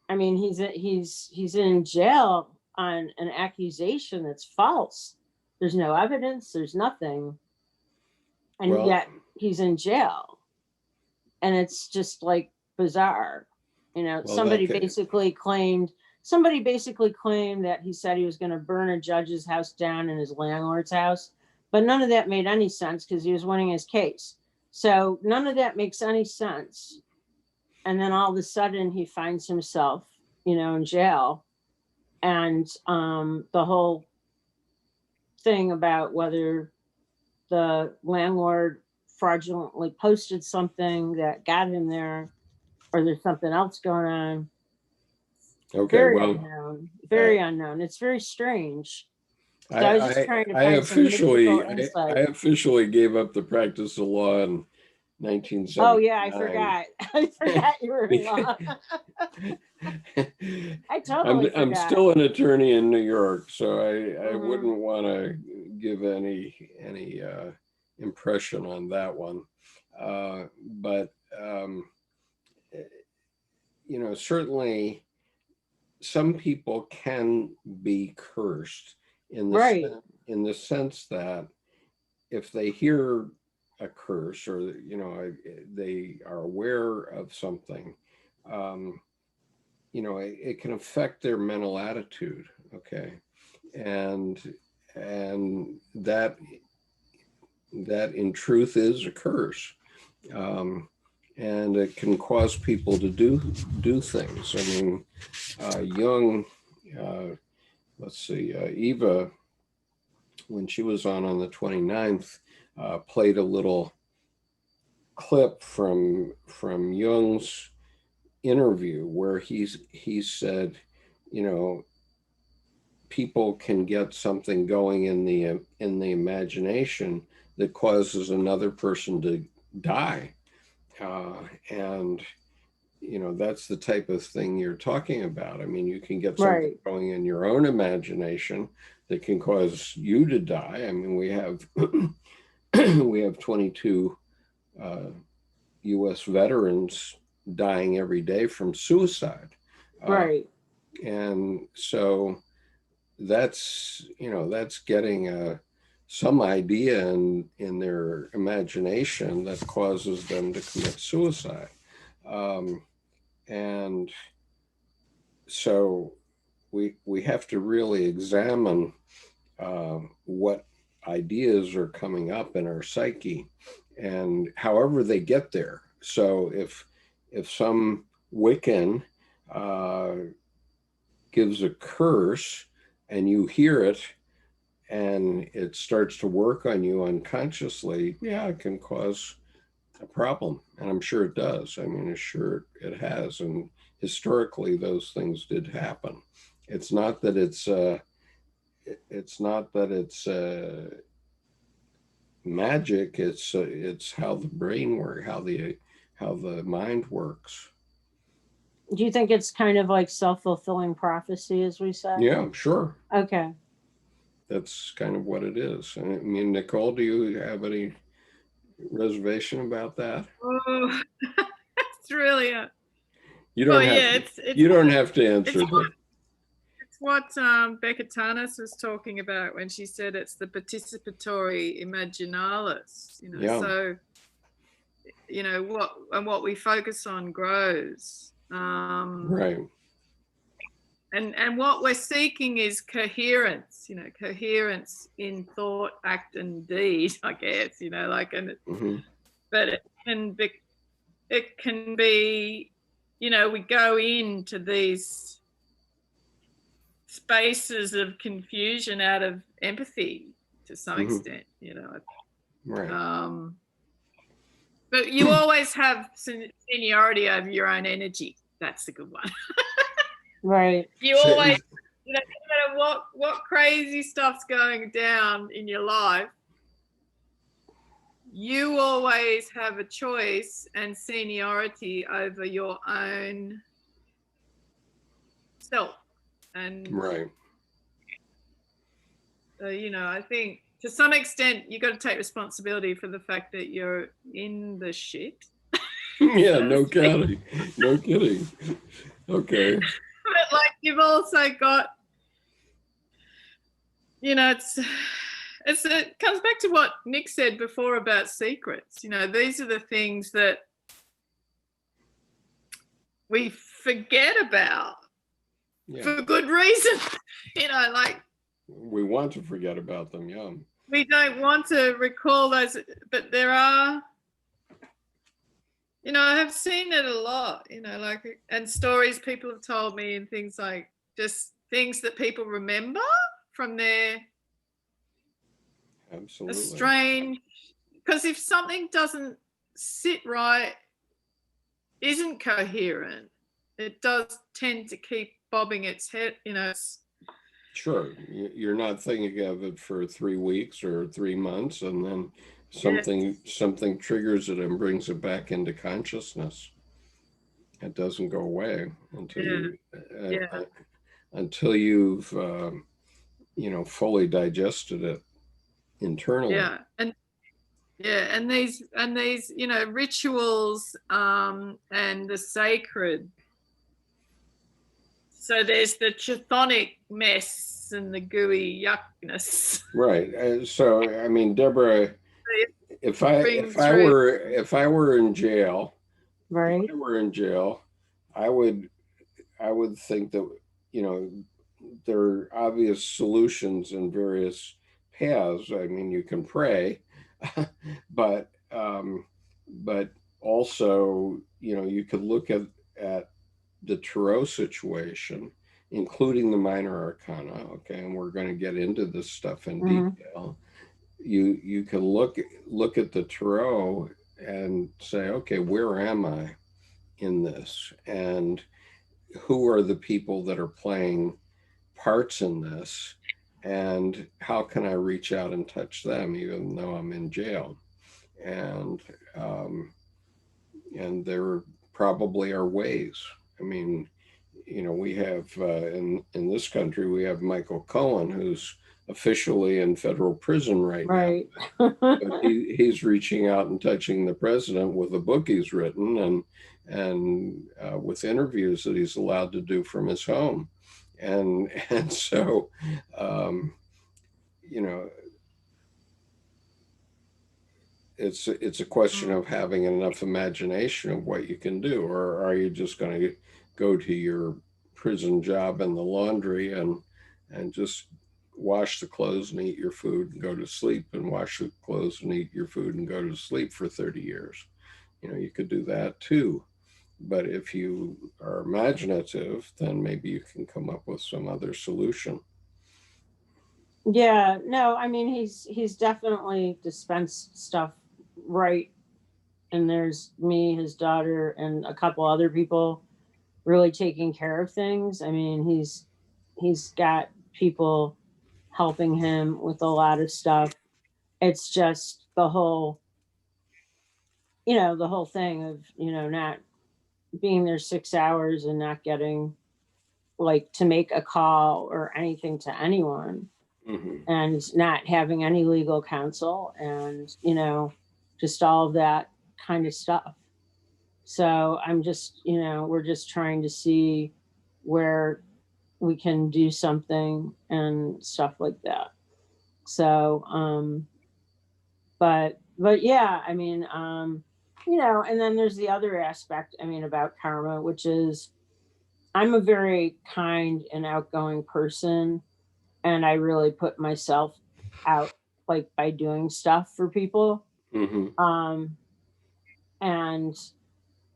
I mean, he's in jail on an accusation that's false. There's no evidence. There's nothing, and yet he's in jail, and it's just like bizarre. Somebody basically claimed that he said he was going to burn a judge's house down in his landlord's house. But none of that made any sense because he was winning his case. So none of that makes any sense. And then all of a sudden he finds himself, in jail. And the whole thing about whether the landlord fraudulently posted something that got him there, or there's something else going on. Okay, very unknown. Very unknown. It's very strange. So I was just trying to find some mystical insight. I officially gave up the practice of law in 1979. Oh yeah, I forgot. I forgot you were in law. I totally forgot. I'm still an attorney in New York, so I wouldn't want to give any impression on that one. But certainly some people can be cursed in the sense that if they hear a curse, or they are aware of something, it can affect their mental attitude. Okay, and that in truth is a curse, and it can cause people to do things. I mean, Jung, let's see, Eva, when she was on the 29th, played a little clip from Jung's interview where he said, people can get something going in the imagination that causes another person to die, and that's the type of thing you're talking about. I mean, you can get something going in your own imagination that can cause you to die. I mean, we have 22 U.S. veterans dying every day from suicide. And so that's getting some idea in their imagination that causes them to commit suicide. And so we have to really examine what ideas are coming up in our psyche and however they get there. So if some Wiccan gives a curse and you hear it and it starts to work on you unconsciously, yeah, it can cause a problem. And I'm sure it does. I mean, sure it has. And historically, those things did happen. It's not that it's magic. It's how the brain works, how the mind works. Do you think it's kind of like self-fulfilling prophecy, as we say? Yeah, sure. Okay. That's kind of what it is. I mean, Nicole, do you have any reservation about that? Oh, it's really a. You don't Oh, have yeah, to, you don't have to answer. It's what Becca Tarnas was talking about when she said it's the participatory imaginalis. You know, Yeah. so you know what we focus on grows. Right. And what we're seeking is coherence. You know, coherence in thought, act, and deed. I guess. You know, like but it can be. You know, we go into these spaces of confusion out of empathy to some extent, you know. Right. But you always have seniority over your own energy. That's the good one. Right. You always, you know, no matter what crazy stuff's going down in your life, you always have a choice and seniority over your own self. And right. You know, I think to some extent you got to take responsibility for the fact that you're in the shit. Yeah, no kidding. No kidding. Okay. But like you've also got, you know, it comes back to what Nick said before about secrets. You know, these are the things that we forget about for good reason. You know, like we want to forget about them, yeah. We don't want to recall those, but there are, you know, I have seen it a lot, you know, like, and stories people have told me and things like just things that people remember from their strange, because if something doesn't sit right, isn't coherent, it does tend to keep bobbing its head, you know. Sure, you're not thinking of it for 3 weeks or 3 months, and then something triggers it and brings it back into consciousness. It doesn't go away until you've you know, fully digested it internally. Yeah, and these you know, rituals and the sacred. So there's the chthonic mess and the gooey yuckness. Right. So I mean, Deborah, if I were in jail, right? If I were in jail, I would think that, you know, there are obvious solutions and various paths. I mean, you can pray, but also, you know, you could look at the tarot situation, including the minor arcana. Okay, and we're going to get into this stuff in detail. You can look at the tarot and say, okay, where am I in this, and who are the people that are playing parts in this, and how can I reach out and touch them even though I'm in jail? And there probably are ways. I mean, you know, we have in this country, we have Michael Cohen, who's officially in federal prison right now. But he's reaching out and touching the president with a book he's written, and with interviews that he's allowed to do from his home. And so, you know, it's a question of having enough imagination of what you can do, or are you just going to go to your prison job in the laundry and just wash the clothes and eat your food and go to sleep, and wash the clothes and eat your food and go to sleep for 30 years? You know, you could do that too. But if you are imaginative, then maybe you can come up with some other solution. Yeah, no, I mean he's definitely dispensed stuff right. And there's me, his daughter, and a couple other people really taking care of things. I mean, he's got people helping him with a lot of stuff. It's just the whole, the whole thing of, not being there 6 hours and not getting like to make a call or anything to anyone, and not having any legal counsel, and, just all of that kind of stuff. So I'm just, we're just trying to see where we can do something and stuff like that. So, but yeah, I mean, and then there's the other aspect, I mean, about karma, which is I'm a very kind and outgoing person, and I really put myself out like by doing stuff for people. And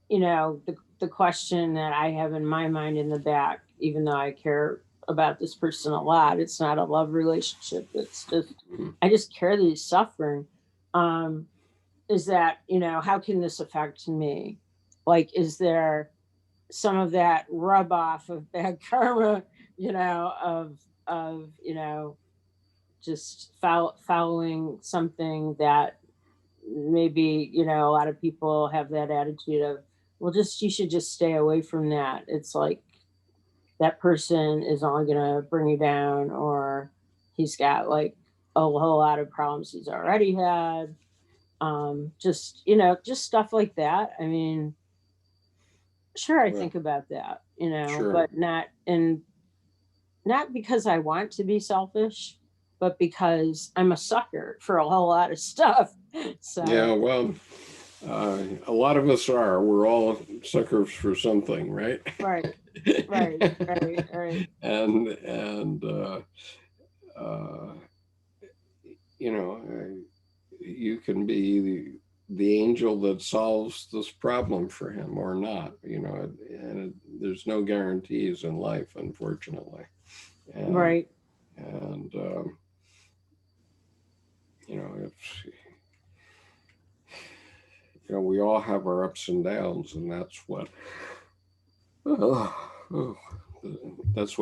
the question that I have in my mind in the back, even though I care about this person a lot, it's not a love relationship, it's just I just care that he's suffering, is that, how can this affect me? Like, is there some of that rub off of bad karma, of just following something that maybe, a lot of people have that attitude of, well, you should just stay away from that. It's like that person is only going to bring you down, or he's got like a whole lot of problems he's already had. Just stuff like that. I mean, sure, I think about that, Sure. but not because I want to be selfish, but because I'm a sucker for a whole lot of stuff. So Yeah, well, a lot of us are. We're all suckers for something, right? right. And you can be the angel that solves this problem for him or not, and there's no guarantees in life, unfortunately. And, right. And, we all have our ups and downs, and that's what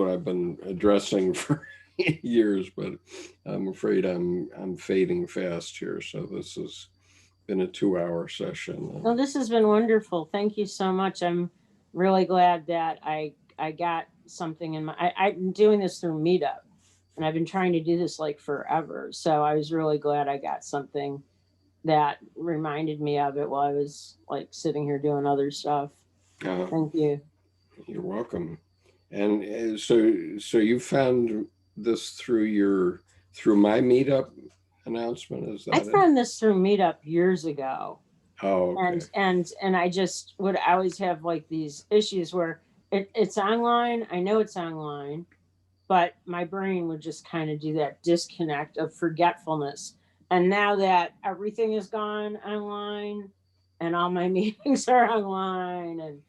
I've been addressing for years, but I'm afraid I'm fading fast here. So this has been a 2-hour session. Well, this has been wonderful. Thank you so much. I'm really glad that I got something in my, I'm doing this through Meetup, and I've been trying to do this like forever. So I was really glad I got something that reminded me of it while I was like sitting here doing other stuff. Thank you. You're welcome. And so you found this through my Meetup announcement? Is that I found this through Meetup years ago. Oh, okay. And I just would always have like these issues where it's online. I know it's online, but my brain would just kind of do that disconnect of forgetfulness. And now that everything is gone online and all my meetings are online, and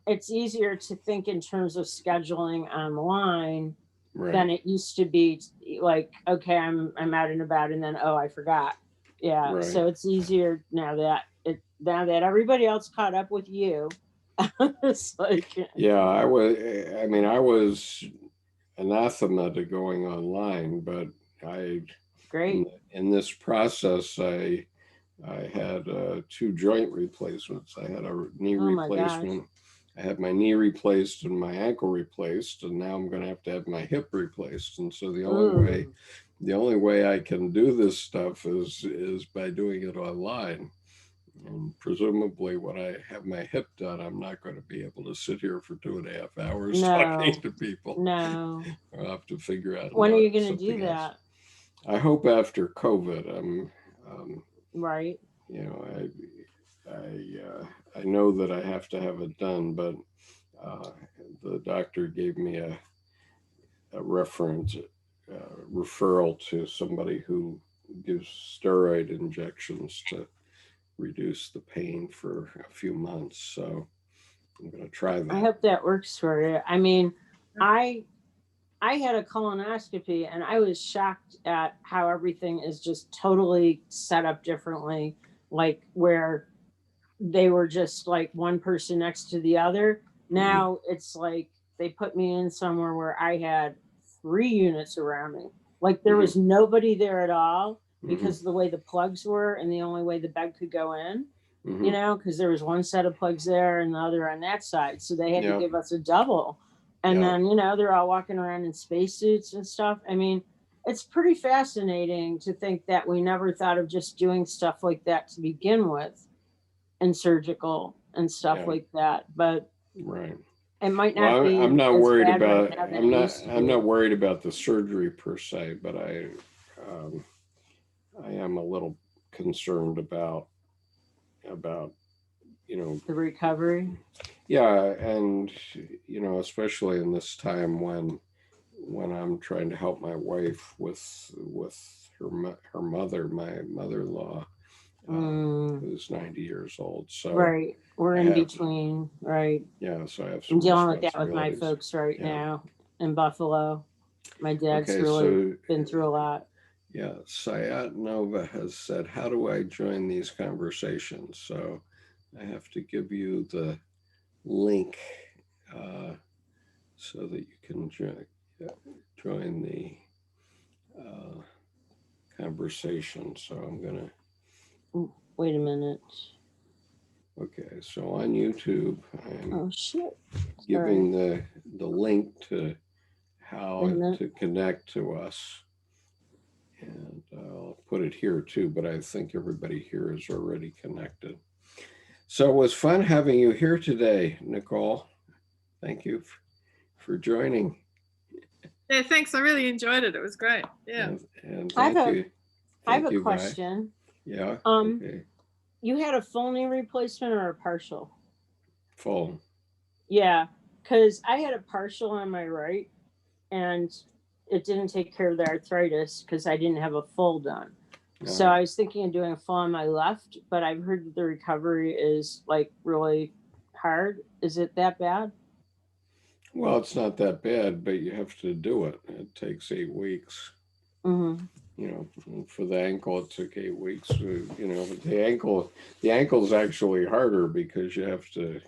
it's easier to think in terms of scheduling online than it used to be. Like, okay, I'm out and about, and then, oh, I forgot. Yeah. Right. So it's easier now that everybody else caught up with you. It's like, yeah, I was anathema to going online, but great. In this process, I had 2 joint replacements. I had a knee replacement. I had my knee replaced and my ankle replaced, and now I'm going to have my hip replaced. And so the only way I can do this stuff is by doing it online. And presumably when I have my hip done, I'm not going to be able to sit here for 2.5 hours talking to people. No. I'll have to figure out. When are you going to do that? I hope after COVID. Right. you know, I know that I have to have it done, but the doctor gave me a referral to somebody who gives steroid injections to reduce the pain for a few months. So I'm going to try that. I hope that works for you. I mean, I had a colonoscopy and I was shocked at how everything is just totally set up differently, like where they were just like one person next to the other. Now it's like they put me in somewhere where I had 3 units around me. Like there was nobody there at all because of the way the plugs were and the only way the bed could go in, you know, because there was one set of plugs there and the other on that side. So they had to give us a double. And then, you know, they're all walking around in spacesuits and stuff. I mean, it's pretty fascinating to think that we never thought of just doing stuff like that to begin with, and surgical and stuff like that. But it might not be. I'm not worried about. Right I'm not worried about the surgery per se, but I am a little concerned about you know, the recovery. Yeah, and you know, especially in this time when I'm trying to help my wife with her mother, my mother-in-law, who's 90 years old. So we're in between. Yeah, so I have I'm dealing with that with my folks now in Buffalo. My dad's really been through a lot. Yeah, Sayat Nova has said, how do I join these conversations? So I have to give you the link so that you can join the conversation. So I'm gonna wait a minute. Okay, so on YouTube, I'm giving the link to how to connect to us, and I'll put it here too, but I think everybody here is already connected. So it was fun having you here today, Nicole. Thank you for joining. Yeah, thanks. I really enjoyed it. It was great. Yeah. And thank you. I have a question. Yeah. Okay. You had a full knee replacement or a partial? Full. Yeah, because I had a partial on my right, and it didn't take care of the arthritis because I didn't have a full done. So I was thinking of doing a full on my left, but I've heard that the recovery is like really hard. Is it that bad? Well, it's not that bad, but you have to do it. It takes 8 weeks. You know, for the ankle, it took 8 weeks. You know, but the ankle is actually harder because you have to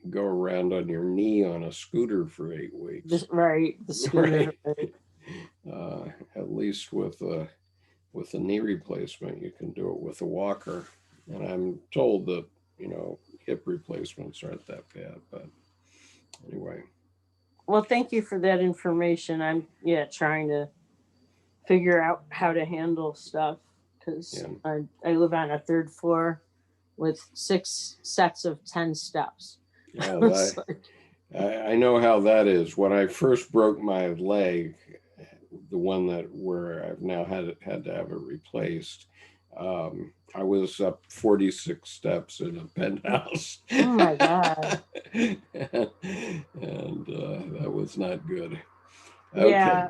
go around on your knee on a scooter for 8 weeks. The scooter. At least with a knee replacement, you can do it with a walker. And I'm told that, you know, hip replacements aren't that bad, but anyway. Well, thank you for that information. I'm trying to figure out how to handle stuff because I live on a 3rd floor with 6 sets of 10 steps. Yeah, I know how that is. When I first broke my leg, the one where I've now had to have it replaced, I was up 46 steps in a penthouse. Oh my God. and that was not good. Okay. Yeah.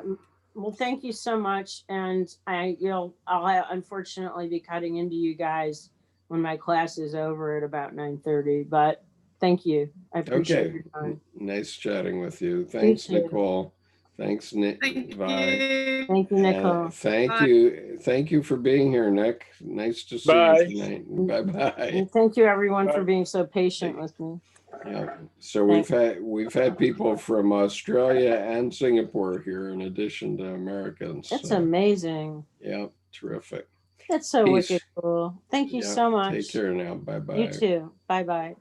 Well, thank you so much. And I'll unfortunately be cutting into you guys when my class is over at about 9:30, but thank you. I appreciate your time. Nice chatting with you. Thanks, Nicole. Thanks, Nick. Thank you. Thank you, Nicole. Thank you for being here, Nick. Nice to see you tonight. Bye-bye. And thank you, everyone, for being so patient with me. Yeah. So we've had people from Australia and Singapore here, in addition to Americans. That's amazing. Yeah, terrific. That's so wicked cool. Thank you so much. Take care now. Bye-bye. You too. Bye-bye.